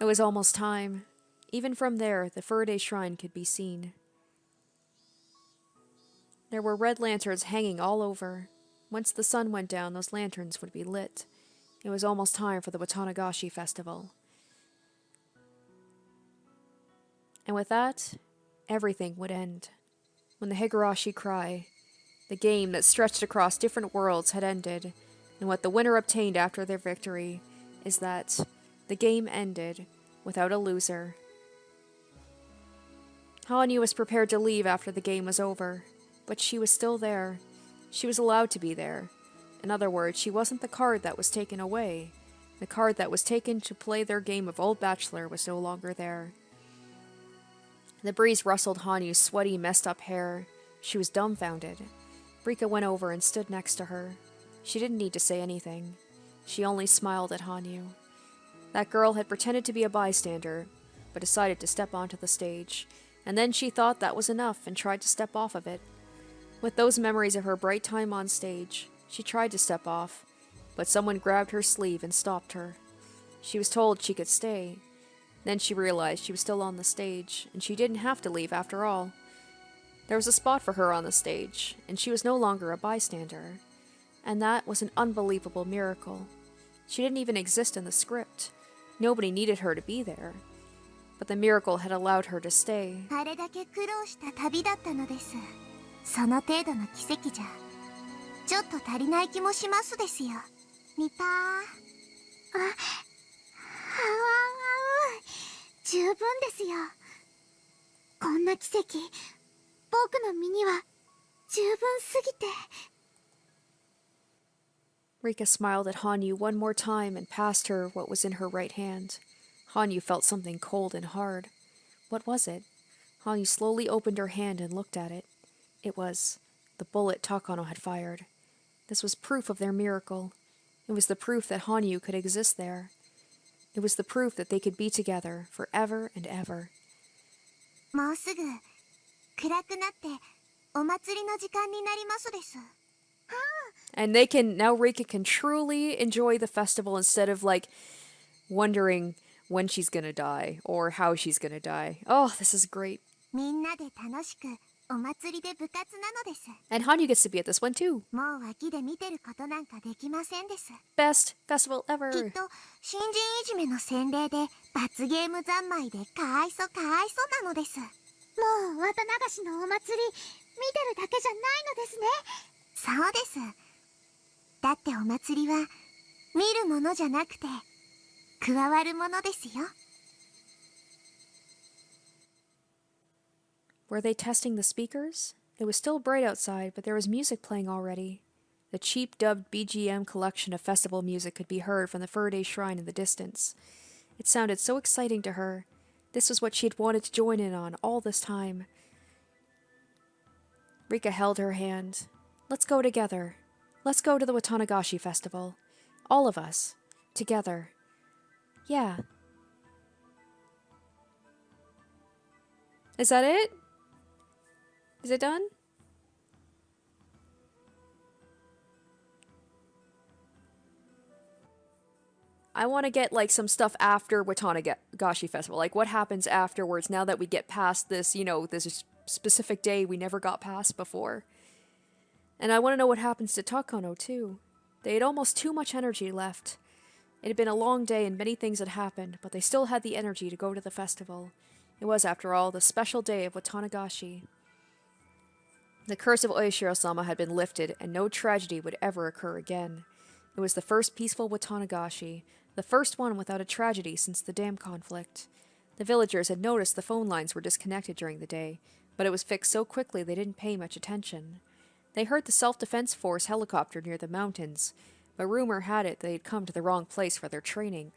It was almost time. Even from there, the Furaday Shrine could be seen. There were red lanterns hanging all over. Once the sun went down, those lanterns would be lit. It was almost time for the Watanagashi festival. And with that, everything would end. When the Higurashi cry, the game that stretched across different worlds had ended, and what the winner obtained after their victory is that the game ended without a loser. Hanyu was prepared to leave after the game was over, but she was still there. She was allowed to be there. In other words, she wasn't the card that was taken away. The card that was taken to play their game of Old Bachelor was no longer there. The breeze rustled Hanyu's sweaty, messed-up hair. She was dumbfounded. Rika went over and stood next to her. She didn't need to say anything. She only smiled at Hanyu. That girl had pretended to be a bystander, but decided to step onto the stage, and then she thought that was enough and tried to step off of it. With those memories of her bright time on stage, she tried to step off, but someone grabbed her sleeve and stopped her. She was told she could stay. Then she realized she was still on the stage, and she didn't have to leave after all. There was a spot for her on the stage, and she was no longer a bystander. And that was an unbelievable miracle. She didn't even exist in the script. Nobody needed her to be there. But the miracle had allowed her to stay. あれだけ苦労した旅だったのです。その程度の奇跡じゃちょっと足りない気もしますですよ。ニパー。あ、はわわう。十分ですよ。こんな奇跡、僕の身には十分すぎて。Rika smiled at Hanyu one more time and passed her what was in her right hand. Hanyu felt something cold and hard. What was it? Hanyu slowly opened her hand and looked at it. It was the bullet Takano had fired. This was proof of their miracle. It was the proof that Hanyu could exist there. It was the proof that they could be together forever and ever. もうすぐ暗くなってお祭りの時間になりますです。And now Rika can truly enjoy the festival instead of like wondering when she's gonna die or how she's gonna die. Oh, this is great. みんなで楽しくお祭りで部活なのです。 And Hanyu gets to be at this one too. もう脇で見てることなんかできませんです。 Best festival きっ ever. と新人いじめの洗礼で罰ゲーム三昧でかわいそかわいそなのです。もう綿流しのお祭り見てるだけじゃないのですね。そうです。だってお祭りは見るものじゃなくて加わるものですよ。 Were they testing the speakers? It was still bright outside, but there was music playing already. The cheap dubbed BGM collection of festival music could be heard from the Furaday Shrine in the distance. It sounded so exciting to her. This was what she had wanted to join in on all this time. Rika held her hand. Let's go together. Let's go to the Watanagashi festival. All of us. Together. Yeah. Is that it? Is it done? I want to get like some stuff after Watanagashi Festival. Like what happens afterwards now that we get past this, this specific day we never got past before. And I want to know what happens to Takano too. They had almost too much energy left. It had been a long day and many things had happened, but they still had the energy to go to the festival. It was, after all, the special day of Watanagashi. The curse of Oishiro-sama had been lifted, and no tragedy would ever occur again. It was the first peaceful Watanagashi, the first one without a tragedy since the dam conflict. The villagers had noticed the phone lines were disconnected during the day, but it was fixed so quickly they didn't pay much attention. They heard the Self-Defense Force helicopter near the mountains, but rumor had it they had come to the wrong place for their training.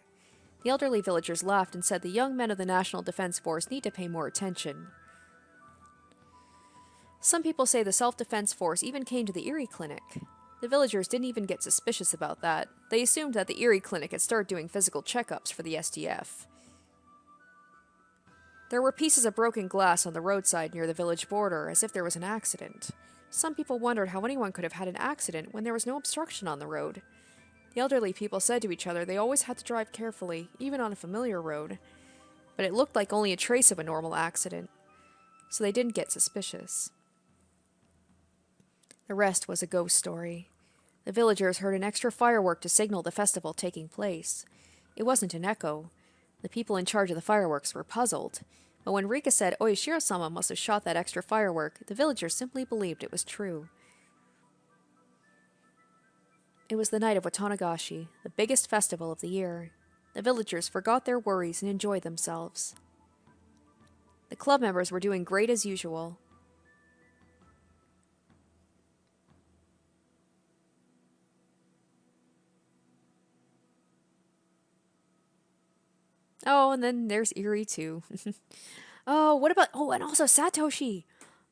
The elderly villagers laughed and said the young men of the National Defense Force need to pay more attention. Some people say the Self-Defense Force even came to the Erie Clinic. The villagers didn't even get suspicious about that. They assumed that the Erie Clinic had started doing physical checkups for the SDF. There were pieces of broken glass on the roadside near the village border, as if there was an accident. Some people wondered how anyone could have had an accident when there was no obstruction on the road. The elderly people said to each other they always had to drive carefully, even on a familiar road. but it looked like only a trace of a normal accident, so they didn't get suspicious. The rest was a ghost story. The villagers heard an extra firework to signal the festival taking place. It wasn't an echo. The people in charge of the fireworks were puzzled, but when Rika said Oishiro-sama must have shot that extra firework, the villagers simply believed it was true. It was the night of Watanagashi, the biggest festival of the year. The villagers forgot their worries and enjoyed themselves. The club members were doing great as usual. Oh, and then there's Eri too. Oh, what about... Oh, and also Satoshi!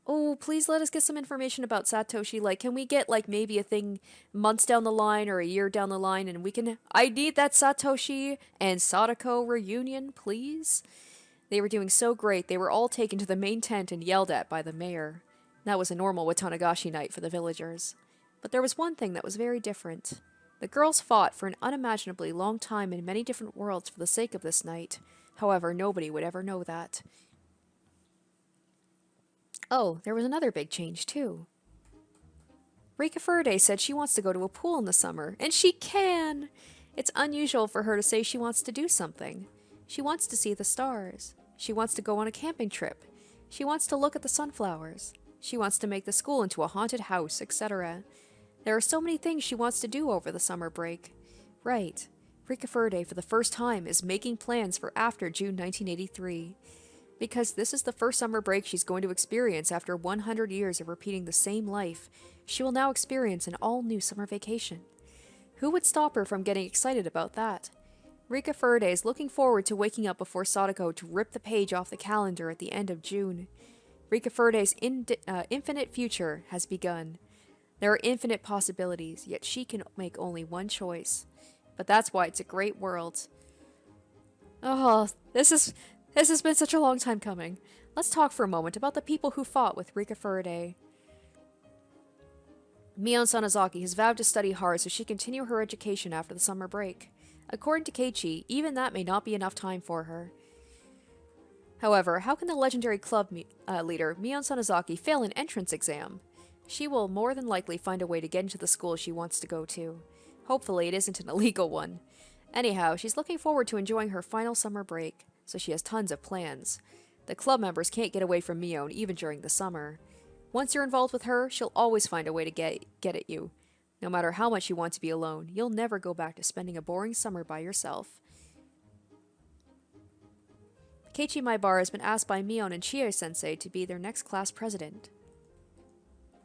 Oh, please let us get some information about Satoshi. Like, can we get, like, maybe a thing months down the line or a year down the line and we can... I need that Satoshi and Sadako reunion, please? They were doing so great, they were all taken to the main tent and yelled at by the mayor. That was a normal Watanagashi night for the villagers. But there was one thing that was very different. The girls fought for an unimaginably long time in many different worlds for the sake of this night. However, nobody would ever know that. Oh, there was another big change, too. Rika Furude said she wants to go to a pool in the summer, and she can! It's unusual for her to say she wants to do something. She wants to see the stars. She wants to go on a camping trip. She wants to look at the sunflowers. She wants to make the school into a haunted house, etc. There are so many things she wants to do over the summer break. Right. Rika Furude, for the first time, is making plans for after June 1983. Because this is the first summer break she's going to experience after 100 years of repeating the same life, she will now experience an all-new summer vacation. Who would stop her from getting excited about that? Rika Furude is looking forward to waking up before Sadako to rip the page off the calendar at the end of June. Rika Furude's infinite future has begun. There are infinite possibilities, yet she can make only one choice. But that's why it's a great world. Oh, this has been such a long time coming. Let's talk for a moment about the people who fought with Rika Furude. Mion Sanozaki has vowed to study hard so she can continue her education after the summer break. According to Keiichi, even that may not be enough time for her. However, how can the legendary club leader Mion Sanozaki fail an entrance exam? She will more than likely find a way to get into the school she wants to go to. Hopefully it isn't an illegal one. Anyhow, she's looking forward to enjoying her final summer break, so she has tons of plans. The club members can't get away from Mion even during the summer. Once you're involved with her, she'll always find a way to get at you. No matter how much you want to be alone, you'll never go back to spending a boring summer by yourself. Keiichi Maibara has been asked by Mion and Chie-sensei to be their next class president.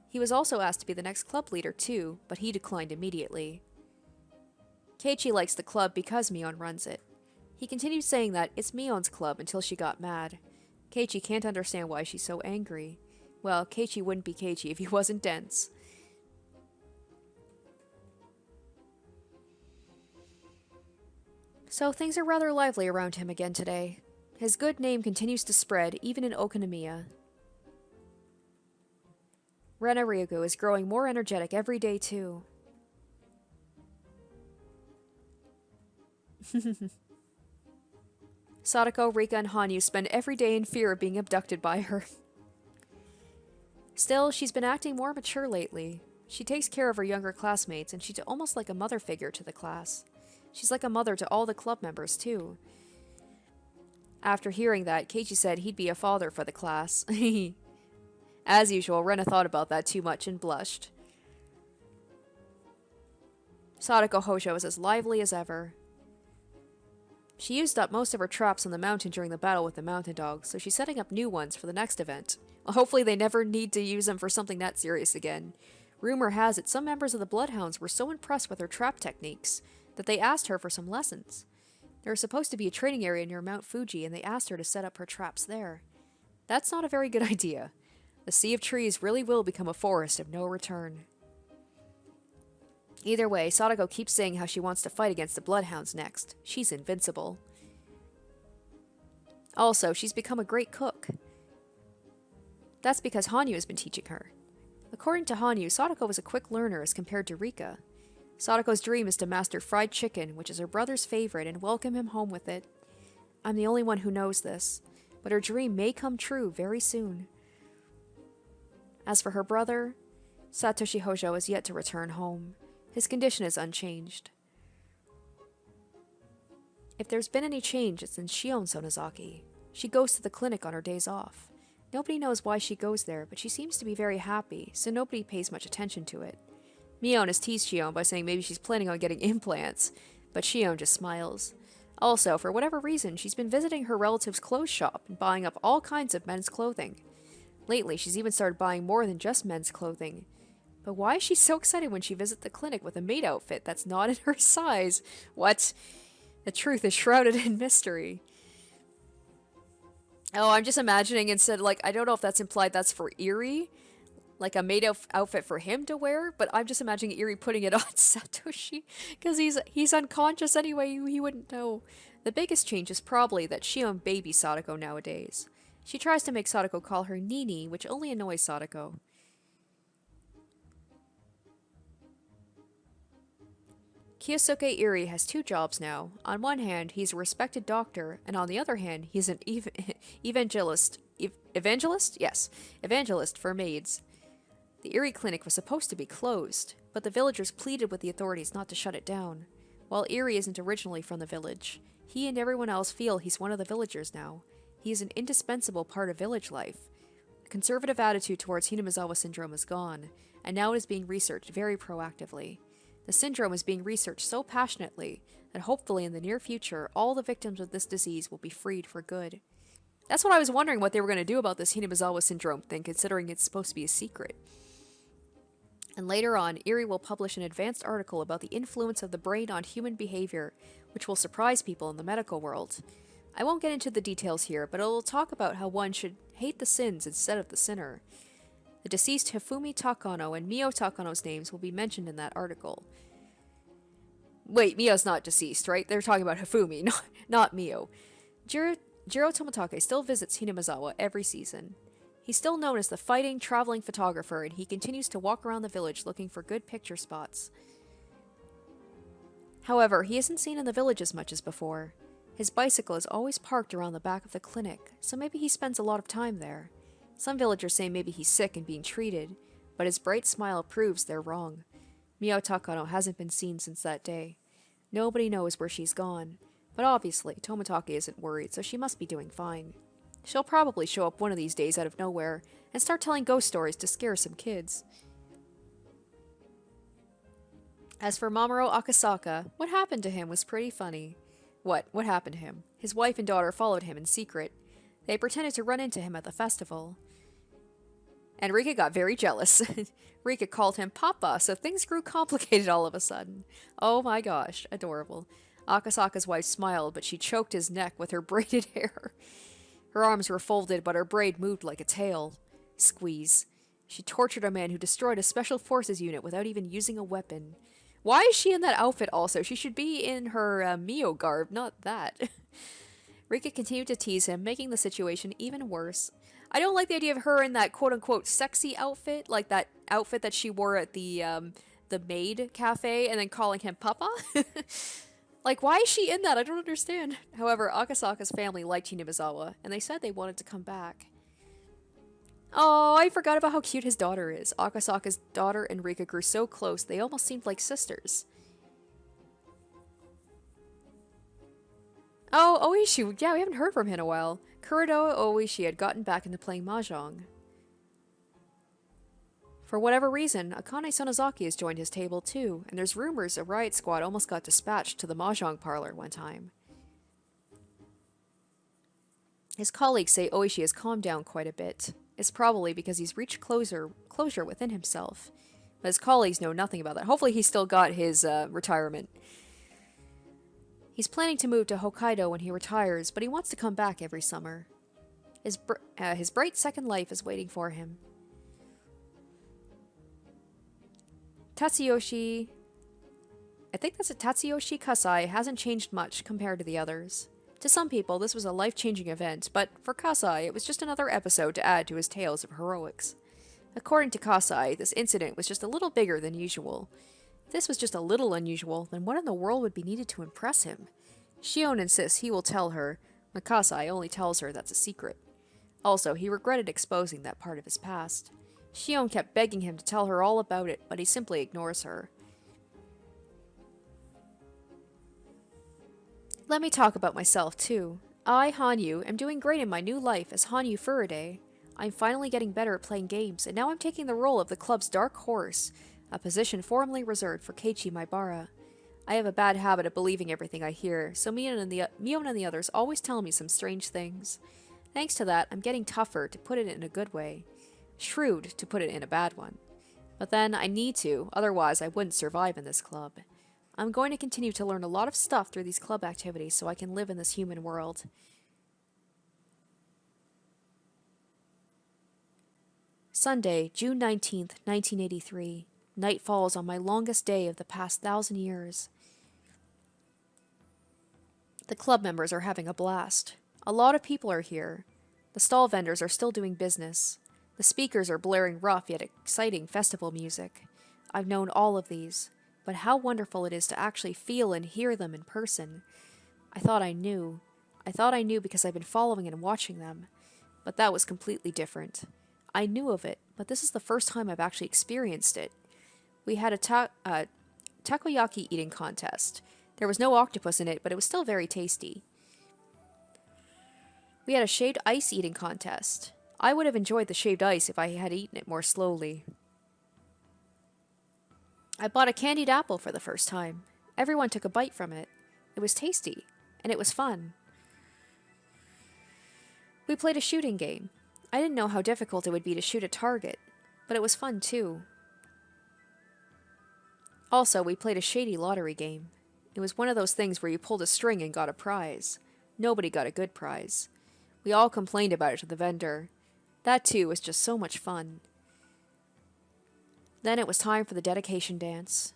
He was also asked to be the next club leader too, but he declined immediately. Keiichi likes the club because Mion runs it. He continued saying that it's Mion's club until she got mad. Keiichi can't understand why she's so angry. Well, Keiichi wouldn't be Keiichi if he wasn't dense. So things are rather lively around him again today. His good name continues to spread, even in Okanagi. Rena Ryugu is growing more energetic every day, too. Sadako, Rika, and Hanyu spend every day in fear of being abducted by her. Still, she's been acting more mature lately. She takes care of her younger classmates, and she's almost like a mother figure to the class. She's like a mother to all the club members, too. After hearing that, Keiichi said he'd be a father for the class. As usual, Rena thought about that too much and blushed. Sadako Hosho is as lively as ever. She used up most of her traps on the mountain during the battle with the mountain dogs, so she's setting up new ones for the next event. Well, hopefully they never need to use them for something that serious again. Rumor has it some members of the Bloodhounds were so impressed with her trap techniques that they asked her for some lessons. There was supposed to be a training area near Mount Fuji, and they asked her to set up her traps there. That's not a very good idea. The Sea of Trees really will become a forest of no return. Either way, Sadako keeps saying how she wants to fight against the Bloodhounds next. She's invincible. Also, she's become a great cook. That's because Hanyu has been teaching her. According to Hanyu, Sadako was a quick learner as compared to Rika. Sadako's dream is to master fried chicken, which is her brother's favorite, and welcome him home with it. I'm the only one who knows this, but her dream may come true very soon. As for her brother, Satoshi Hojo is yet to return home. His condition is unchanged. If there's been any change, it's in Shion Sonozaki. She goes to the clinic on her days off. Nobody knows why she goes there, but she seems to be very happy, so nobody pays much attention to it. Mion has teased Shion by saying maybe she's planning on getting implants, but Shion just smiles. Also, for whatever reason, she's been visiting her relative's clothes shop and buying up all kinds of men's clothing. Lately, she's even started buying more than just men's clothing. But why is she so excited when she visits the clinic with a maid outfit that's not in her size? What? The truth is shrouded in mystery. Oh, I'm just imagining instead, like, I don't know if that's implied that's for Eri, like a maid outfit for him to wear, but I'm just imagining Eri putting it on Satoshi, because he's unconscious anyway, he wouldn't know. The biggest change is probably that Shion babies Sadako nowadays. She tries to make Sadako call her Nini, which only annoys Sadako. Kyosuke Eri has two jobs now. On one hand, he's a respected doctor, and on the other hand, he's an evangelist. Evangelist? Yes, evangelist for maids. The Eri clinic was supposed to be closed, but the villagers pleaded with the authorities not to shut it down. While Eri isn't originally from the village, he and everyone else feel he's one of the villagers now. He is an indispensable part of village life. The conservative attitude towards Hinamizawa syndrome is gone, and now it is being researched very proactively. The syndrome is being researched so passionately that hopefully in the near future, all the victims of this disease will be freed for good. That's what I was wondering what they were going to do about this Hinamizawa syndrome thing, considering it's supposed to be a secret. And later on, Eri will publish an advanced article about the influence of the brain on human behavior, which will surprise people in the medical world. I won't get into the details here, but it will talk about how one should hate the sins instead of the sinner. The deceased Hifumi Takano and Mio Takano's names will be mentioned in that article. Wait, Mio's not deceased, right? They're talking about Hifumi, not Mio. Jiro Tomotake still visits Hinamizawa every season. He's still known as the fighting, traveling photographer, and he continues to walk around the village looking for good picture spots. However, he isn't seen in the village as much as before. His bicycle is always parked around the back of the clinic, so maybe he spends a lot of time there. Some villagers say maybe he's sick and being treated, but his bright smile proves they're wrong. Mio Takano hasn't been seen since that day. Nobody knows where she's gone, but obviously Tomotake isn't worried, so she must be doing fine. She'll probably show up one of these days out of nowhere and start telling ghost stories to scare some kids. As for Mamoru Akasaka, what happened to him was pretty funny. What happened to him? His wife and daughter followed him in secret. They pretended to run into him at the festival. And Rika got very jealous. Rika called him Papa, so things grew complicated all of a sudden. Oh my gosh, adorable. Akasaka's wife smiled, but she choked his neck with her braided hair. Her arms were folded, but her braid moved like a tail. Squeeze. She tortured a man who destroyed a special forces unit without even using a weapon. Why is she in that outfit also? She should be in her Mio garb, not that. Rika continued to tease him, making the situation even worse. I don't like the idea of her in that quote-unquote sexy outfit, like that outfit that she wore at the maid cafe, and then calling him Papa. Like, why is she in that? I don't understand. However, Akasaka's family liked Hinamizawa, and they said they wanted to come back. Oh, I forgot about how cute his daughter is. Akasaka's daughter and Rika grew so close, they almost seemed like sisters. Oh, Oishi, yeah, we haven't heard from him in a while. Kuroda Oishi had gotten back into playing mahjong. For whatever reason, Akane Sonozaki has joined his table too, and there's rumors a riot squad almost got dispatched to the mahjong parlor one time. His colleagues say Oishi has calmed down quite a bit. It's probably because he's reached closure within himself. But his colleagues know nothing about that. Hopefully he's still got his retirement. He's planning to move to Hokkaido when he retires, but he wants to come back every summer. His bright second life is waiting for him. Tatsuyoshi... I think that's Tatsuyoshi Kasai hasn't changed much compared to the others. To some people, this was a life-changing event, but for Kasai, it was just another episode to add to his tales of heroics. According to Kasai, this incident was just a little bigger than usual. If this was just a little unusual, then what in the world would be needed to impress him? Shion insists he will tell her, Mikasa only tells her that's a secret. Also, he regretted exposing that part of his past. Shion kept begging him to tell her all about it, but he simply ignores her. Let me talk about myself, too. I, Hanyu, am doing great in my new life as Hanyu Furade. I'm finally getting better at playing games, and now I'm taking the role of the club's dark horse, a position formerly reserved for Keiichi Maibara. I have a bad habit of believing everything I hear, so Mion and the others always tell me some strange things. Thanks to that, I'm getting tougher, to put it in a good way. Shrewd, to put it in a bad one. But then, I need to, otherwise I wouldn't survive in this club. I'm going to continue to learn a lot of stuff through these club activities so I can live in this human world. Sunday, June 19th, 1983. Night falls on my longest day of the past 1,000 years. The club members are having a blast. A lot of people are here. The stall vendors are still doing business. The speakers are blaring rough yet exciting festival music. I've known all of these, but how wonderful it is to actually feel and hear them in person. I thought I knew. I thought I knew because I've been following and watching them. But that was completely different. I knew of it, but this is the first time I've actually experienced it. We had a takoyaki eating contest. There was no octopus in it, but it was still very tasty. We had a shaved ice eating contest. I would have enjoyed the shaved ice if I had eaten it more slowly. I bought a candied apple for the first time. Everyone took a bite from it. It was tasty, and it was fun. We played a shooting game. I didn't know how difficult it would be to shoot a target, but it was fun too. Also, we played a shady lottery game. It was one of those things where you pulled a string and got a prize. Nobody got a good prize. We all complained about it to the vendor. That too was just so much fun. Then it was time for the dedication dance.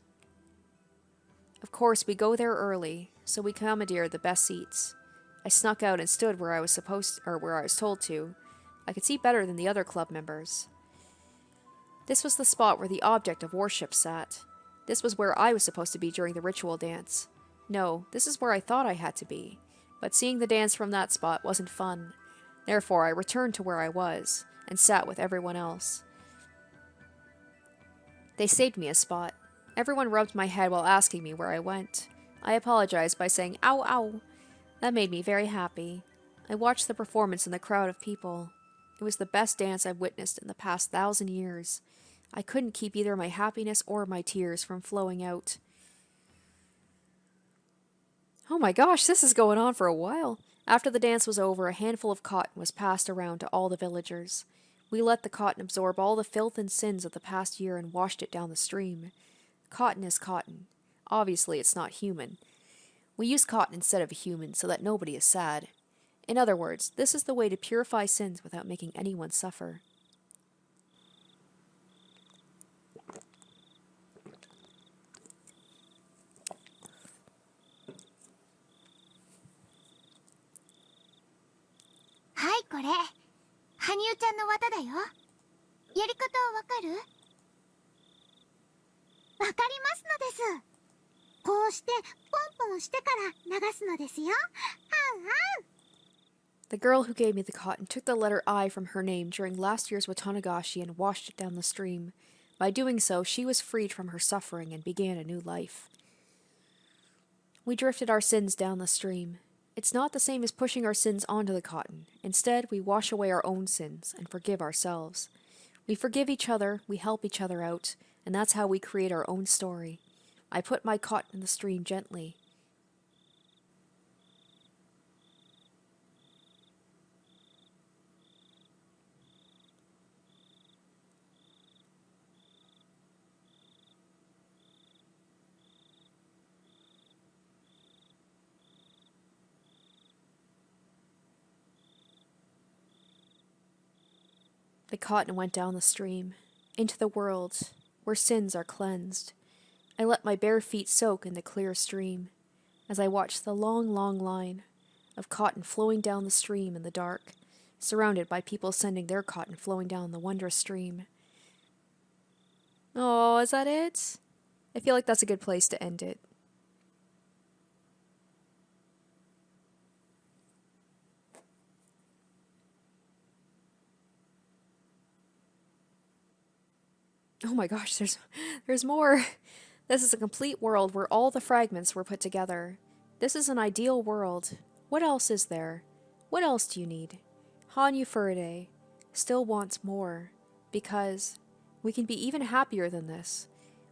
Of course, we go there early, so we commandeered the best seats. I snuck out and stood where I was told to. I could see better than the other club members. This was the spot where the object of worship sat. This was where I was supposed to be during the ritual dance. No, this is where I thought I had to be. But seeing the dance from that spot wasn't fun. Therefore, I returned to where I was, and sat with everyone else. They saved me a spot. Everyone rubbed my head while asking me where I went. I apologized by saying, "Ow, ow." That made me very happy. I watched the performance in the crowd of people. It was the best dance I've witnessed in the past 1,000 years. I couldn't keep either my happiness or my tears from flowing out. Oh my gosh, this is going on for a while. After the dance was over, a handful of cotton was passed around to all the villagers. We let the cotton absorb all the filth and sins of the past year and washed it down the stream. Cotton is cotton. Obviously, it's not human. We use cotton instead of a human so that nobody is sad. In other words, this is the way to purify sins without making anyone suffer. Hi, これ。羽生ちゃんの綿だよ。やり方わかる？わかりますのです。こうしてポンポンしてから流すのですよ。はんはん。The girl who gave me the cotton took the letter I from her name during last year's Watanagashi and washed it down the stream. By doing so, she was freed from her suffering and began a new life. We drifted our sins down the stream. It's not the same as pushing our sins onto the cotton. Instead, we wash away our own sins and forgive ourselves. We forgive each other, we help each other out, and that's how we create our own story. I put my cotton in the stream gently. The cotton went down the stream, into the world, where sins are cleansed. I let my bare feet soak in the clear stream, as I watched the long, long line of cotton flowing down the stream in the dark, surrounded by people sending their cotton flowing down the wondrous stream. Oh, is that it? I feel like that's a good place to end it. Oh my gosh, there's more. This is a complete world where all the fragments were put together. This is an ideal world. What else is there? What else do you need? Hanyu Furaday still wants more, because we can be even happier than this.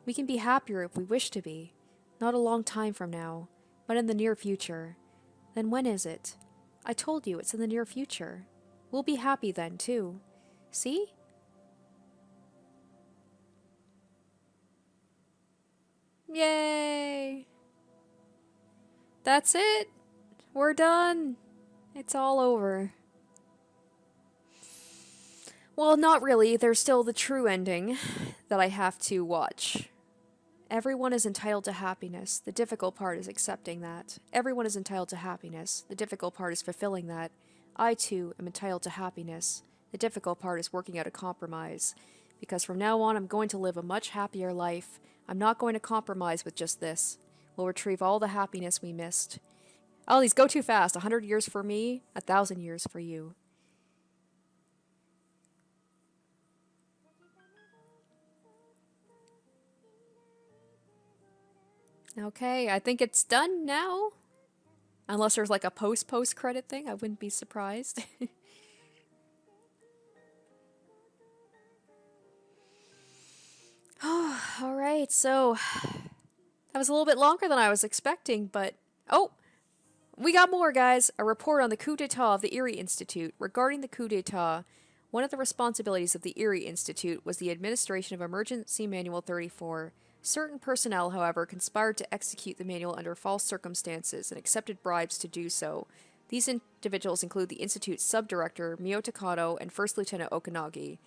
We can be happier if we wish to be. Not a long time from now, but in the near future. Then when is it? I told you it's in the near future. We'll be happy then, too. See? Yay! That's it! We're done! It's all over. Well, not really. There's still the true ending that I have to watch. Everyone is entitled to happiness. The difficult part is accepting that. Everyone is entitled to happiness. The difficult part is fulfilling that. I, too, am entitled to happiness. The difficult part is working out a compromise. Because from now on, I'm going to live a much happier life. I'm not going to compromise with just this. We'll retrieve all the happiness we missed. Oh, these go too fast. 100 years for me, 1,000 years for you. Okay, I think it's done now. Unless there's like a post credit thing, I wouldn't be surprised. Alright, so that was a little bit longer than I was expecting, but oh, we got more, guys. A report on the coup d'etat of the Erie Institute. Regarding the coup d'etat, one of the responsibilities of the Erie Institute was the administration of Emergency Manual 34. Certain personnel, however, conspired to execute the manual under false circumstances and accepted bribes to do so. These individuals include the Institute's sub-director, Mion Takano, and First Lieutenant Okanagi.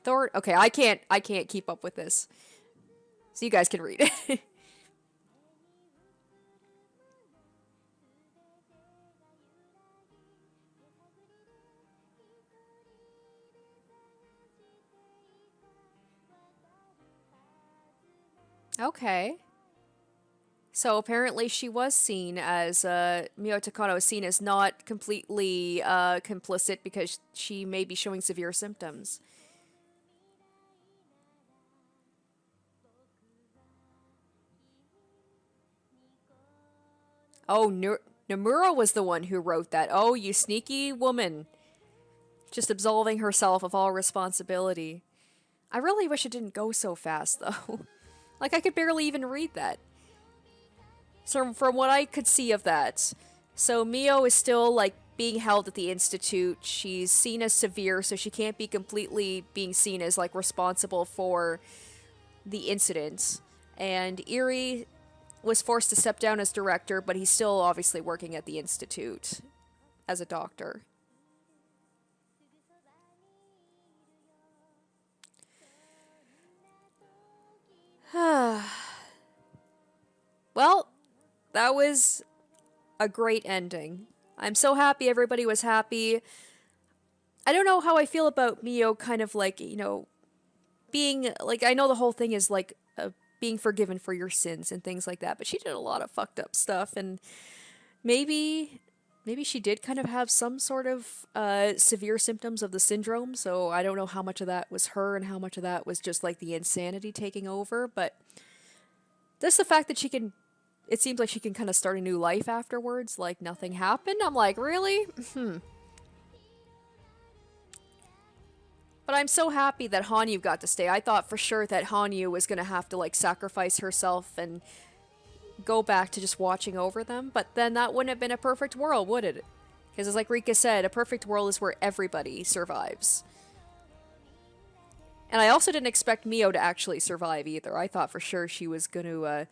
Okay, I can't keep up with this. So you guys can read. Okay. So apparently she was seen as, Mion Takano is seen as not completely complicit because she may be showing severe symptoms. Oh, Nomura was the one who wrote that. Oh, you sneaky woman. Just absolving herself of all responsibility. I really wish it didn't go so fast, though. Like, I could barely even read that. So, from what I could see of that, so Mio is still, like, being held at the Institute. She's seen as severe, so she can't be completely being seen as, like, responsible for the incident. And Erie was forced to step down as director, but he's still obviously working at the Institute as a doctor. Well, that was a great ending. I'm so happy everybody was happy. I don't know how I feel about Mio kind of like, you know, being, like, I know the whole thing is like being forgiven for your sins and things like that, but she did a lot of fucked up stuff, and maybe she did kind of have some sort of severe symptoms of the syndrome, so I don't know how much of that was her and how much of that was just like the insanity taking over, but just the fact that it seems like she can kind of start a new life afterwards, like nothing happened. I'm like, really? But I'm so happy that Hanyu got to stay. I thought for sure that Hanyu was going to have to, like, sacrifice herself and go back to just watching over them, but then that wouldn't have been a perfect world, would it? Because as like Rika said, a perfect world is where everybody survives. And I also didn't expect Mio to actually survive either. I thought for sure she was going to,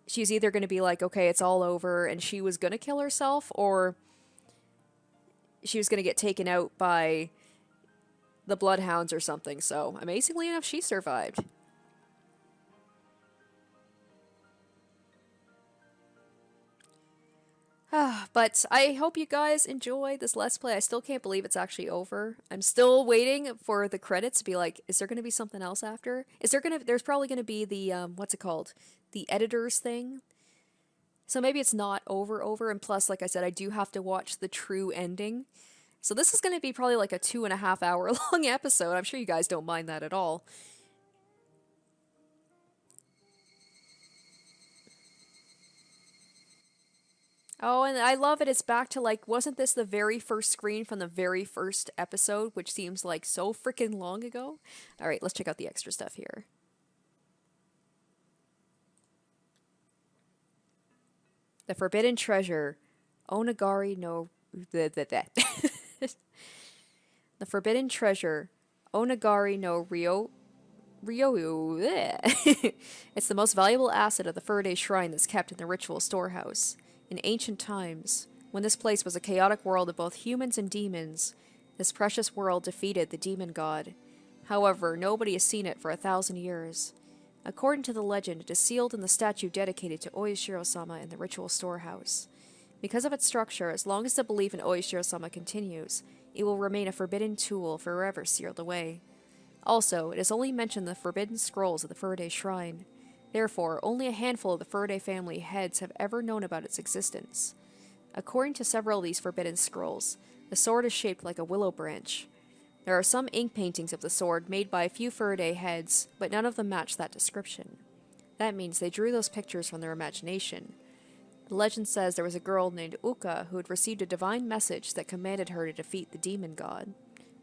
she's either going to be like, okay, it's all over, and she was going to kill herself, or she was going to get taken out by the Bloodhounds or something. So, amazingly enough, she survived. But I hope you guys enjoy this Let's Play. I still can't believe it's actually over. I'm still waiting for the credits to be like, is there going to be something else after? There's probably going to be the, what's it called? The editor's thing. So maybe it's not over, and plus, like I said, I do have to watch the true ending. So this is going to be probably like a 2.5 hour long episode. I'm sure you guys don't mind that at all. Oh, and I love it. It's back to like, wasn't this the very first screen from the very first episode, which seems like so freaking long ago? All right, let's check out the extra stuff here. The Forbidden Treasure, Onagari no... The Forbidden Treasure, Onagari no Ryo... It's the most valuable asset of the Faraday Shrine that's kept in the ritual storehouse. In ancient times, when this place was a chaotic world of both humans and demons, this precious world defeated the demon god. However, nobody has seen it for 1,000 years. According to the legend, it is sealed in the statue dedicated to Oishiro-sama in the ritual storehouse. Because of its structure, as long as the belief in Oishiro-sama continues, it will remain a forbidden tool forever sealed away. Also, it is only mentioned in the forbidden scrolls of the Faraday Shrine. Therefore, only a handful of the Faraday family heads have ever known about its existence. According to several of these forbidden scrolls, the sword is shaped like a willow branch. There are some ink paintings of the sword made by a few Faraday heads, but none of them match that description. That means they drew those pictures from their imagination. The legend says there was a girl named Uka who had received a divine message that commanded her to defeat the demon god.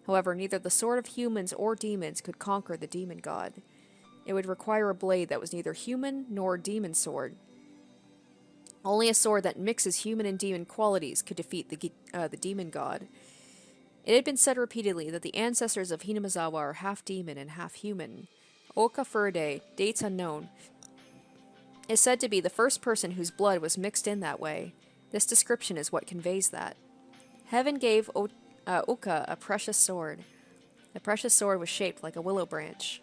However, neither the sword of humans or demons could conquer the demon god. It would require a blade that was neither human nor a demon sword. Only a sword that mixes human and demon qualities could defeat the demon god. It had been said repeatedly that the ancestors of Hinamizawa are half demon and half human. Oka Faraday, dates unknown, is said to be the first person whose blood was mixed in that way. This description is what conveys that. Heaven gave Uka a precious sword. The precious sword was shaped like a willow branch.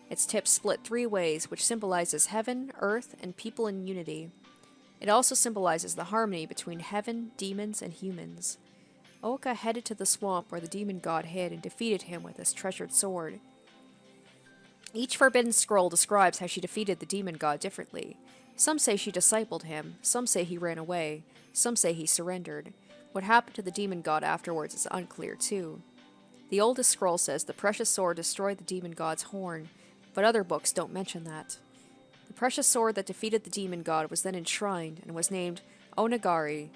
Its tip split 3 ways, which symbolizes heaven, earth, and people in unity. It also symbolizes the harmony between heaven, demons, and humans. Oka headed to the swamp where the demon god hid and defeated him with his treasured sword. Each forbidden scroll describes how she defeated the demon god differently. Some say she discipled him, some say he ran away, some say he surrendered. What happened to the demon god afterwards is unclear too. The oldest scroll says the precious sword destroyed the demon god's horn, but other books don't mention that. The precious sword that defeated the demon god was then enshrined and was named Onagari.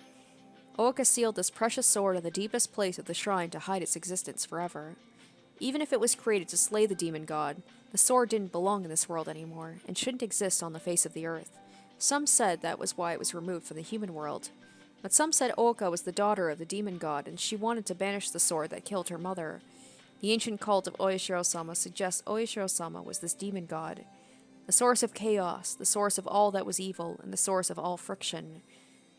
Oka sealed this precious sword in the deepest place of the shrine to hide its existence forever. Even if it was created to slay the demon god, the sword didn't belong in this world anymore, and shouldn't exist on the face of the earth. Some said that was why it was removed from the human world. But some said Oka was the daughter of the demon god, and she wanted to banish the sword that killed her mother. The ancient cult of Oishiro-sama suggests Oishiro-sama was this demon god, the source of chaos, the source of all that was evil, and the source of all friction.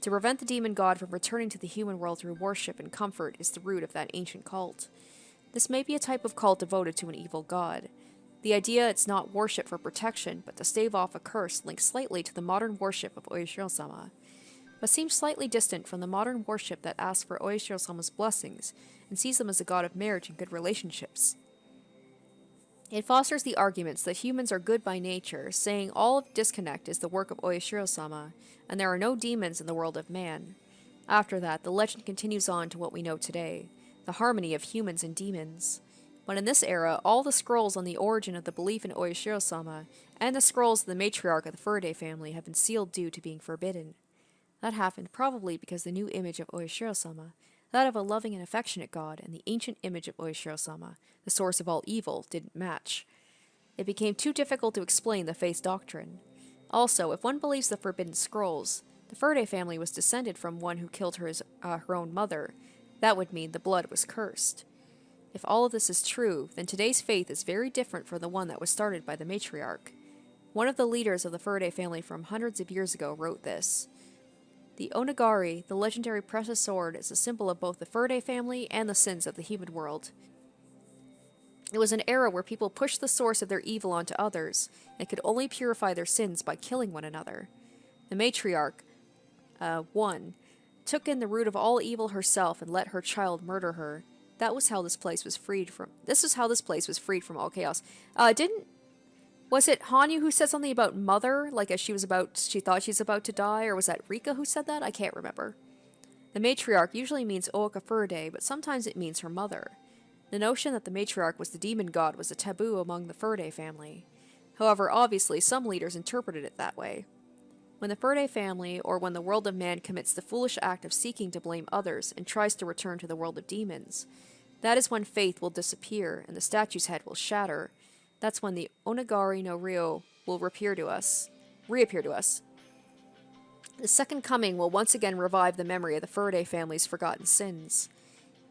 To prevent the demon god from returning to the human world through worship and comfort is the root of that ancient cult. This may be a type of cult devoted to an evil god. The idea it's not worship for protection, but to stave off a curse links slightly to the modern worship of Oishiro-sama, but seems slightly distant from the modern worship that asks for Oishiro-sama's blessings and sees them as a god of marriage and good relationships. It fosters the arguments that humans are good by nature, saying all of disconnect is the work of Oishiro-sama, and there are no demons in the world of man. After that, the legend continues on to what we know today, the harmony of humans and demons. But in this era, all the scrolls on the origin of the belief in Oishiro-sama, and the scrolls of the matriarch of the Faraday family have been sealed due to being forbidden. That happened probably because the new image of Oishiro-sama, that of a loving and affectionate god, and the ancient image of Oishiro-sama, the source of all evil, didn't match. It became too difficult to explain the faith doctrine. Also, if one believes the forbidden scrolls, the Faraday family was descended from one who killed her own mother. That would mean the blood was cursed. If all of this is true, then today's faith is very different from the one that was started by the matriarch. One of the leaders of the Faraday family from hundreds of years ago wrote this. The Onagari, the legendary precious sword, is a symbol of both the Faraday family and the sins of the human world. It was an era where people pushed the source of their evil onto others, and could only purify their sins by killing one another. The matriarch, took in the root of all evil herself and let her child murder her. This was how this place was freed from all chaos. Was it Hanyu who said something about mother, like as she thought she's about to die, or was that Rika who said that? I can't remember. The matriarch usually means Oka Faraday, but sometimes it means her mother. The notion that the matriarch was the demon god was a taboo among the Faraday family. However, obviously, some leaders interpreted it that way. When the Ferde family, or when the world of man commits the foolish act of seeking to blame others and tries to return to the world of demons, that is when faith will disappear and the statue's head will shatter. That's when the Onagari no Ryo will reappear to us. The second coming will once again revive the memory of the Ferde family's forgotten sins.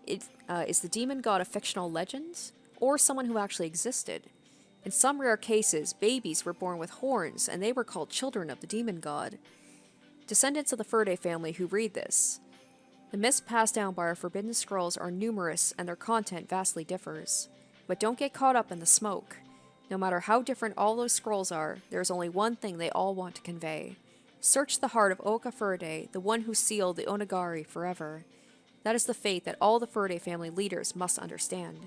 Is the demon god a fictional legend, or someone who actually existed? In some rare cases, babies were born with horns, and they were called children of the demon god. Descendants of the Ferde family who read this. The myths passed down by our forbidden scrolls are numerous, and their content vastly differs. But don't get caught up in the smoke. No matter how different all those scrolls are, there is only one thing they all want to convey. Search the heart of Oka Ferde, the one who sealed the Onagari forever. That is the fate that all the Ferde family leaders must understand.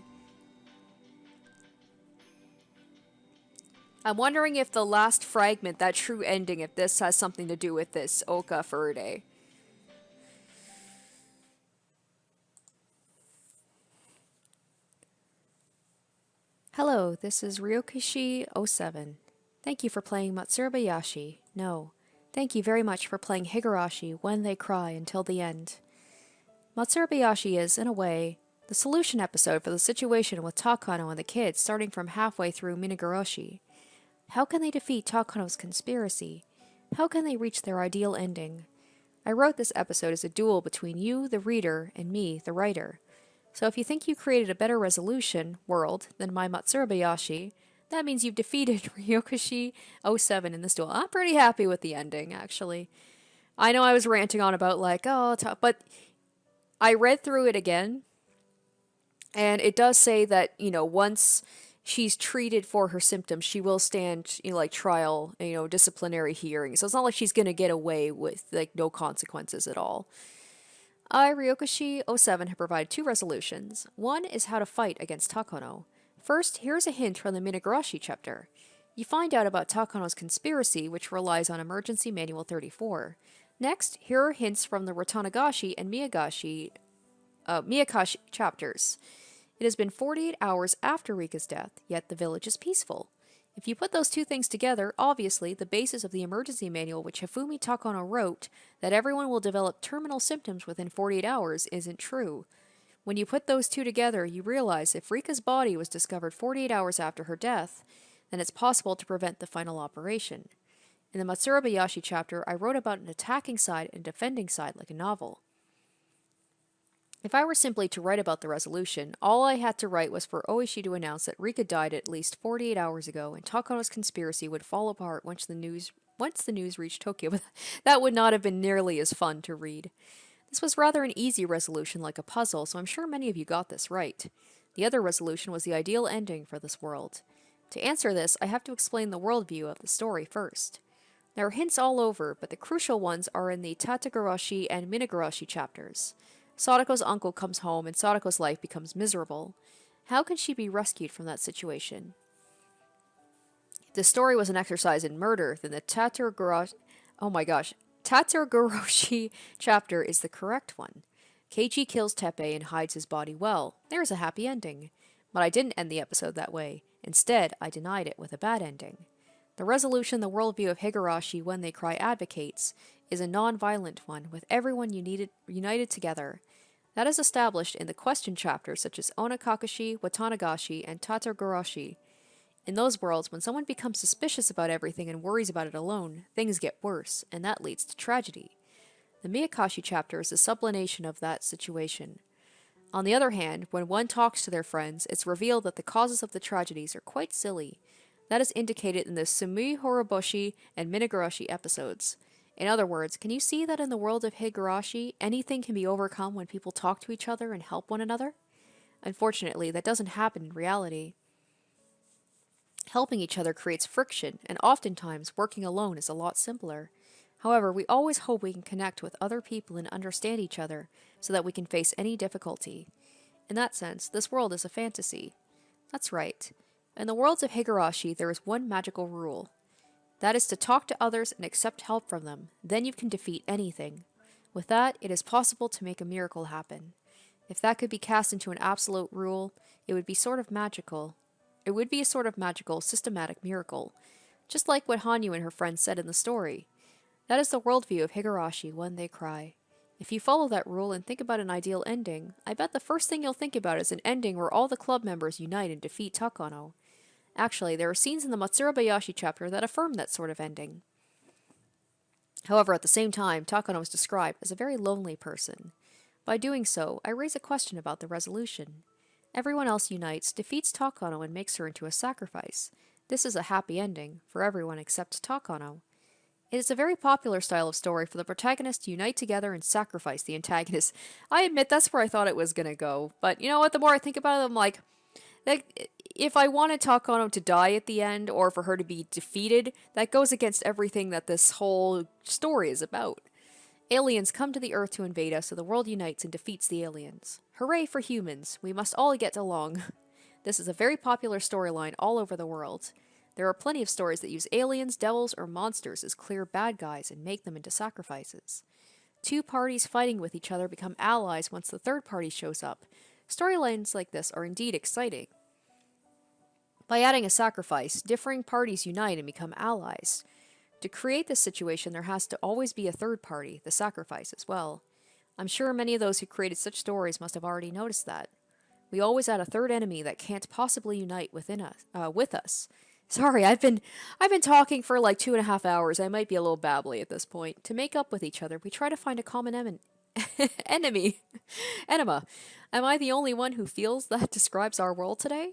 I'm wondering if the last fragment, that true ending, if this has something to do with this Oka Ferde. Hello, this is Ryokishi07. Thank you for playing Matsuribayashi. No. Thank you very much for playing Higurashi, When They Cry, until the end. Matsuribayashi is, in a way, the solution episode for the situation with Takano and the kids starting from halfway through Minagoroshi. How can they defeat Takano's conspiracy? How can they reach their ideal ending? I wrote this episode as a duel between you, the reader, and me, the writer. So if you think you created a better resolution world than my Matsuribayashi, that means you've defeated Ryokishi07 in this duel. I'm pretty happy with the ending, actually. I know I was ranting on about but I read through it again, and it does say that, once she's treated for her symptoms, she will stand, trial, disciplinary hearing. So it's not like she's going to get away with, no consequences at all. Ryokishi07 have provided 2 resolutions. One is how to fight against Takano. First, here's a hint from the Minagoroshi chapter. You find out about Takano's conspiracy, which relies on Emergency Manual 34. Next, here are hints from the Watanagashi and Miyakashi chapters. It has been 48 hours after Rika's death, yet the village is peaceful. If you put those 2 things together, obviously, the basis of the emergency manual which Hifumi Takano wrote, that everyone will develop terminal symptoms within 48 hours, isn't true. When you put those 2 together, you realize if Rika's body was discovered 48 hours after her death, then it's possible to prevent the final operation. In the Matsuribayashi chapter, I wrote about an attacking side and defending side like a novel. If I were simply to write about the resolution, all I had to write was for Oishi to announce that Rika died at least 48 hours ago, and Takano's conspiracy would fall apart once the news reached Tokyo, but that would not have been nearly as fun to read. This was rather an easy resolution like a puzzle, so I'm sure many of you got this right. The other resolution was the ideal ending for this world. To answer this, I have to explain the worldview of the story first. There are hints all over, but the crucial ones are in the Tatagarashi and Minagoroshi chapters. Sadako's uncle comes home and Sadako's life becomes miserable. How can she be rescued from that situation? If the story was an exercise in murder, then the Tatagarashi chapter is the correct one. Keiji kills Teppei and hides his body well. There's a happy ending. But I didn't end the episode that way. Instead, I denied it with a bad ending. The resolution the worldview of Higurashi When They Cry advocates is a non-violent one, with everyone united together. That is established in the question chapters such as Onakakashi, Watanagashi, and Tatagarashi. In those worlds, when someone becomes suspicious about everything and worries about it alone, things get worse, and that leads to tragedy. The Miyakashi chapter is a sublimation of that situation. On the other hand, when one talks to their friends, it's revealed that the causes of the tragedies are quite silly. That is indicated in the Sumui Horoboshi and Minagoroshi episodes. In other words, can you see that in the world of Higurashi, anything can be overcome when people talk to each other and help one another? Unfortunately, that doesn't happen in reality. Helping each other creates friction, and oftentimes working alone is a lot simpler. However, we always hope we can connect with other people and understand each other so that we can face any difficulty. In that sense, this world is a fantasy. That's right. In the worlds of Higurashi, there is one magical rule. That is to talk to others and accept help from them. Then you can defeat anything. With that, it is possible to make a miracle happen. If that could be cast into an absolute rule, it would be sort of magical. It would be a sort of magical, systematic miracle. Just like what Hanyu and her friends said in the story. That is the worldview of Higurashi when they cry. If you follow that rule and think about an ideal ending, I bet the first thing you'll think about is an ending where all the club members unite and defeat Takano. Actually, there are scenes in the Matsuribayashi chapter that affirm that sort of ending. However, at the same time, Takano is described as a very lonely person. By doing so, I raise a question about the resolution. Everyone else unites, defeats Takano, and makes her into a sacrifice. This is a happy ending, for everyone except Takano. It is a very popular style of story for the protagonist to unite together and sacrifice the antagonist. I admit that's where I thought it was gonna go, but you know what, the more I think about it, I'm like, if I wanted Takano to die at the end, or for her to be defeated, that goes against everything that this whole story is about. Aliens come to the Earth to invade us, so the world unites and defeats the aliens. Hooray for humans, we must all get along. This is a very popular storyline all over the world. There are plenty of stories that use aliens, devils, or monsters as clear bad guys and make them into sacrifices. Two parties fighting with each other become allies once the third party shows up. Storylines like this are indeed exciting. By adding a sacrifice, differing parties unite and become allies. To create this situation, there has to always be a third party, the sacrifice as well. I'm sure many of those who created such stories must have already noticed that. We always add a third enemy that can't possibly unite with us. Sorry, I've been talking for like 2.5 hours. I might be a little babbly at this point. To make up with each other, we try to find a common enemy. Enema. Am I the only one who feels that describes our world today?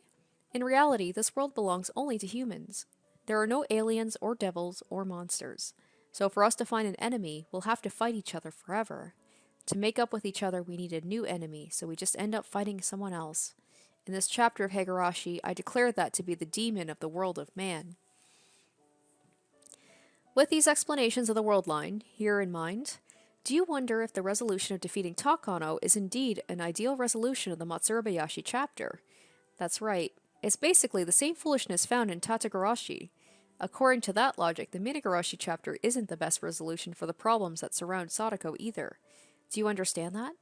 In reality, this world belongs only to humans. There are no aliens or devils or monsters. So for us to find an enemy, we'll have to fight each other forever. To make up with each other, we need a new enemy, so we just end up fighting someone else. In this chapter of Higurashi, I declare that to be the demon of the world of man. With these explanations of the world line here in mind, do you wonder if the resolution of defeating Takano is indeed an ideal resolution of the Matsuribayashi chapter? That's right. It's basically the same foolishness found in Tatagarashi. According to that logic, the Minagarashi chapter isn't the best resolution for the problems that surround Sadako either. Do you understand that?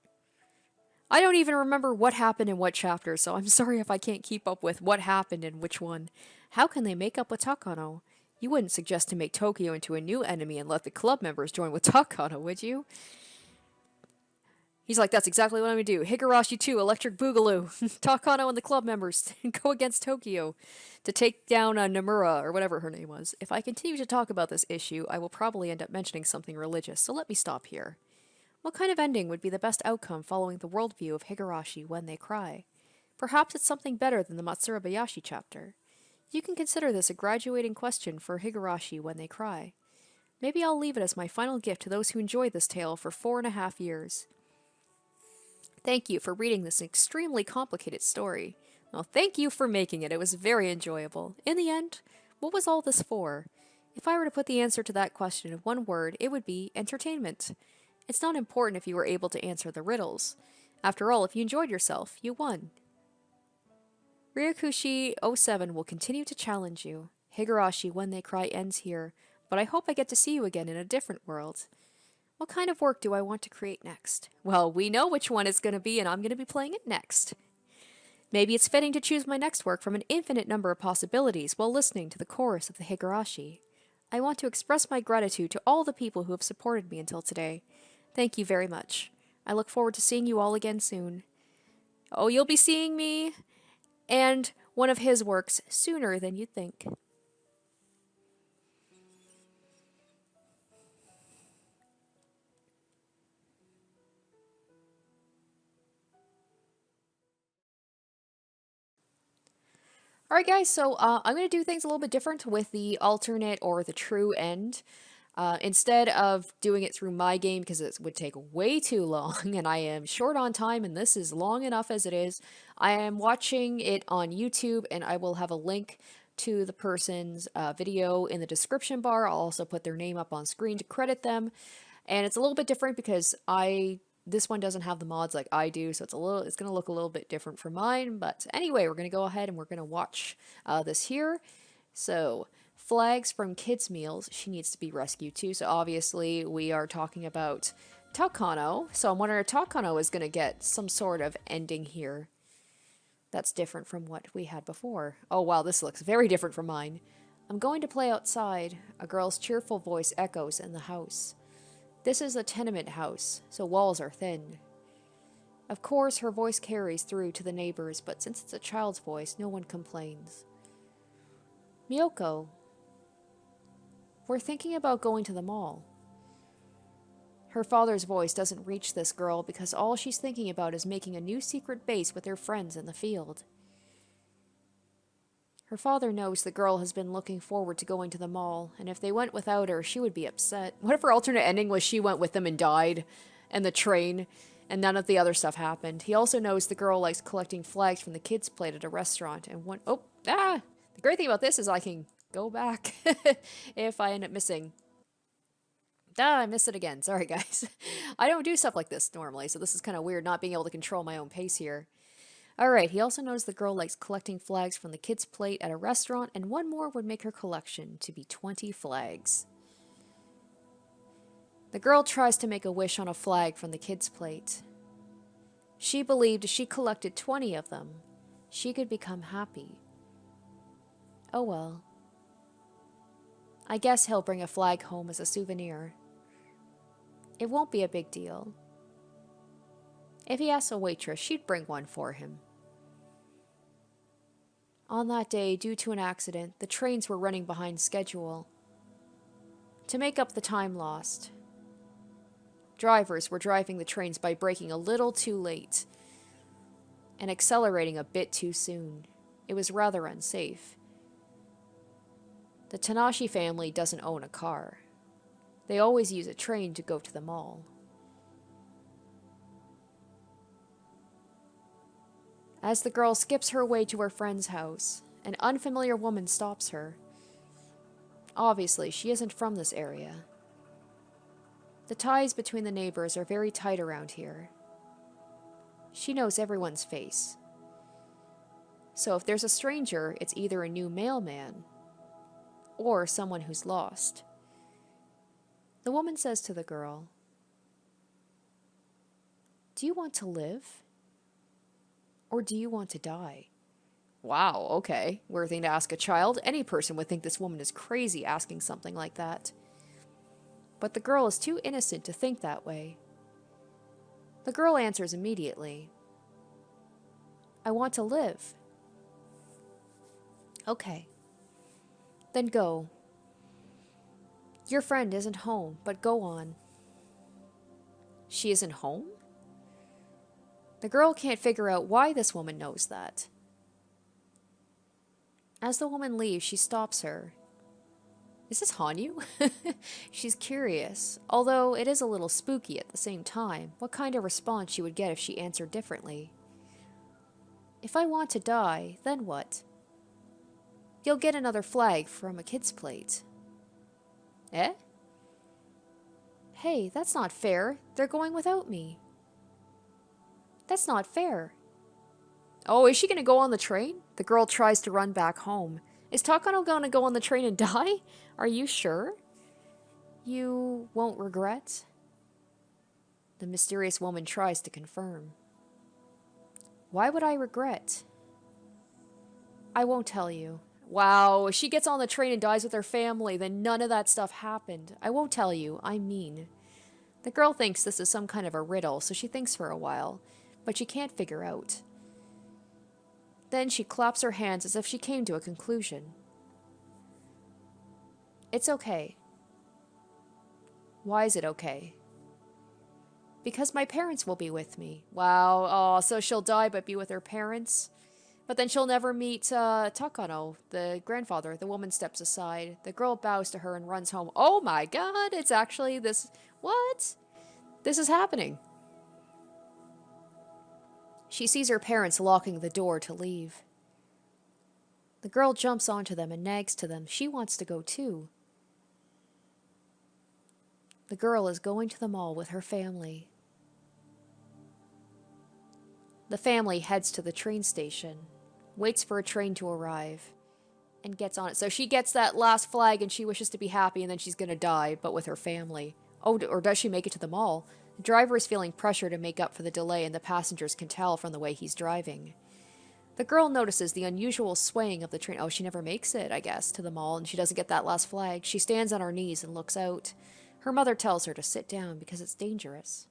I don't even remember what happened in what chapter, so I'm sorry if I can't keep up with what happened in which one. How can they make up with Takano? You wouldn't suggest to make Tokyo into a new enemy and let the club members join with Takano, would you? He's like, that's exactly what I'm gonna do. Higurashi 2, Electric Boogaloo. Takano and the club members go against Tokyo to take down Nomura, or whatever her name was. If I continue to talk about this issue, I will probably end up mentioning something religious, so let me stop here. What kind of ending would be the best outcome following the worldview of Higurashi when they cry? Perhaps it's something better than the Matsuribayashi chapter. You can consider this a graduating question for Higurashi when they cry. Maybe I'll leave it as my final gift to those who enjoyed this tale for 4.5 years. Thank you for reading this extremely complicated story. Well, thank you for making it. It was very enjoyable. In the end, what was all this for? If I were to put the answer to that question in one word, it would be entertainment. It's not important if you were able to answer the riddles. After all, if you enjoyed yourself, you won. Ryakushi07 will continue to challenge you. Higurashi When They Cry ends here, but I hope I get to see you again in a different world. What kind of work do I want to create next? Well, we know which one it's going to be, and I'm going to be playing it next. Maybe it's fitting to choose my next work from an infinite number of possibilities while listening to the chorus of the Higurashi. I want to express my gratitude to all the people who have supported me until today. Thank you very much. I look forward to seeing you all again soon. Oh, you'll be seeing me and one of his works sooner than you'd think. Alright guys, so I'm going to do things a little bit different with the alternate or the true end. Instead of doing it through my game, because it would take way too long, and I am short on time, and this is long enough as it is, I am watching it on YouTube, and I will have a link to the person's video in the description bar. I'll also put their name up on screen to credit them, and it's a little bit different because this one doesn't have the mods like I do, so it's gonna look a little bit different from mine. But anyway, we're gonna go ahead and we're gonna watch this here. So, Flags from Kids' Meals, she needs to be rescued too, so obviously we are talking about Takano, so I'm wondering if Takano is going to get some sort of ending here that's different from what we had before. Oh wow, this looks very different from mine. I'm going to play outside. A girl's cheerful voice echoes in the house. This is a tenement house, so walls are thin. Of course, her voice carries through to the neighbors, but since it's a child's voice, no one complains. Miyoko, we're thinking about going to the mall. Her father's voice doesn't reach this girl because all she's thinking about is making a new secret base with her friends in the field. Her father knows the girl has been looking forward to going to the mall, and if they went without her, she would be upset. What if her alternate ending was she went with them and died, and the train, and none of the other stuff happened? He also knows the girl likes collecting flags from the kids' plate at a restaurant, and the great thing about this is I can go back if I end up missing. I missed it again. Sorry, guys. I don't do stuff like this normally, so this is kind of weird not being able to control my own pace here. Alright, he also knows the girl likes collecting flags from the kids' plate at a restaurant, and one more would make her collection to be 20 flags. The girl tries to make a wish on a flag from the kids' plate. She believed if she collected 20 of them, she could become happy. Oh well. I guess he'll bring a flag home as a souvenir. It won't be a big deal. If he asks a waitress, she'd bring one for him. On that day, due to an accident, the trains were running behind schedule. To make up the time lost, drivers were driving the trains by braking a little too late and accelerating a bit too soon. It was rather unsafe. The Tanashi family doesn't own a car. They always use a train to go to the mall. As the girl skips her way to her friend's house, an unfamiliar woman stops her. Obviously, she isn't from this area. The ties between the neighbors are very tight around here. She knows everyone's face. So if there's a stranger, it's either a new mailman or someone who's lost. The woman says to the girl, "Do you want to live? Or do you want to die?" Wow, okay. Weird thing to ask a child. Any person would think this woman is crazy asking something like that. But the girl is too innocent to think that way. The girl answers immediately, "I want to live." Okay. Then go. Your friend isn't home, but go on. She isn't home? The girl can't figure out why this woman knows that. As the woman leaves, she stops her. Is this Hanyu? She's curious, although it is a little spooky at the same time, what kind of response she would get if she answered differently. If I want to die, then what? You'll get another flag from a kid's plate. Eh? Hey, that's not fair. They're going without me. That's not fair. Oh, is she going to go on the train? The girl tries to run back home. Is Takano going to go on the train and die? Are you sure? You won't regret? The mysterious woman tries to confirm. Why would I regret? I won't tell you. Wow, if she gets on the train and dies with her family, then none of that stuff happened. I won't tell you, I'm mean. The girl thinks this is some kind of a riddle, so she thinks for a while, but she can't figure out. Then she claps her hands as if she came to a conclusion. It's okay. Why is it okay? Because my parents will be with me. Wow, oh, so she'll die but be with her parents? But then she'll never meet Takano, the grandfather. The woman steps aside. The girl bows to her and runs home. Oh my god, it's actually this... What? This is happening. She sees her parents locking the door to leave. The girl jumps onto them and nags to them. She wants to go too. The girl is going to the mall with her family. The family heads to the train station, waits for a train to arrive, and gets on it. So she gets that last flag and she wishes to be happy, and then she's gonna die, but with her family. Oh, or does she make it to the mall? The driver is feeling pressure to make up for the delay, and the passengers can tell from the way he's driving. The girl notices the unusual swaying of the train. Oh, she never makes it, I guess, to the mall, and she doesn't get that last flag. She stands on her knees and looks out. Her mother tells her to sit down because it's dangerous.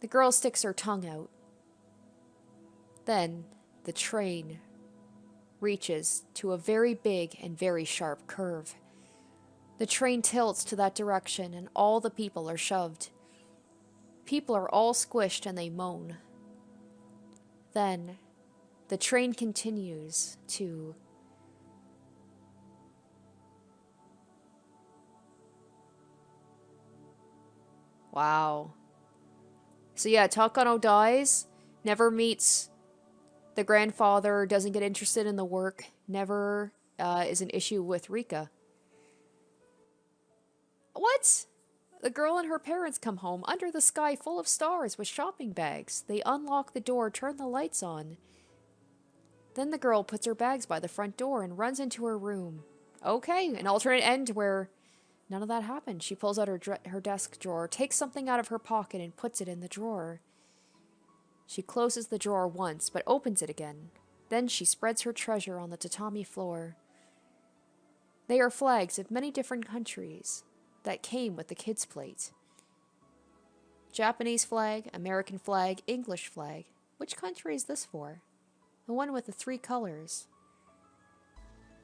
The girl sticks her tongue out. Then the train reaches to a very big and very sharp curve. The train tilts to that direction and all the people are shoved. People are all squished and they moan. Then the train continues to wow. So yeah, Takano dies, never meets the grandfather, doesn't get interested in the work, never is an issue with Rika. What? The girl and her parents come home under the sky full of stars with shopping bags. They unlock the door, turn the lights on. Then the girl puts her bags by the front door and runs into her room. Okay, an alternate end where none of that happened. She pulls out her desk drawer, takes something out of her pocket and puts it in the drawer. She closes the drawer once, but opens it again. Then she spreads her treasure on the tatami floor. They are flags of many different countries that came with the kids' plate. Japanese flag, American flag, English flag. Which country is this for? The one with the 3 colors.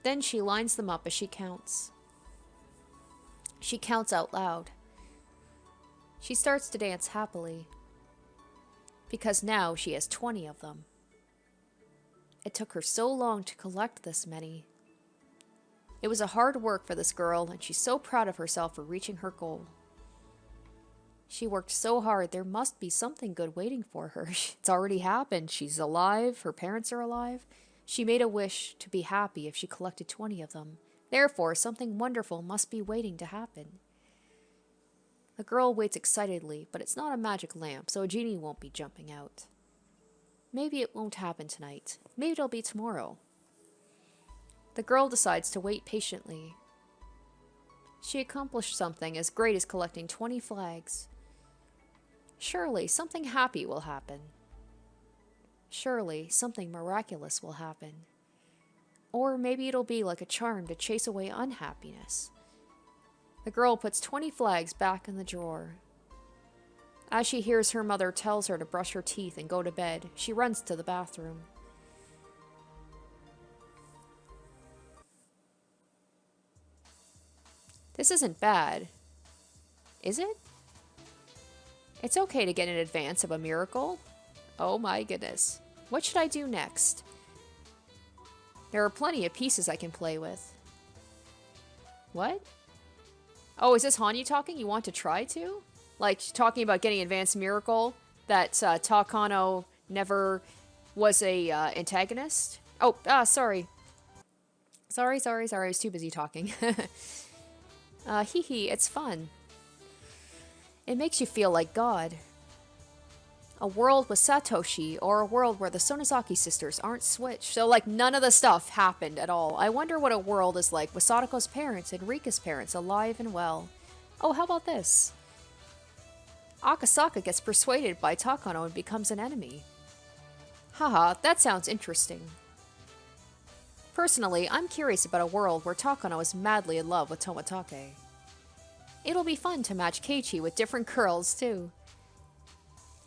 Then she lines them up as she counts. She counts out loud. She starts to dance happily, because now she has 20 of them. It took her so long to collect this many. It was a hard work for this girl, and she's so proud of herself for reaching her goal. She worked so hard, there must be something good waiting for her. It's already happened. She's alive, her parents are alive. She made a wish to be happy if she collected 20 of them. Therefore, something wonderful must be waiting to happen. The girl waits excitedly, but it's not a magic lamp, so a genie won't be jumping out. Maybe it won't happen tonight. Maybe it'll be tomorrow. The girl decides to wait patiently. She accomplished something as great as collecting 20 flags. Surely something happy will happen. Surely something miraculous will happen. Or maybe it'll be like a charm to chase away unhappiness. The girl puts 20 flags back in the drawer. As she hears her mother tells her to brush her teeth and go to bed, she runs to the bathroom. This isn't bad, is it? It's okay to get in advance of a miracle. Oh my goodness. What should I do next? There are plenty of pieces I can play with. What? Oh, is this Hanyu talking? You want to try to? Like, talking about getting advanced miracle? That Takano never was a antagonist? Oh, sorry. Sorry. I was too busy talking. It's fun. It makes you feel like God. A world with Satoshi, or a world where the Sonozaki sisters aren't switched. So, like, none of the stuff happened at all. I wonder what a world is like with Sadako's parents and Rika's parents alive and well. Oh, how about this? Akasaka gets persuaded by Takano and becomes an enemy. Haha, that sounds interesting. Personally, I'm curious about a world where Takano is madly in love with Tomotake. It'll be fun to match Keiichi with different girls, too.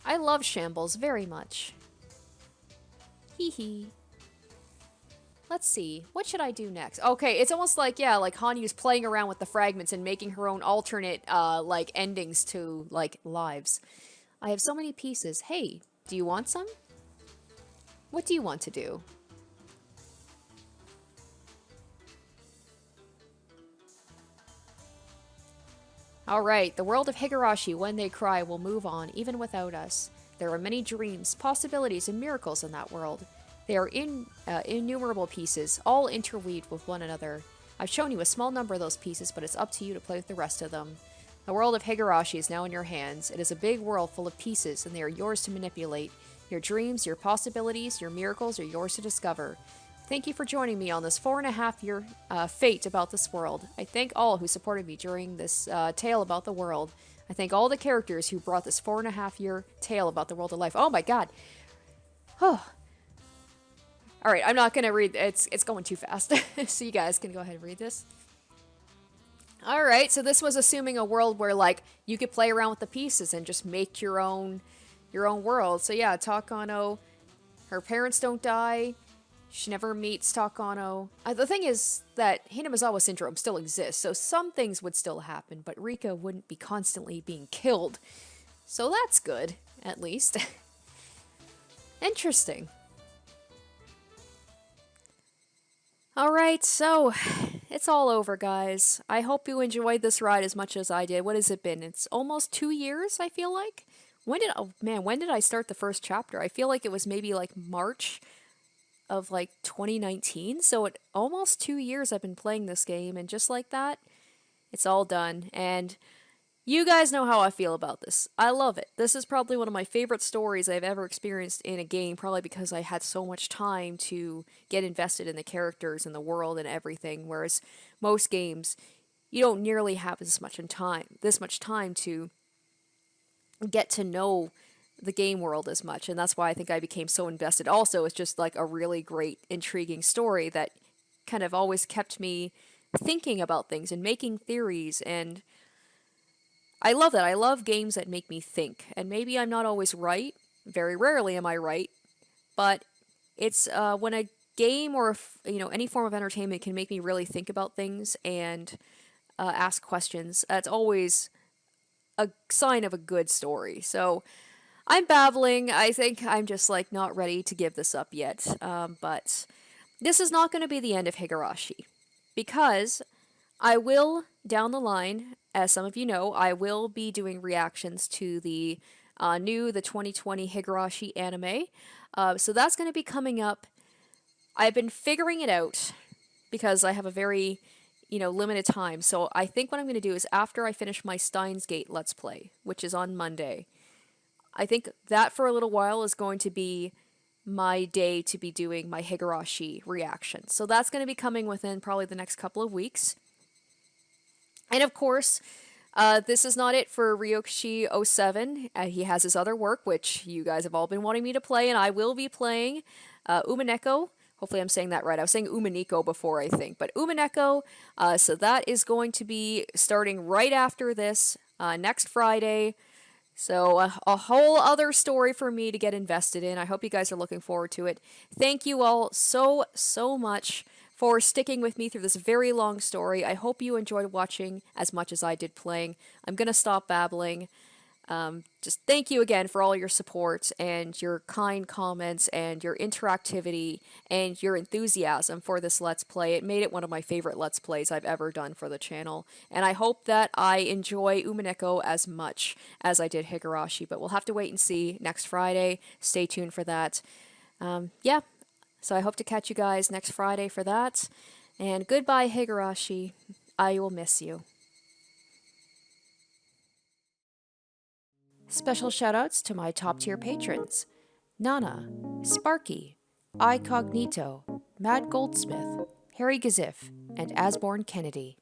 I love shambles very much. Hee. Let's see, what should I do next? Okay, it's almost like, yeah, like Hanyu's playing around with the fragments and making her own alternate, like, endings to, like, lives. I have so many pieces. Hey, do you want some? What do you want to do? Alright, the world of Higurashi, when they cry, will move on, even without us. There are many dreams, possibilities, and miracles in that world. They are innumerable pieces, all interweaved with one another. I've shown you a small number of those pieces, but it's up to you to play with the rest of them. The world of Higurashi is now in your hands. It is a big world full of pieces, and they are yours to manipulate. Your dreams, your possibilities, your miracles are yours to discover. Thank you for joining me on this 4.5-year fate about this world. I thank all who supported me during this tale about the world. I thank all the characters who brought this 4.5-year tale about the world to life. Oh my god! Oh. All right, I'm not gonna read. It's going too fast, so you guys can go ahead and read this. All right, so this was assuming a world where like you could play around with the pieces and just make your own world. So yeah, Takano, her parents don't die. She never meets Takano. The thing is that Hinamizawa syndrome still exists, so some things would still happen, but Rika wouldn't be constantly being killed. So that's good, at least. Interesting. Alright, so it's all over, guys. I hope you enjoyed this ride as much as I did. What has it been? It's almost 2 years, I feel like. When did I start the first chapter? I feel like it was maybe like March of like 2019. So it almost 2 years I've been playing this game, and just like that, it's all done. And you guys know how I feel about this. I love it. This is probably one of my favorite stories I've ever experienced in a game, probably because I had so much time to get invested in the characters and the world and everything, whereas most games, you don't nearly have this much time to get to know the game world as much, and that's why I think I became so invested. Also, it's just like a really great, intriguing story that kind of always kept me thinking about things and making theories, and I love that. I love games that make me think. And maybe I'm not always right. Very rarely am I right. But it's when a game or any form of entertainment can make me really think about things and ask questions. That's always a sign of a good story. So I'm babbling. I think I'm just like not ready to give this up yet. But this is not going to be the end of Higurashi, because I will, down the line, as some of you know, I will be doing reactions to the 2020 Higurashi anime. So that's going to be coming up. I've been figuring it out because I have a very, limited time. So I think what I'm going to do is after I finish my Steins Gate Let's Play, which is on Monday, I think that for a little while is going to be my day to be doing my Higurashi reaction. So that's going to be coming within probably the next couple of weeks. And of course, this is not it for Ryokushi07. He has his other work, which you guys have all been wanting me to play, and I will be playing Umaneko. Hopefully I'm saying that right. I was saying Umaneko before, I think, but Umaneko. So that is going to be starting right after this, next Friday. So a whole other story for me to get invested in. I hope you guys are looking forward to it. Thank you all so, so much for sticking with me through this very long story. I hope you enjoyed watching as much as I did playing. I'm going to stop babbling. Just thank you again for all your support and your kind comments and your interactivity and your enthusiasm for this Let's Play. It made it one of my favorite Let's Plays I've ever done for the channel. And I hope that I enjoy Umaneko as much as I did Higurashi. But we'll have to wait and see next Friday. Stay tuned for that. Yeah. So I hope to catch you guys next Friday for that. And goodbye, Higurashi. I will miss you. Special shoutouts to my top tier patrons: Nana, Sparky, iCognito, Matt Goldsmith, Harry Gazif, and Asborn Kennedy.